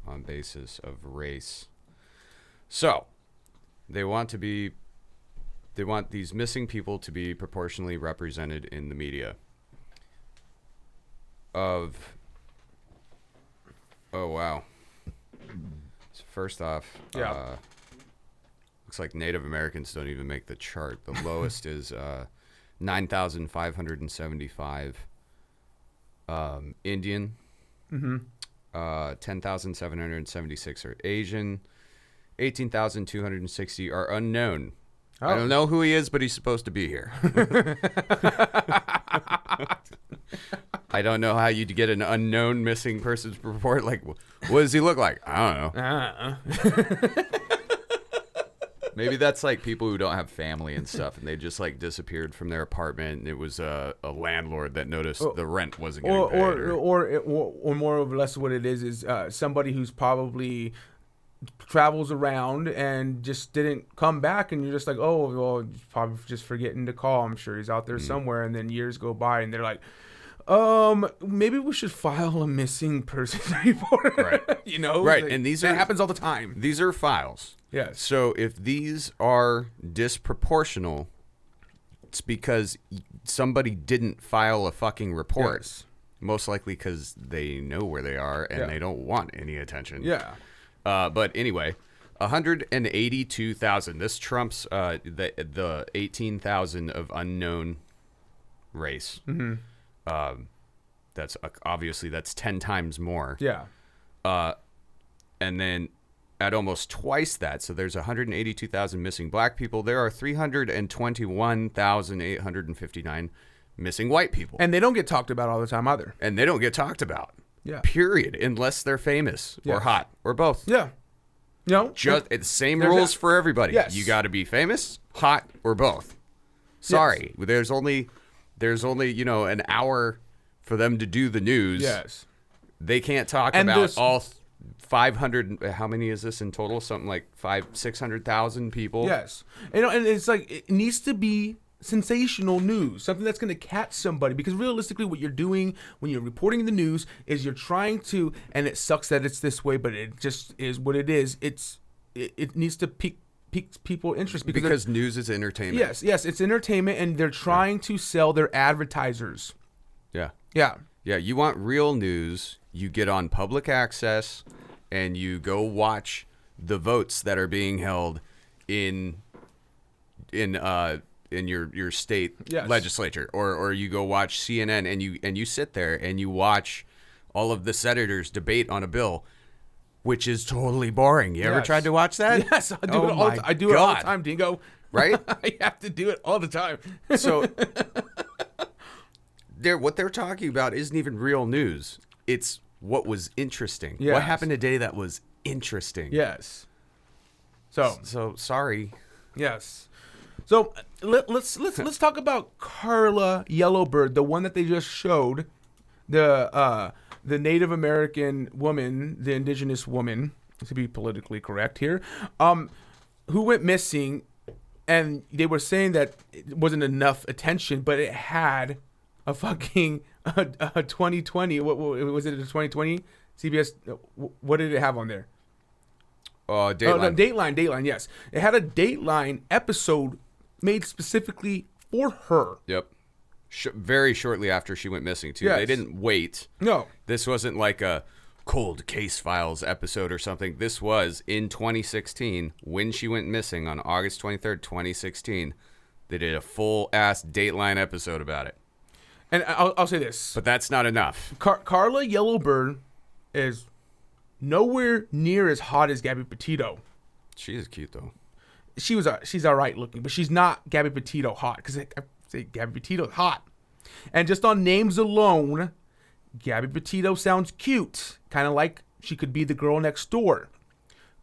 S6: on basis of race. So, they want these missing people to be proportionally represented in the media. Oh wow. So first off,
S7: Yeah.
S6: looks like Native Americans don't even make the chart. The lowest is 9,575. Indian. 10,776 are Asian. 18,260 are unknown. I don't know who he is, but he's supposed to be here. I don't know how you'd get an unknown missing persons report. Like, what does he look like? I don't know. Maybe that's like people who don't have family and stuff, and they just like disappeared from their apartment. And it was a landlord that noticed the rent wasn't getting paid.
S7: Or more or less what it is somebody who's probably travels around and just didn't come back, and you're just like, oh, well, he's probably just forgetting to call. I'm sure he's out there somewhere. And then years go by, and they're like, maybe we should file a missing person report.
S6: Right.
S7: You know,
S6: right.
S7: Like,
S6: And
S7: that happens all the time.
S6: These are files.
S7: Yes.
S6: So if these are disproportional, it's because somebody didn't file a fucking report.
S7: Yes.
S6: Most likely because they know where they are and they don't want any attention.
S7: Yeah.
S6: But anyway, 182,000. This trumps the 18,000 of unknown race.
S7: Mm-hmm.
S6: That's obviously that's 10 times more.
S7: Yeah.
S6: And then at almost twice that, so there's 182,000 missing black people. There are 321,859 missing white people.
S7: And they don't get talked about all the time either.
S6: And they don't get talked about.
S7: Yeah.
S6: Period. Unless they're famous or hot or both.
S7: Yeah. No.
S6: Just it's the same
S7: There's
S6: rules
S7: that.
S6: for everybody.
S7: Yes.
S6: You got to be famous, hot, or both. Sorry. There's only an hour for them to do the news.
S7: Yes.
S6: They can't talk
S7: And
S6: about
S7: this-
S6: all 500. How many is this in total? Something like 600,000 people.
S7: Yes. And it's like, it needs to be sensational news, something that's going to catch somebody, because realistically what you're doing when you're reporting the news is you're trying to, and it sucks that it's this way, but it just is what it is. It needs to pique people's interest
S6: because news is entertainment.
S7: Yes, it's entertainment, and they're trying to sell their advertisers.
S6: Yeah.
S7: Yeah.
S6: You want real news, you get on public access and you go watch the votes that are being held in your state legislature, or you go watch CNN and you sit there and you watch all of the senators debate on a bill, which is totally boring. You ever tried to watch that?
S7: Yes, I do it all the time. I do it all the time, Dingo.
S6: Right?
S7: I have to do it all the time.
S6: So what they're talking about isn't even real news. It's what was interesting.
S7: Yes.
S6: What happened today that was interesting.
S7: Yes.
S6: So sorry.
S7: Yes. So let's talk about Carla Yellowbird, the one that they just showed, the Native American woman, the indigenous woman, to be politically correct here, who went missing, and they were saying that it wasn't enough attention, but it had a fucking a 2020. What was it? A 2020 CBS? What did it have on there?
S6: Dateline.
S7: Oh, no, Dateline. Yes, it had a Dateline episode made specifically for her.
S6: Yep. Very shortly after she went missing, too.
S7: Yes.
S6: They didn't wait.
S7: No.
S6: This wasn't like a Cold Case Files episode or something. This was in 2016 when she went missing on August 23rd, 2016. They did a full-ass Dateline episode about it.
S7: And I'll say this.
S6: But that's not enough.
S7: Carla Yellowbird is nowhere near as hot as Gabby Petito.
S6: She is cute, though.
S7: She's all right looking, but she's not Gabby Petito hot, because I say Gabby Petito's hot. And just on names alone, Gabby Petito sounds cute, kind of like she could be the girl next door.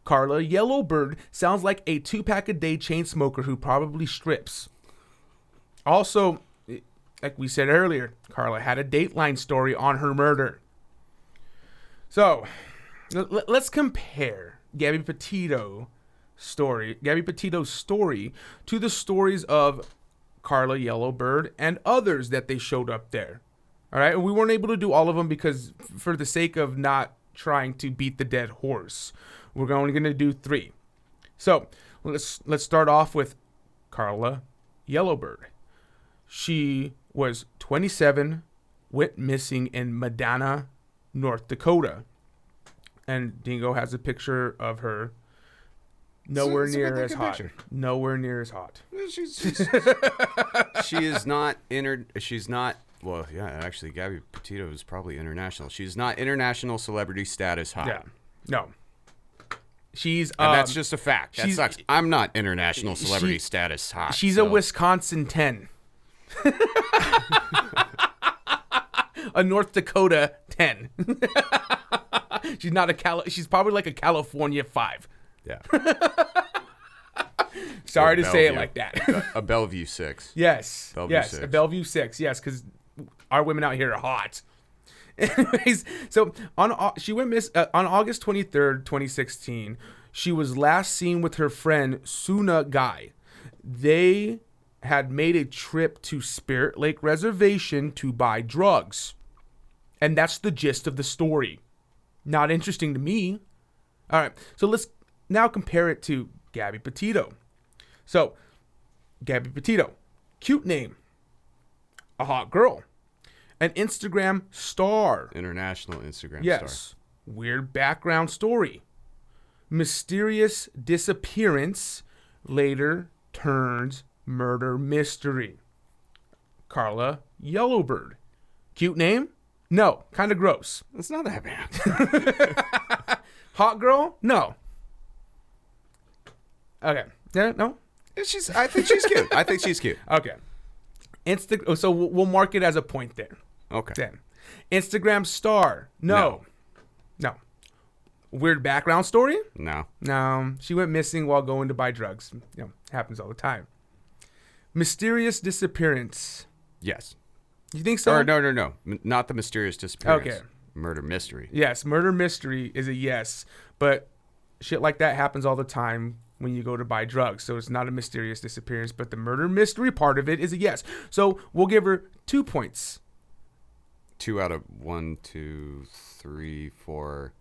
S7: Carla Yellowbird sounds like a 2-pack-a-day chain smoker who probably strips. Also, like we said earlier, Carla had a Dateline story on her murder. So, let's compare Gabby Petito's story to the stories of Carla Yellowbird and others that they showed up there. All right, we weren't able to do all of them because for the sake of not trying to beat the dead horse, we're only going to do 3. So let's start off with Carla Yellowbird. She was 27, went missing in Medina, North Dakota, and Dingo has a picture of her. Nowhere near as hot. Nowhere near as hot.
S6: She is not she's not. Well, yeah, actually, Gabby Petito is probably international. She's not international celebrity status hot.
S7: Yeah, no. She's
S6: and that's just a fact. That sucks. I'm not international celebrity status hot.
S7: She's a Wisconsin 10. A North Dakota 10. She's not she's probably like a California 5.
S6: Yeah.
S7: Sorry to say it like that.
S6: A Bellevue 6.
S7: Yes.
S6: Bellevue
S7: yes.
S6: 6.
S7: A Bellevue 6. Yes, because our women out here are hot. Anyways, so she went on August 23rd, 2016. She was last seen with her friend Suna Guy. They had made a trip to Spirit Lake Reservation to buy drugs. And that's the gist of the story. Not interesting to me. All right, so let's now compare it to Gabby Petito. So, Gabby Petito, cute name, a hot girl, an Instagram star.
S6: International Instagram star.
S7: Yes, weird background story. Mysterious disappearance later turns murder mystery. Carla Yellowbird, cute name? No, kind of gross.
S6: It's not that bad.
S7: Hot girl? No. Okay. Yeah, no?
S6: I think she's cute. I think she's cute.
S7: Okay. So we'll mark it as a point there.
S6: Okay.
S7: Then. Instagram star? No. Weird background story?
S6: No.
S7: No. She went missing while going to buy drugs. Happens all the time. Mysterious disappearance?
S6: Yes.
S7: You think so?
S6: Or no. Not the mysterious disappearance.
S7: Okay.
S6: Murder mystery.
S7: Yes, murder mystery is a yes, but shit like that happens all the time when you go to buy drugs. So it's not a mysterious disappearance, but the murder mystery part of it is a yes. So we'll give her 2 points.
S6: 2 out of 1, 2, 3, 4,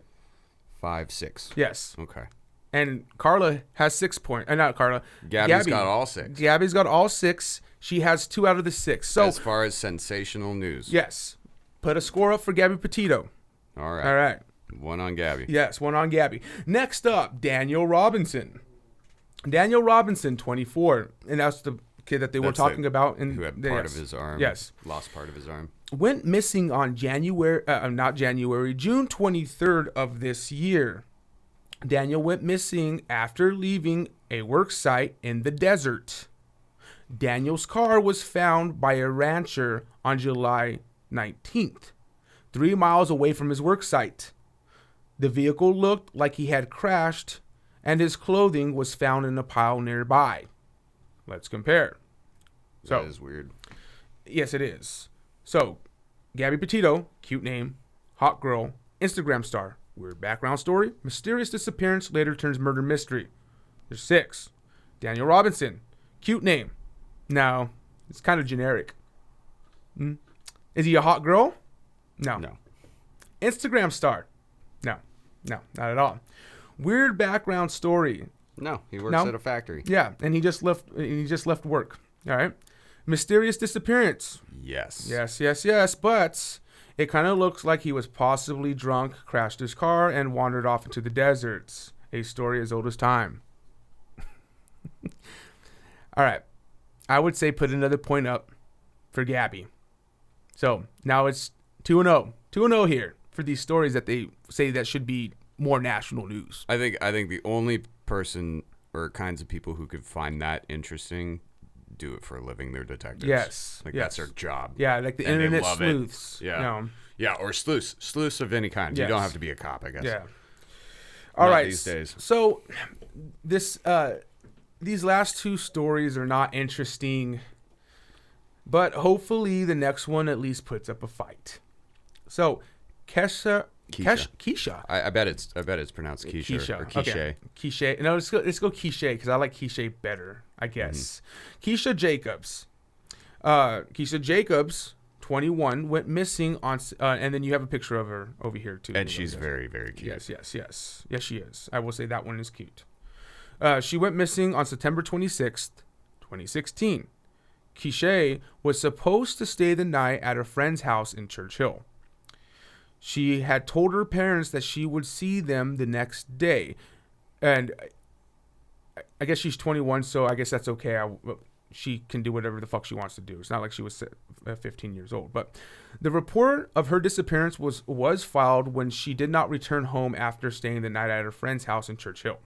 S6: 5, 6.
S7: Yes.
S6: Okay.
S7: And Carla has 6 points. Not Carla.
S6: Gabby's got all 6.
S7: Gabby's got all 6. She has 2 out of the 6. So
S6: as far as sensational news.
S7: Yes. Put a score up for Gabby Petito.
S6: All right.
S7: All right.
S6: 1 on Gabby.
S7: Yes, 1 on Gabby. Next up, Daniel Robinson. Daniel Robinson, 24. And that's the kid that they were talking about.
S6: Who had part of his arm.
S7: Yes.
S6: Lost part of his arm.
S7: Went missing on June 23rd of this year. Daniel went missing after leaving a work site in the desert. Daniel's car was found by a rancher on July 19th, 3 miles away from his work site. The vehicle looked like he had crashed, and his clothing was found in a pile nearby. Let's compare. So,
S6: that is weird.
S7: Yes, it is. So, Gabby Petito, cute name, hot girl, Instagram star, weird background story, mysterious disappearance, later turns murder mystery. There's 6. Daniel Robinson, cute name. No, it's kind of generic. Is he a hot girl? No. Instagram star? No, not at all. Weird background story.
S6: No, he works at a factory.
S7: Yeah, and he just left work. All right. Mysterious disappearance.
S6: Yes.
S7: Yes, but it kind of looks like he was possibly drunk, crashed his car, and wandered off into the deserts. A story as old as time. All right. I would say put another point up for Gabby. So now it's 2-0. 2-0 here for these stories that they say that should be more national news.
S6: I think the only person or kinds of people who could find that interesting do it for a living. They're detectives.
S7: Yes.
S6: That's their job.
S7: Yeah, like the internet sleuths.
S6: Yeah. Yeah, or sleuths of any kind.
S7: Yes.
S6: You don't have to be a cop, I guess.
S7: Yeah. All right.
S6: These days.
S7: So these last 2 stories are not interesting, but hopefully the next one at least puts up a fight. So, Keisha.
S6: I bet it's pronounced Keisha or Quiche.
S7: Okay. Quiche. No, let's go Quiche because I like Quiche better, I guess. Keisha Jacobs. Keisha Jacobs, 21, went missing on, and then you have a picture of her over here too.
S6: And she's very, very cute.
S7: Yes, she is. I will say that one is cute. She went missing on September 26th, 2016. Quiche was supposed to stay the night at a friend's house in Churchill. She had told her parents that she would see them the next day. And I guess she's 21, so I guess that's okay. She can do whatever the fuck she wants to do. It's not like she was 15 years old. But the report of her disappearance was filed when she did not return home after staying the night at her friend's house in Churchill.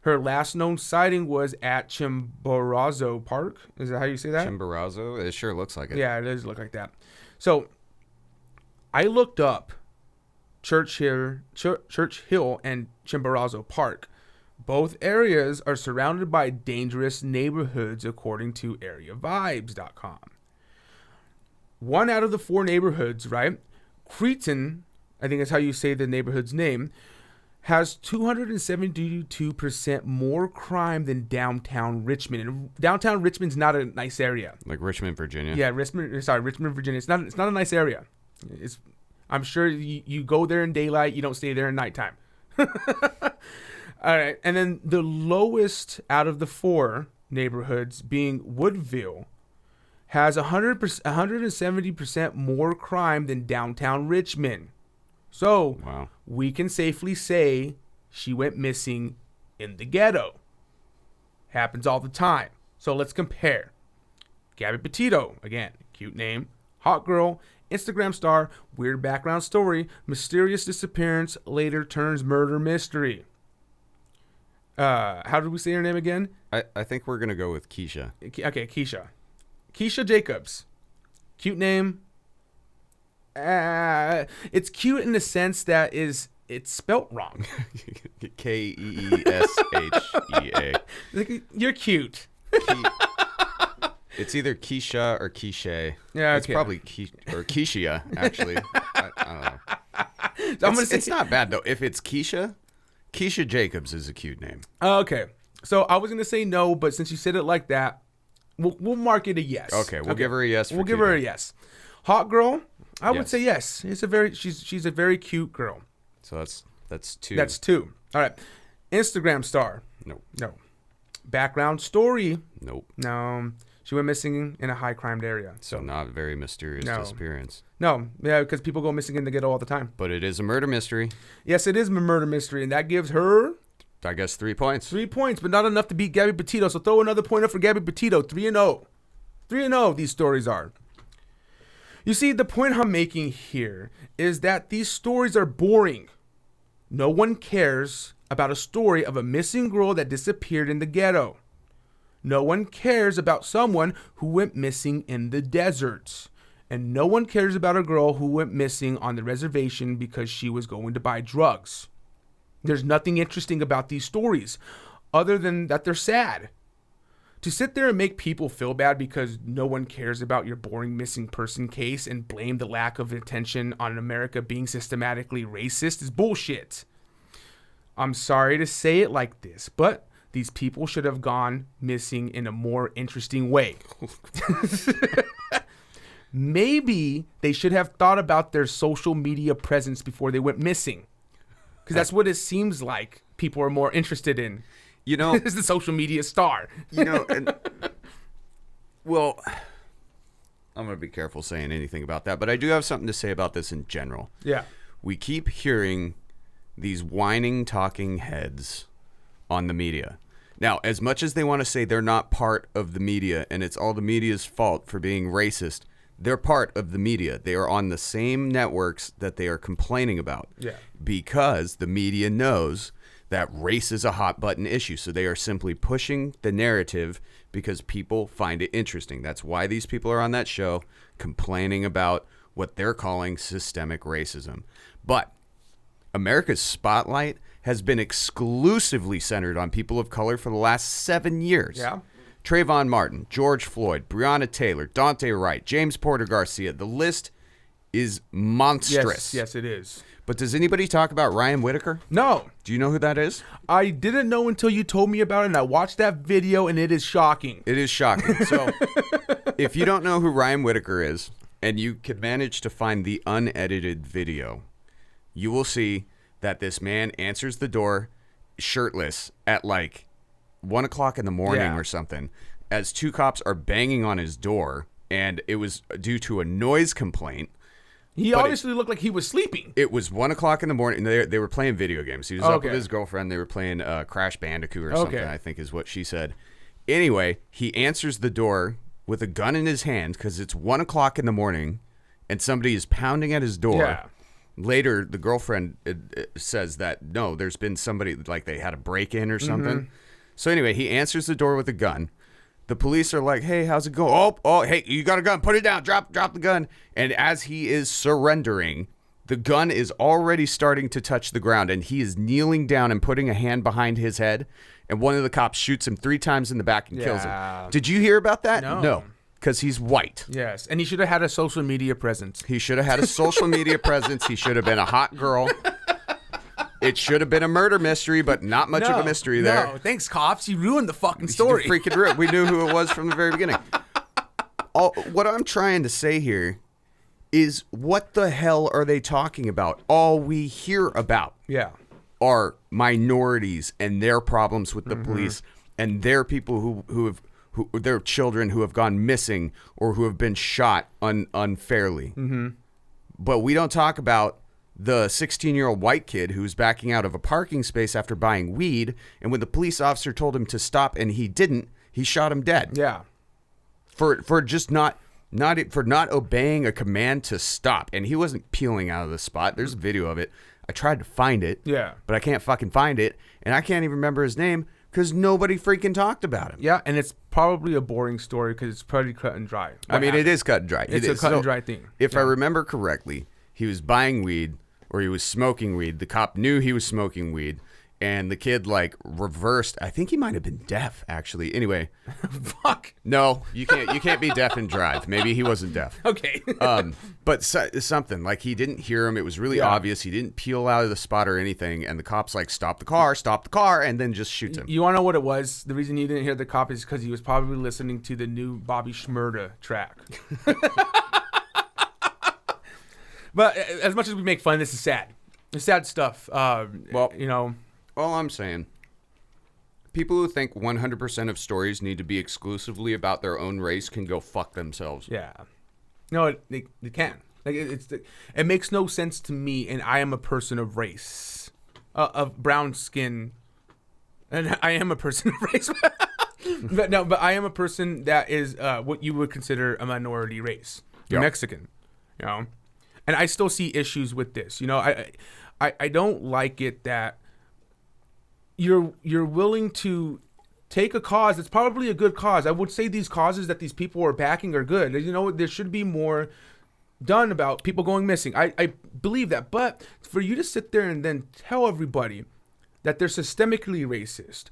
S7: Her last known sighting was at Chimborazo Park. Is that how you say that?
S6: Chimborazo? It sure looks like it.
S7: Yeah, it does look like that. So I looked up Churchill and Chimborazo Park. Both areas are surrounded by dangerous neighborhoods according to areavibes.com. 1 out of the 4 neighborhoods, right? Cretan, I think that's how you say the neighborhood's name, has 272% more crime than downtown Richmond. And downtown Richmond's not a nice area.
S6: Like Richmond, Virginia.
S7: Yeah, Richmond, Virginia. It's not a nice area. I'm sure you go there in daylight, you don't stay there in nighttime. All right, and then the lowest out of the 4 neighborhoods, being Woodville, has 170% more crime than downtown Richmond. So
S6: wow.
S7: We can safely say she went missing in the ghetto. Happens all the time. So let's compare. Gabby Petito, again, cute name, hot girl, Instagram star, weird background story, mysterious disappearance, later turns murder mystery. How did we say her name again?
S6: I think we're going to go with Keisha.
S7: Okay, Keisha. Keisha Jacobs. Cute name. It's cute in the sense that it's spelt wrong.
S6: Keeshea.
S7: You're cute.
S6: It's either Keisha or Quiche.
S7: Yeah, okay.
S6: It's probably Keishia, actually. I don't know. It's not bad, though. If it's Keisha Jacobs is a cute name.
S7: Okay. So I was going to say no, but since you said it like that, we'll mark it a yes.
S6: Okay, we'll give her a yes.
S7: We'll give her a yes. Hot girl, I would say yes. She's a very cute girl.
S6: So that's 2.
S7: That's 2. All right. Instagram star.
S6: Nope.
S7: No. Background story.
S6: Nope.
S7: No. She went missing in a high-crimed area.
S6: So not very mysterious disappearance.
S7: No. Yeah, because people go missing in the ghetto all the time.
S6: But it is a murder mystery.
S7: Yes, it is a murder mystery, and that gives her...
S6: I guess 3 points.
S7: 3 points, but not enough to beat Gabby Petito. So throw another point up for Gabby Petito. 3-0. 3-0 these stories are. You see, the point I'm making here is that these stories are boring. No one cares about a story of a missing girl that disappeared in the ghetto. No one cares about someone who went missing in the deserts. And no one cares about a girl who went missing on the reservation because she was going to buy drugs. There's nothing interesting about these stories other than that they're sad. To sit there and make people feel bad because no one cares about your boring missing person case and blame the lack of attention on America being systematically racist is bullshit. I'm sorry to say it like this, but these people should have gone missing in a more interesting way. Maybe they should have thought about their social media presence before they went missing. Because that's what it seems like people are more interested in.
S6: You know,
S7: is the social media star.
S6: You know, well, I'm going to be careful saying anything about that, but I do have something to say about this in general.
S7: Yeah.
S6: We keep hearing these whining talking heads on the media. Now, as much as they want to say they're not part of the media and it's all the media's fault for being racist, they're part of the media. They are on the same networks that they are complaining about.
S7: Yeah.
S6: Because the media knows that race is a hot button issue. So they are simply pushing the narrative because people find it interesting. That's why these people are on that show complaining about what they're calling systemic racism. But America's spotlight has been exclusively centered on people of color for the last 7 years.
S7: Yeah.
S6: Trayvon Martin, George Floyd, Breonna Taylor, Dante Wright, James Porter Garcia. The list is monstrous.
S7: Yes, it is.
S6: But does anybody talk about Ryan Whitaker?
S7: No.
S6: Do you know who that is?
S7: I didn't know until you told me about it, and I watched that video, and it is shocking.
S6: It is shocking. So if you don't know who Ryan Whitaker is, and you can manage to find the unedited video, you will see that this man answers the door shirtless at like 1 o'clock in the morning or something, as two cops are banging on his door, and it was due to a noise complaint.
S7: He obviously looked like he was sleeping.
S6: It was 1 o'clock in the morning. They were playing video games. He was up with his girlfriend. They were playing Crash Bandicoot or something, I think is what she said. Anyway, he answers the door with a gun in his hand because it's 1 o'clock in the morning and somebody is pounding at his door.
S7: Yeah.
S6: Later, the girlfriend says that, no, there's been somebody, like they had a break-in or something.
S7: Mm-hmm.
S6: So anyway, he answers the door with a gun. The police are like, hey, how's it going? Oh, hey, you got a gun. Put it down. Drop the gun. And as he is surrendering, the gun is already starting to touch the ground, and he is kneeling down and putting a hand behind his head, and one of the cops shoots him 3 times in the back and kills him. Did you hear about that? No. Because he's white.
S7: Yes, and he should have had a social media presence.
S6: He should have had a social media presence. He should have been a hot girl. It should have been a murder mystery, but not much of a mystery there.
S7: No, thanks, cops. You ruined the fucking story.
S6: You freaking ruined. We knew who it was from the very beginning. What I'm trying to say here is, what the hell are they talking about? All we hear about are minorities and their problems with the police and their people who their children who have gone missing or who have been shot unfairly.
S7: Mm-hmm.
S6: But we don't talk about the 16-year-old white kid who's backing out of a parking space after buying weed, and when the police officer told him to stop and he didn't, he shot him dead.
S7: Yeah.
S6: For just not obeying a command to stop. And he wasn't peeling out of the spot. There's a video of it. I tried to find it.
S7: Yeah.
S6: But I can't fucking find it, and I can't even remember his name because nobody freaking talked about him.
S7: Yeah, and it's probably a boring story because it's pretty cut and dry.
S6: I mean, it is cut and dry.
S7: It's a cut and dry thing.
S6: If I remember correctly, he was buying weed or he was smoking weed. The cop knew he was smoking weed, and the kid like reversed. I think he might have been deaf, actually. Anyway,
S7: fuck.
S6: No, you can't be deaf and drive. Maybe he wasn't deaf.
S7: Okay.
S6: But something like he didn't hear him. It was really obvious. He didn't peel out of the spot or anything. And the cop's like, stop the car, and then just shoots him.
S7: You want to know what it was? The reason he didn't hear the cop is because he was probably listening to the new Bobby Shmurda track. But as much as we make fun, this is sad. It's sad stuff. Well, you know.
S6: All I'm saying, people who think 100% of stories need to be exclusively about their own race can go fuck themselves.
S7: Yeah. No, they can. Like it makes no sense to me, and I am a person of race, of brown skin, and I am a person of race. but I am a person that is what you would consider a minority race. You're Mexican, you know. And I still see issues with this. You know, I don't like it that you're willing to take a cause that's probably a good cause. I would say these causes that these people are backing are good. You know, there should be more done about people going missing. I believe that. But for you to sit there and then tell everybody that they're systemically racist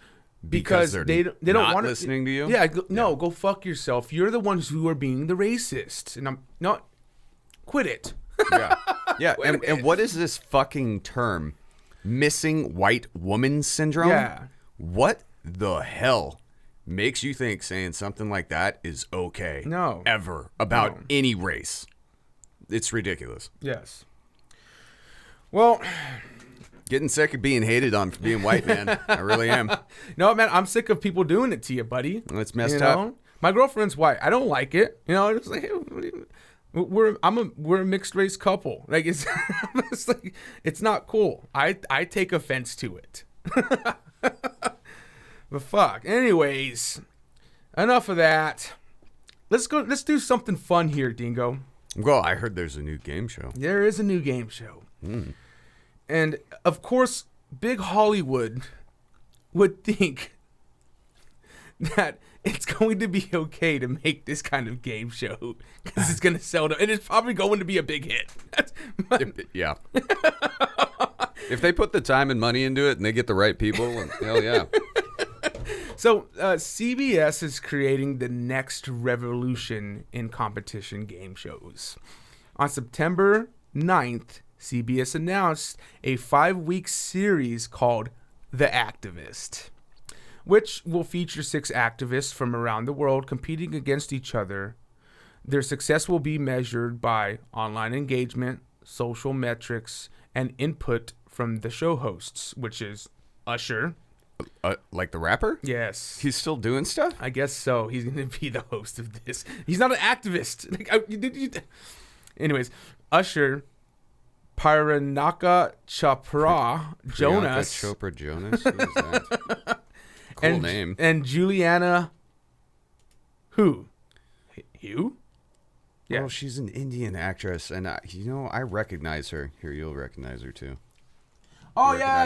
S7: because
S6: they're
S7: they don't
S6: not
S7: want
S6: listening to you?
S7: Yeah, go fuck yourself. You're the ones who are being the racists, and I'm not. Quit it.
S6: Yeah. And what is this fucking term? Missing white woman syndrome?
S7: Yeah.
S6: What the hell makes you think saying something like that is okay?
S7: No.
S6: Ever about any race? It's ridiculous.
S7: Yes. Well,
S6: getting sick of being hated on for being white, man. I really am.
S7: No, man, I'm sick of people doing it to you, buddy.
S6: It's messed up.
S7: My girlfriend's white. I don't like it. It's like, hey, what do you, we're a mixed race couple. Like it's like it's not cool. I take offense to it. But fuck. Anyways, enough of that. Let's do something fun here, Dingo.
S6: Well, I heard there's a new game show.
S7: There is a new game show. And of course, big Hollywood would think that it's going to be okay to make this kind of game show because it's going to sell, and it's probably going to be a big hit.
S6: Yeah. If they put the time and money into it and they get the right people, hell yeah.
S7: So CBS is creating the next revolution in competition game shows. On September 9th, CBS announced a 5-week series called The Activist, which will feature 6 activists from around the world competing against each other. Their success will be measured by online engagement, social metrics, and input from the show hosts, which is Usher.
S6: Like the rapper?
S7: Yes.
S6: He's still doing stuff?
S7: I guess so. He's going to be the host of this. He's not an activist. Anyways, Usher, Priyanka Chopra Jonas.
S6: Priyanka Chopra Jonas? Who is that? Cool name.
S7: And Juliana Hugh. Hugh?
S6: Yeah. Well, she's an Indian actress, and I recognize her. Here, you'll recognize her too.
S7: Oh yeah.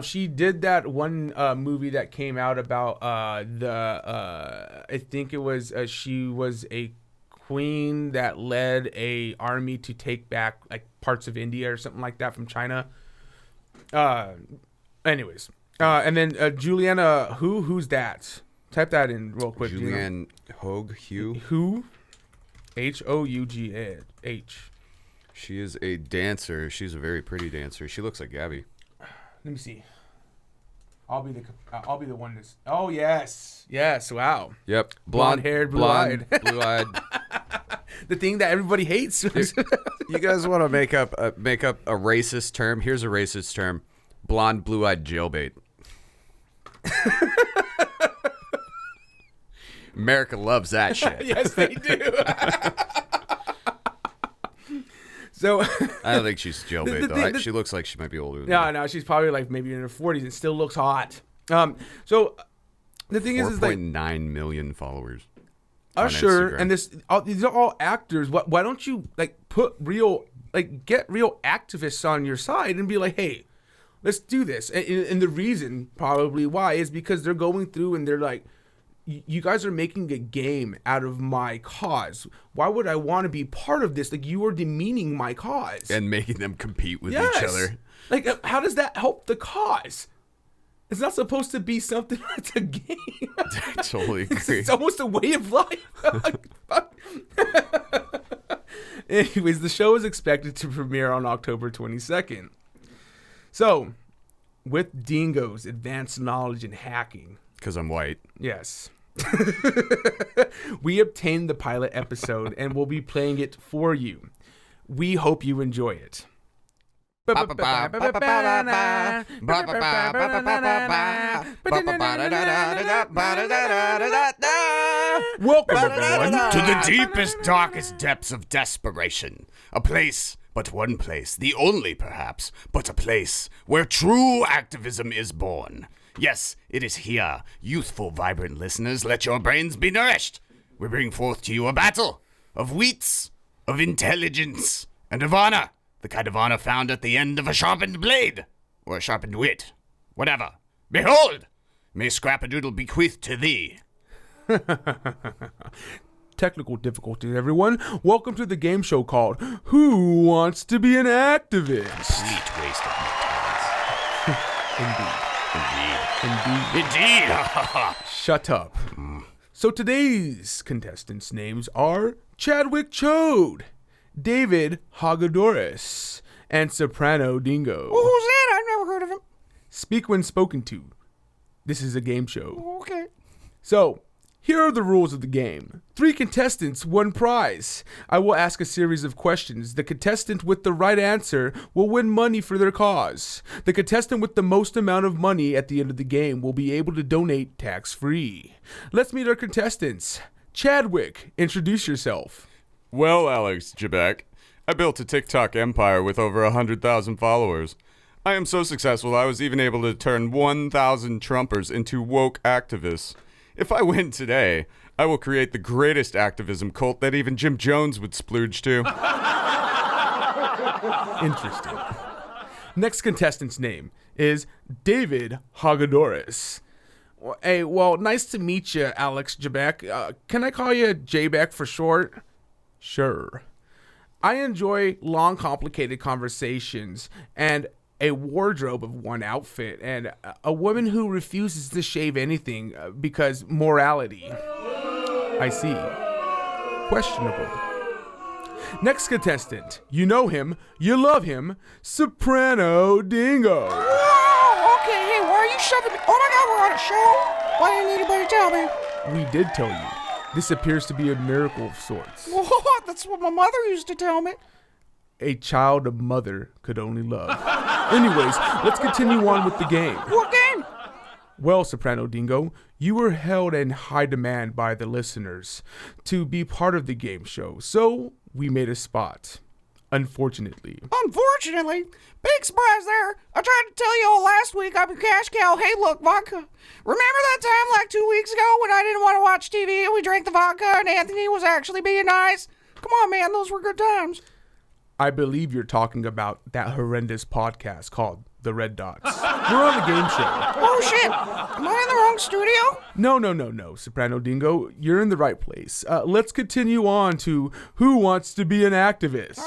S7: She did that one movie that came out about I think it was she was a queen that led a army to take back like parts of India or something like that from China. Anyways, and then Juliana who's that? Type that in real quick.
S6: Julianne Hough.
S7: Who? Hough.
S6: She is a dancer. She's a very pretty dancer. She looks like Gabby.
S7: Let me see. I'll be the one that's. Oh yes. Wow.
S6: Yep.
S7: Blonde-haired, blue-eyed.
S6: Blue-eyed.
S7: The thing that everybody hates.
S6: You guys want to make up a racist term? Here's a racist term: blonde, blue-eyed jailbait. America loves that shit.
S7: Yes, they do. So
S6: I don't think she's jailbait though. She looks like she might be older than
S7: No, she's probably like maybe in her 40s and still looks hot. So the thing is like
S6: 4.9 million followers.
S7: Usher and these are all actors. Why don't you like get real activists on your side and be like, hey, let's do this. And the reason probably why is because they're going through and they're like, you guys are making a game out of my cause. Why would I want to be part of this? Like, you are demeaning my cause.
S6: And making them compete with each other.
S7: Like, how does that help the cause? It's not supposed to be something that's a game.
S6: I totally agree.
S7: It's almost a way of life. Anyways, the show is expected to premiere on October 22nd. So, with Dingo's advanced knowledge in hacking.
S6: Because I'm white.
S7: Yes. We obtained the pilot episode and we'll be playing it for you. We hope you enjoy it.
S6: Welcome everyone to the deepest, darkest depths of desperation. A place, but one place, the only perhaps, but a place where true activism is born. Yes, it is here. Youthful, vibrant listeners, let your brains be nourished. We bring forth to you a battle of wheats, of intelligence, and of honor. The kind of honor found at the end of a sharpened blade, or a sharpened wit. Whatever. Behold! May Scrap-a-Doodle bequeath to thee.
S7: Technical difficulties, everyone. Welcome to the game show called Who Wants to Be an Activist?
S6: Sweet waste of my talents. Indeed.
S7: Shut up. So today's contestants' names are Chadwick Chode, David Hagedorris, and Soprano Dingo.
S15: Well, who's that? I've never heard of him.
S7: Speak when spoken to. This is a game show.
S15: Okay.
S7: So, here are the rules of the game. 3 contestants, 1 prize. I will ask a series of questions. The contestant with the right answer will win money for their cause. The contestant with the most amount of money at the end of the game will be able to donate tax-free. Let's meet our contestants. Chadwick, introduce yourself.
S6: Well, Alex Trebek, I built a TikTok empire with over 100,000 followers. I am so successful I was even able to turn 1,000 Trumpers into woke activists. If I win today, I will create the greatest activism cult that even Jim Jones would splooge to.
S7: Interesting. Next contestant's name is David Hagedorris. Hey, well, nice to meet you, Alex Trebek. Can I call you J-Beck for short? Sure. I enjoy long, complicated conversations and a wardrobe of one outfit and a woman who refuses to shave anything because morality. I see. Questionable. Next contestant. You know him. You love him. Soprano Dingo.
S15: Oh, okay. Hey, why are you shoving me? Oh my God, we're on a show. Why didn't anybody tell me?
S7: We did tell you. This appears to be a miracle of sorts.
S15: What? That's what my mother used to tell me.
S7: A child a mother could only love. Anyways, let's continue on with the game.
S15: What game?
S7: Well, Soprano Dingo, you were held in high demand by the listeners to be part of the game show, so we made a spot. Unfortunately.
S15: Unfortunately? Big surprise there. I tried to tell you all last week I'm your cash cow. Hey, look, vodka. Remember that time like 2 weeks ago when I didn't want to watch TV and we drank the vodka and Anthony was actually being nice? Come on, man, those were good times.
S7: I believe you're talking about that horrendous podcast called The Red Dots. We're on the game show.
S15: Oh, shit. Am I in the wrong studio?
S7: No, Soprano Dingo. You're in the right place. Let's continue on to Who Wants to Be an Activist?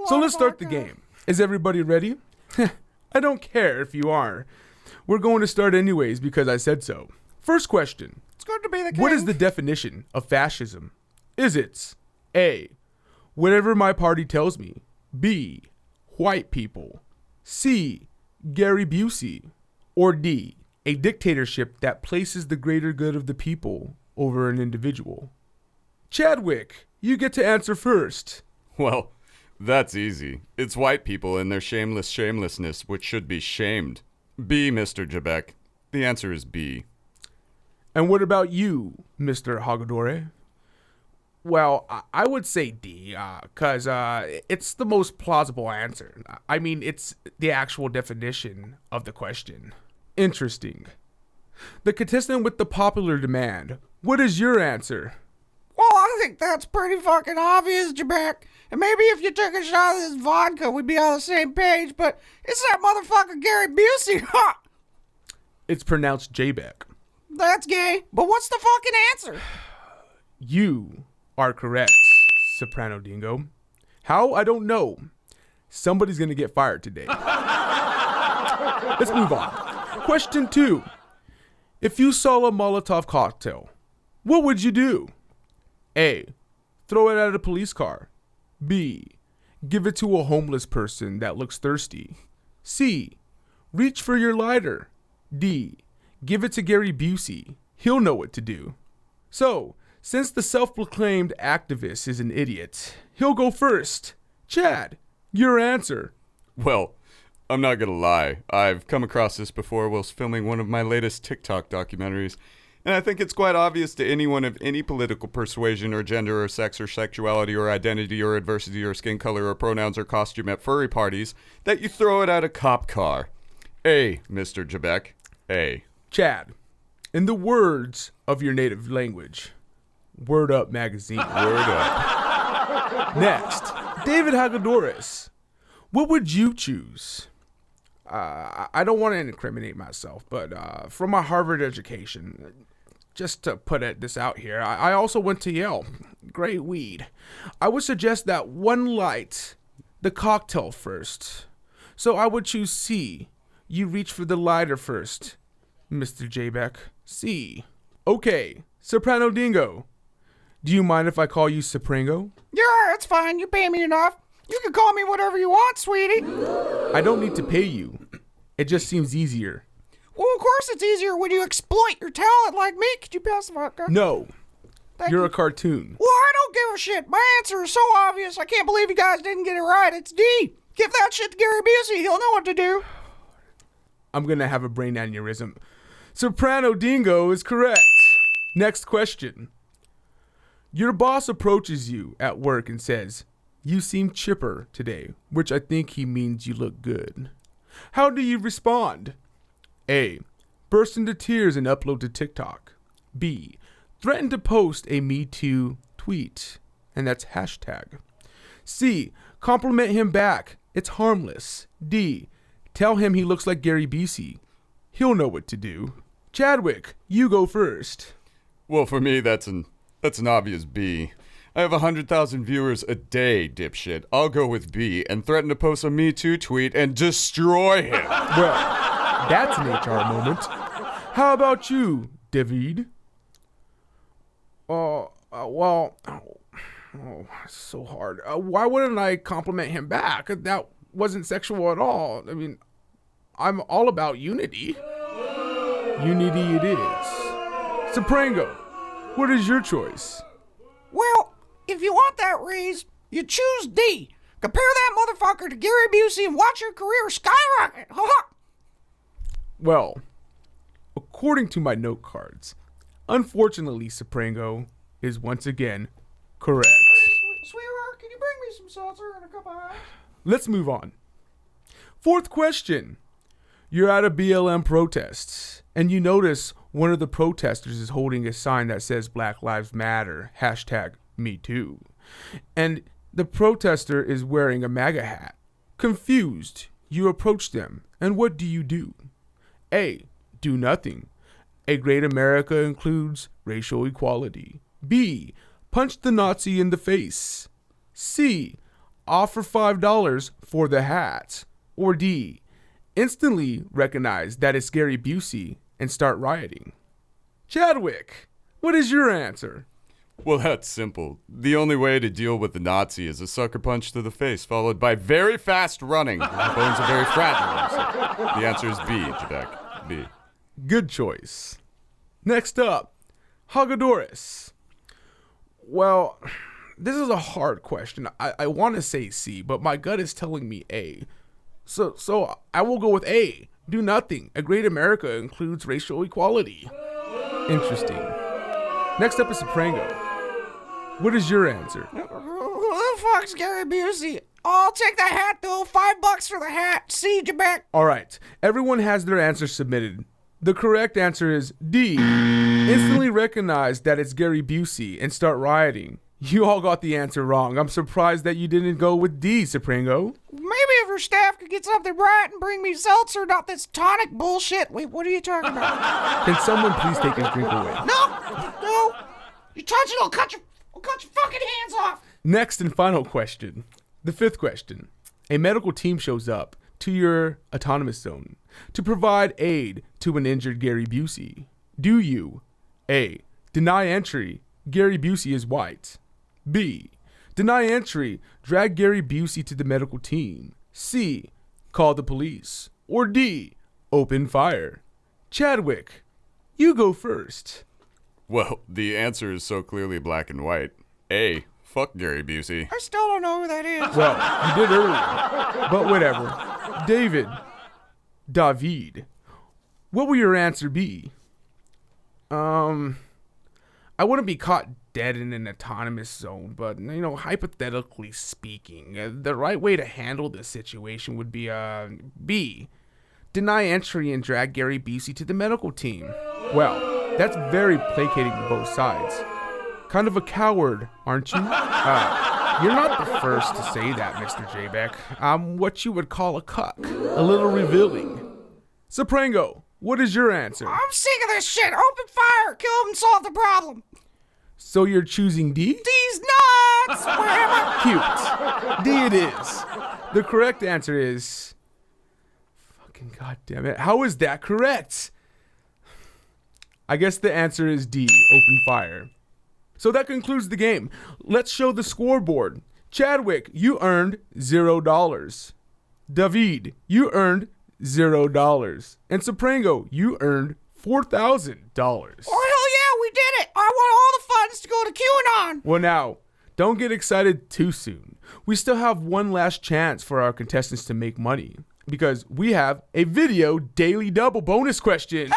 S7: So let's start the game. Is everybody ready? I don't care if you are. We're going to start anyways because I said so. First question.
S15: It's good to be the king.
S7: What is the definition of fascism? Is it A, whatever my party tells me? B, white people? C, Gary Busey? Or D, a dictatorship that places the greater good of the people over an individual? Chadwick, you get to answer first.
S6: Well, that's easy. It's white people and their shameless shamelessness which should be shamed. B, Mr. Trebek. The answer is B.
S7: And what about you, Mr. Hagedorris? Well, I would say D, because it's the most plausible answer. I mean, it's the actual definition of the question. Interesting. The contestant with the popular demand. What is your answer?
S15: Well, I think that's pretty fucking obvious, Trebek. And maybe if you took a shot of this vodka, we'd be on the same page, but it's that motherfucker Gary Busey, huh?
S7: It's pronounced J-Beck.
S15: That's gay, but what's the fucking answer?
S7: You are correct, Soprano Dingo. How? I don't know. Somebody's gonna get fired today. Let's move on. Question 2. If you saw a Molotov cocktail, what would you do? A, throw it at a police car. B, give it to a homeless person that looks thirsty. C, reach for your lighter. D, give it to Gary Busey. He'll know what to do. So, since the self-proclaimed activist is an idiot, he'll go first. Chad, your answer.
S6: Well, I'm not gonna lie. I've come across this before whilst filming one of my latest TikTok documentaries, and I think it's quite obvious to anyone of any political persuasion or gender or sex or sexuality or identity or adversity or skin color or pronouns or costume at furry parties that you throw it at a cop car. A, Mr. Trebek. A.
S7: Chad, in the words of your native language, Word Up Magazine.
S6: Word up.
S7: Next, David Hagedorris. What would you choose? I don't want to incriminate myself, but from my Harvard education, just to put this out here, I also went to Yale. Great weed. I would suggest that one light the cocktail first. So I would choose C, You reach for the lighter first, Mr. J-Beck. C. Okay, Soprano Dingo. Do you mind if I call you Soprango?
S15: Yeah, it's fine. You pay me enough. You can call me whatever you want, sweetie.
S7: I don't need to pay you. It just seems easier.
S15: Well, of course it's easier when you exploit your talent like me. Could you pass the vodka?
S7: No.
S15: Thank
S7: You're
S15: you.
S7: a cartoon.
S15: Well, I don't give a shit. My answer is so obvious. I can't believe you guys didn't get it right. It's D. Give that shit to Gary Busey. He'll know what to do.
S7: I'm going to have a brain aneurysm. Soprano Dingo is correct. Next question. Your boss approaches you at work and says, "You seem chipper today," which I think he means you look good. How do you respond? A. Burst into tears and upload to TikTok. B. Threaten to post a Me Too tweet, and that's hashtag. C. Compliment him back. It's harmless. D. Tell him he looks like Gary Busey. He'll know what to do. Chadwick, you go first.
S6: Well, for me, that's an obvious B. I have 100,000 viewers a day, dipshit. I'll go with B and threaten to post a Me Too tweet and destroy him.
S7: Well, that's an HR moment. How about you, David? It's so hard. Why wouldn't I compliment him back? That wasn't sexual at all. I mean, I'm all about unity. Unity it is. Soprango, what is your choice?
S15: Well, if you want that raise, you choose D. Compare that motherfucker to Gary Busey and watch your career skyrocket. Ha-ha.
S7: Well, according to my note cards, unfortunately, Soprango is once again correct.
S15: Sweetheart, can you bring me some seltzer and a cup of ice?
S7: Let's move on. Fourth question. You're at a BLM protest, and you notice one of the protesters is holding a sign that says Black Lives Matter, hashtag Me Too. And the protester is wearing a MAGA hat. Confused, you approach them, and what do? A. Do nothing. A great America includes racial equality. B. Punch the Nazi in the face. C. Offer $5 for the hat. Or D. Instantly recognize that it's Gary Busey and start rioting. Chadwick, what is your answer?
S6: Well, that's simple. The only way to deal with the Nazi is a sucker punch to the face, followed by very fast running. The bones are very fragile. So the answer is B, Jabek. B.
S7: Good choice. Next up, Hagadoris. Well, this is a hard question. I want to say C, but my gut is telling me A. So I will go with A. Do nothing. A great America includes racial equality. Interesting. Next up is Soprango. What is your answer?
S15: Who the fuck's Gary Busey? I'll take the hat though. $5 for the hat. See you back.
S7: All right. Everyone has their answer submitted. The correct answer is D. Instantly recognize that it's Gary Busey and start rioting. You all got the answer wrong. I'm surprised that you didn't go with D, Soprango.
S15: Maybe if your staff could get something right and bring me seltzer, not this tonic bullshit. Wait, what are you talking about?
S7: Can someone please take his drink away?
S15: No. You touch it, I'll cut your fucking hands off.
S7: Next and final question. The fifth question. A medical team shows up to your autonomous zone to provide aid to an injured Gary Busey. Do you A. Deny entry. Gary Busey is white. B. Deny entry. Drag Gary Busey to the medical team. C. Call the police. Or D. Open fire. Chadwick, you go first.
S6: Well, the answer is so clearly black and white. A. Fuck Gary Busey.
S15: I still don't know who that is.
S7: Well, you did earlier. But whatever. David. What will your answer be? I wouldn't be caught dead in an autonomous zone, but, hypothetically speaking, the right way to handle this situation would be, B. Deny entry and drag Gary Busey to the medical team. Well, that's very placating to both sides. Kind of a coward, aren't you? You're not the first to say that, Mr. J-Beck. I'm what you would call a cuck. A little revealing. Soprango, what is your answer?
S15: I'm sick of this shit. Open fire. Kill him and solve the problem.
S7: So you're choosing D?
S15: D's nuts. Where am I?
S7: Cute. D it is. The correct answer is Fucking goddamn it. How is that correct? I guess the answer is D, open fire. So that concludes the game. Let's show the scoreboard. Chadwick, you earned $0. David, you earned $0. And Soprango, you earned $4,000.
S15: Oh, hell yeah, we did it. I want all the funds to go to QAnon.
S7: Well, now, don't get excited too soon. We still have one last chance for our contestants to make money because we have a video daily double bonus question.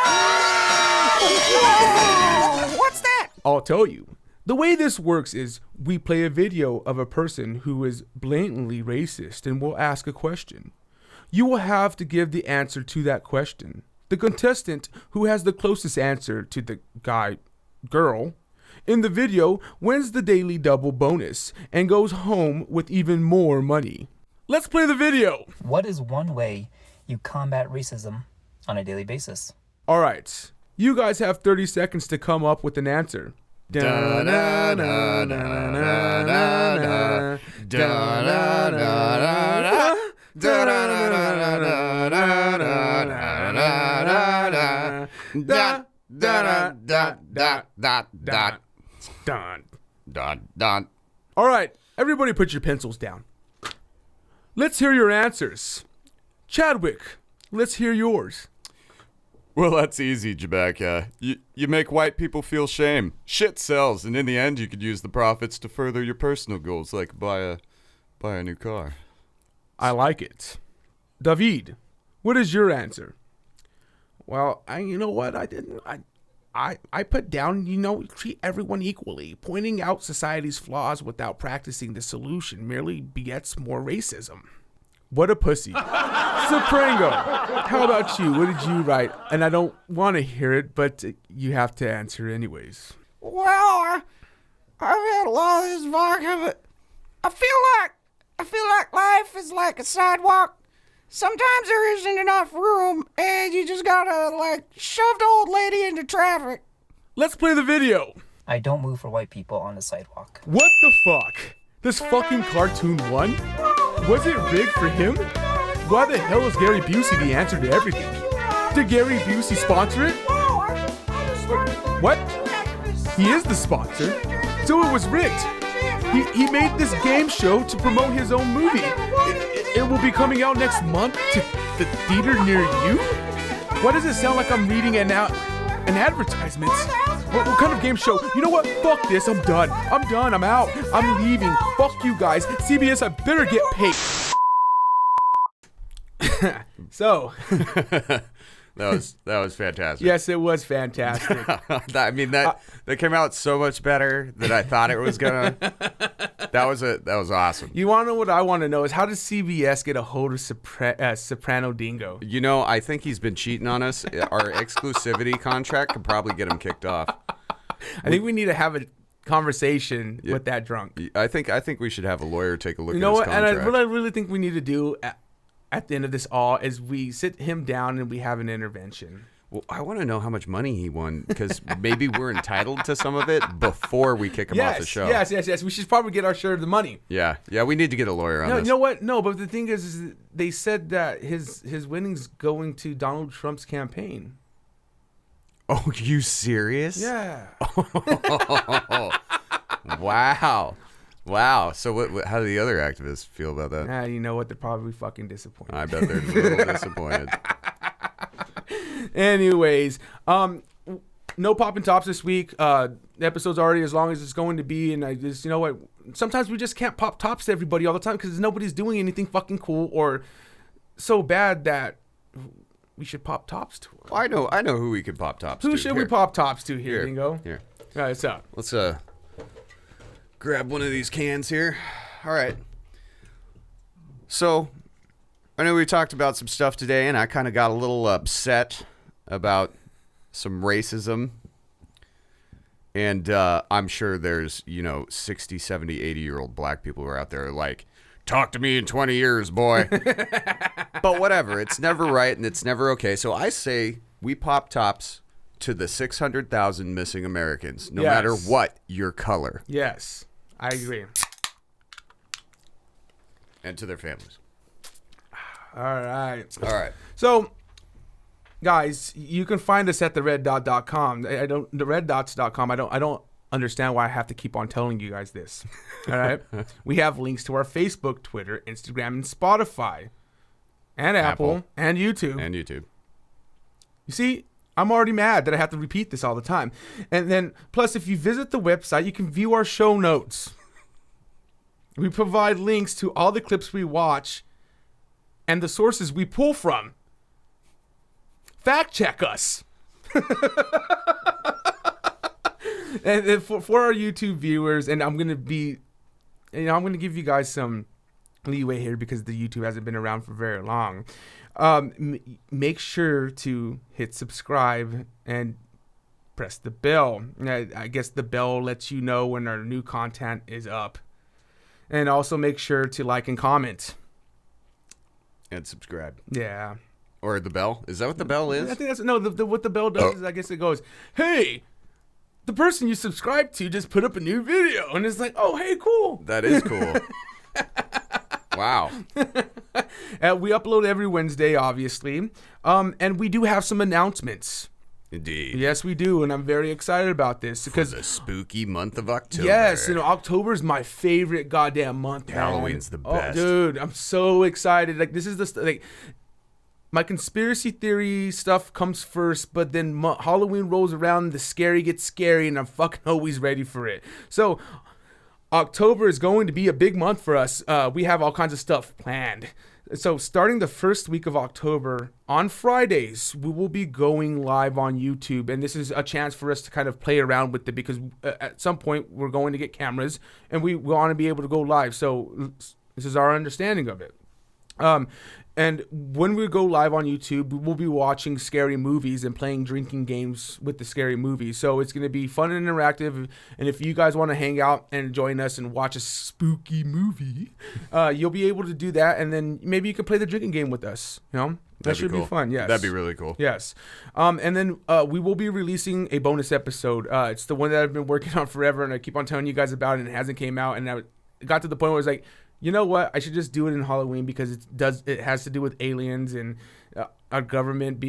S15: Whoa, what's that?
S7: I'll tell you. The way this works is we play a video of a person who is blatantly racist and we'll ask a question. You will have to give the answer to that question. The contestant who has the closest answer to the girl in the video wins the daily double bonus and goes home with even more money. Let's play the video.
S16: What is one way you combat racism on a daily basis?
S7: All right. You guys have 30 seconds to come up with an answer. All right, everybody put your pencils down. Let's hear your answers. Chadwick, let's hear yours.
S6: Well, that's easy, Jabaka. You make white people feel shame. Shit sells, and in the end, you could use the profits to further your personal goals, like buy a new car.
S7: I like it. David, what is your answer?
S15: Well, you know what? I put down, treat everyone equally. Pointing out society's flaws without practicing the solution merely begets more racism.
S7: What a pussy. Soprango, how about you? What did you write? And I don't want to hear it, but you have to answer anyways.
S15: Well, I've had a lot of this vodka, but I feel like life is like a sidewalk. Sometimes there isn't enough room, and you just gotta, shove the old lady into traffic.
S7: Let's play the video.
S16: I don't move for white people on the sidewalk.
S7: What the fuck? This fucking cartoon won? Was it rigged for him? Why the hell is Gary Busey the answer to everything? Did Gary Busey sponsor it? What? He is the sponsor. So it was rigged. He made this game show to promote his own movie. It will be coming out next month to the theater near you? Why does it sound like I'm reading an advertisement? What kind of game show? You know what? Fuck this. I'm done. I'm out. I'm leaving. Fuck you guys. CBS, I better get paid. So.
S6: That was fantastic.
S7: Yes, it was fantastic.
S6: I mean that came out so much better than I thought it was gonna. That was awesome.
S7: You want to know what I want to know is how does CBS get a hold of Soprano Dingo?
S6: You know, I think he's been cheating on us. Our exclusivity contract could probably get him kicked off.
S7: I think we need to have a conversation with that drunk.
S6: I think we should have a lawyer take a look at his
S7: what?
S6: contract.
S7: And what I really think we need to do at the end of this all is we sit him down and we have an intervention.
S6: Well, I want to know how much money he won because maybe we're entitled to some of it before we kick him off the show.
S7: Yes. We should probably get our share of the money.
S6: Yeah, we need to get a lawyer on this.
S7: You know what? No, but the thing is they said that his winnings going to Donald Trump's campaign.
S6: Oh, you serious?
S7: Yeah.
S6: Wow. So how do the other activists feel about that?
S7: You know what? They're probably fucking disappointed.
S6: I bet they're a little disappointed.
S7: Anyways, no popping tops this week. The episode's already as long as it's going to be, and I just, you know what? Sometimes we just can't pop tops to everybody all the time because nobody's doing anything fucking cool or so bad that we should pop tops to.
S6: Well, I know who we could pop tops to.
S7: Who should we pop tops to here, Dingo?
S6: Here.
S7: All right, what's up?
S6: Let's grab one of these cans here. All right. So, I know we talked about some stuff today, and I kind of got a little upset about some racism. And I'm sure there's, 60, 70, 80-year-old black people who are out there like, talk to me in 20 years, boy. But whatever. It's never right, and it's never okay. So I say we pop tops to the 600,000 missing Americans, no matter what your color.
S7: Yes, I agree.
S6: And to their families.
S7: All right.
S6: All right.
S7: So, guys, you can find us at thereddot.com. thereddots.com. I don't understand why I have to keep on telling you guys this. All right. We have links to our Facebook, Twitter, Instagram, and Spotify, and Apple, and YouTube.
S6: And YouTube.
S7: You see, I'm already mad that I have to repeat this all the time. And then, plus, if you visit the website, you can view our show notes. We provide links to all the clips we watch and the sources we pull from. Fact check us. And for our YouTube viewers, and I'm going to give you guys some leeway here because the YouTube hasn't been around for very long. Make sure to hit subscribe and press the bell. I guess the bell lets you know when our new content is up. And also make sure to like and comment.
S6: And subscribe.
S7: Yeah.
S6: Or the bell? Is that what the bell is?
S7: I think that's what the bell does is I guess it goes, hey, the person you subscribe to just put up a new video, and it's like, oh, hey, cool.
S6: That is cool. Wow.
S7: We upload every Wednesday, obviously, and we do have some announcements.
S6: Indeed.
S7: Yes, we do, and I'm very excited about this because
S6: the spooky month of October.
S7: Yes, October is my favorite goddamn month.
S6: Halloween's the best.
S7: Oh, dude, I'm so excited. Like this is my conspiracy theory stuff comes first, but then Halloween rolls around, the scary gets scary, and I'm fucking always ready for it. So October is going to be a big month for us. We have all kinds of stuff planned. So starting the first week of October, on Fridays, we will be going live on YouTube. And this is a chance for us to kind of play around with it because at some point we're going to get cameras and we want to be able to go live. So this is our understanding of it. And when we go live on YouTube, we'll be watching scary movies and playing drinking games with the scary movies. So it's going to be fun and interactive. And if you guys want to hang out and join us and watch a spooky movie, you'll be able to do that. And then maybe you can play the drinking game with us. That should be fun. Yes.
S6: That'd be really cool.
S7: Yes. And then we will be releasing a bonus episode. It's the one that I've been working on forever. And I keep on telling you guys about it. And it hasn't came out. And I got to the point where it's like, you know what? I should just do it in Halloween because it has to do with aliens and our government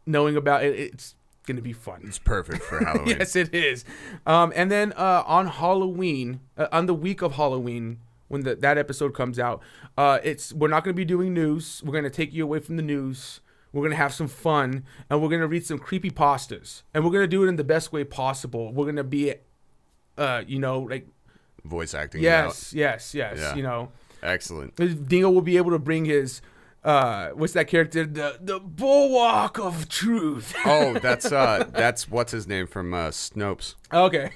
S7: knowing about it. It's going to be fun.
S6: It's perfect for Halloween.
S7: Yes, it is. And then on Halloween, on the week of Halloween, when that episode comes out, we're not going to be doing news. We're going to take you away from the news. We're going to have some fun, and we're going to read some creepypastas. And we're going to do it in the best way possible. We're going to be,
S6: voice acting.
S7: Yes. Yeah.
S6: Excellent.
S7: Dingo will be able to bring his what's that character? The Bulwark of Truth.
S6: Oh, that's what's his name from Snopes.
S7: Okay.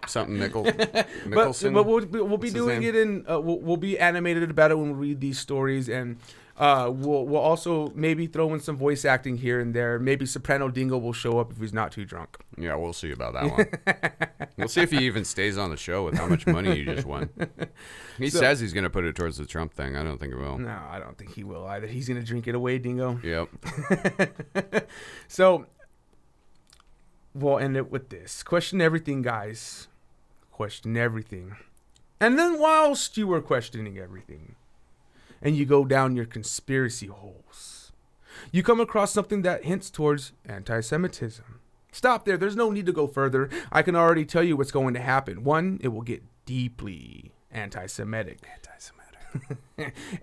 S6: Mickelson.
S7: But we'll be doing it in we'll be animated about it when we read these stories, and we'll also maybe throw in some voice acting here and there. Maybe Soprano Dingo will show up if he's not too drunk.
S6: Yeah, we'll see about that one. We'll see if he even stays on the show with how much money he just won. He says he's going to put it towards the Trump thing. I don't think he will.
S7: No, I don't think he will either. He's going to drink it away, Dingo.
S6: Yep.
S7: So we'll end it with this. Question everything, guys. Question everything. And then whilst you were questioning everything, and you go down your conspiracy holes, you come across something that hints towards anti-Semitism. Stop there. There's no need to go further. I can already tell you what's going to happen. One, it will get deeply anti-Semitic.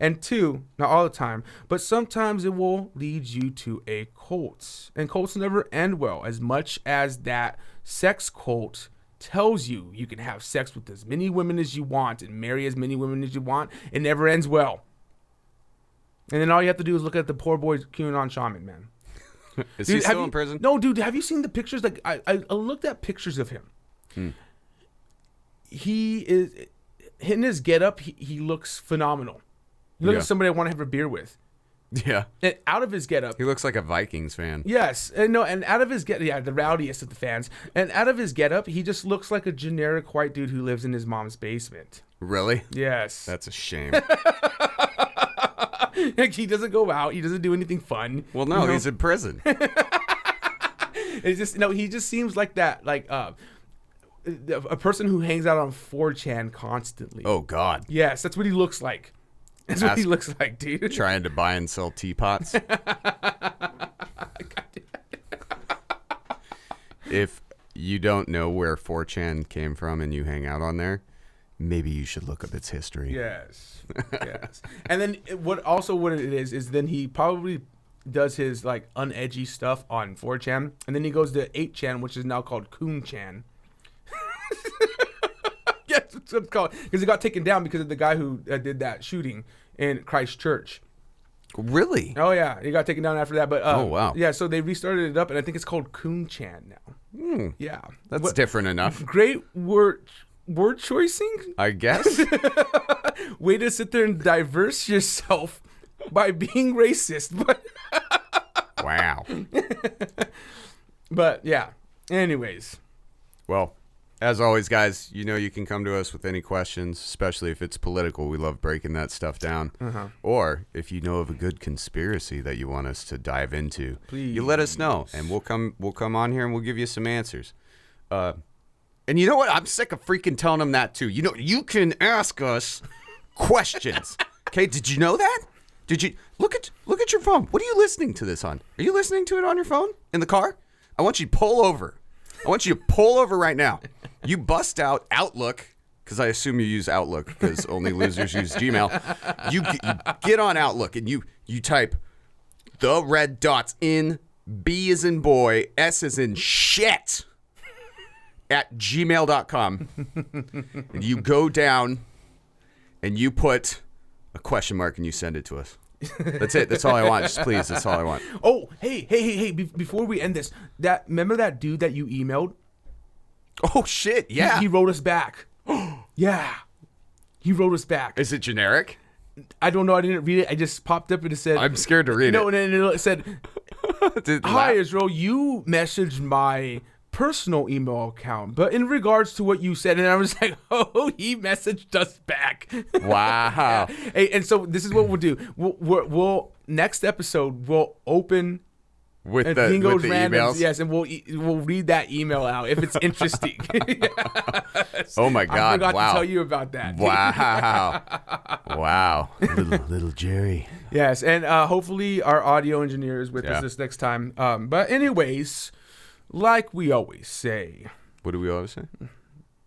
S7: And two, not all the time, but sometimes it will lead you to a cult. And cults never end well, as much as that sex cult tells you you can have sex with as many women as you want and marry as many women as you want. It never ends well. And then all you have to do is look at the poor boy QAnon shaman, man.
S6: Is he still in prison?
S7: No, dude. Have you seen the pictures? Like I looked at pictures of him. He is in his getup. He looks phenomenal. He looks like somebody I want to have a beer with.
S6: Yeah.
S7: And out of his getup,
S6: he looks like a Vikings fan.
S7: Yes, and out of his the rowdiest of the fans. And out of his getup, he just looks like a generic white dude who lives in his mom's basement.
S6: Really?
S7: Yes.
S6: That's a shame.
S7: Like, he doesn't go out. He doesn't do anything fun.
S6: Well, no, he's in prison.
S7: It's just he just seems like that, like a person who hangs out on 4chan constantly.
S6: Oh God.
S7: Yes, that's what he looks like. That's what he looks like, dude.
S6: Trying to buy and sell teapots. If you don't know where 4chan came from and you hang out on there, maybe you should look up its history.
S7: Yes. And then what it is then he probably does his like unedgy stuff on 4chan, and then he goes to 8chan, which is now called Coon-chan. Yes, that's what it's called, because it got taken down because of the guy who did that shooting in Christchurch.
S6: Really?
S7: Oh yeah, it got taken down after that. But
S6: oh wow.
S7: Yeah, so they restarted it up, and I think it's called Coon-chan now. Yeah,
S6: that's different enough.
S7: Great word choicing,
S6: I guess.
S7: Way to sit there and diverse yourself by being racist. But
S6: wow.
S7: But yeah. Anyways.
S6: Well, as always, guys, you know you can come to us with any questions, especially if it's political. We love breaking that stuff down. Or if you know of a good conspiracy that you want us to dive into,
S7: please,
S6: you let us know, and we'll come on here and we'll give you some answers. And you know what? I'm sick of freaking telling them that too. You know, you can ask us questions. Okay? Did you know that? Did you look at your phone? What are you listening to this on? Are you listening to it on your phone in the car? I want you to pull over. I want you to pull over right now. You bust out Outlook, because I assume you use Outlook because only losers use Gmail. You get on Outlook and you type the red dots in, B as in boy, S as in shit, at gmail.com. And you go down and you put a question mark and you send it to us. That's it. That's all I want. Just please. That's all I want.
S7: Oh, hey. Before we end this, remember that dude that you emailed?
S6: Oh, shit. Yeah.
S7: He wrote us back. Yeah. He wrote us back.
S6: Is it generic?
S7: I don't know. I didn't read it. I just popped up and it said.
S6: I'm scared to read it.
S7: No, and it said, hi, Israel. You messaged my personal email account, but in regards to what you said, and I was like, oh, he messaged us back.
S6: Wow.
S7: Hey, and so this is what we'll do. We'll next episode we'll open
S6: with the emails.
S7: Yes, and we'll read that email out if it's interesting.
S6: Oh my God!
S7: I forgot
S6: wow.
S7: to tell you about that.
S6: Wow. Wow. Little Jerry.
S7: Yes, and hopefully our audio engineer is with us this next time. But anyways, like we always say.
S6: What do we always say?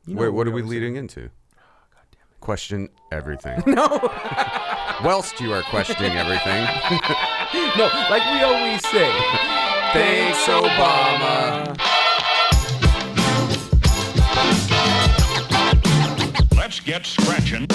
S7: What
S6: are we leading into?
S7: Oh, God damn it.
S6: Question everything.
S7: No.
S6: Whilst you are questioning everything.
S7: No, like we always say.
S6: Thanks, Obama.
S17: Let's get scratching.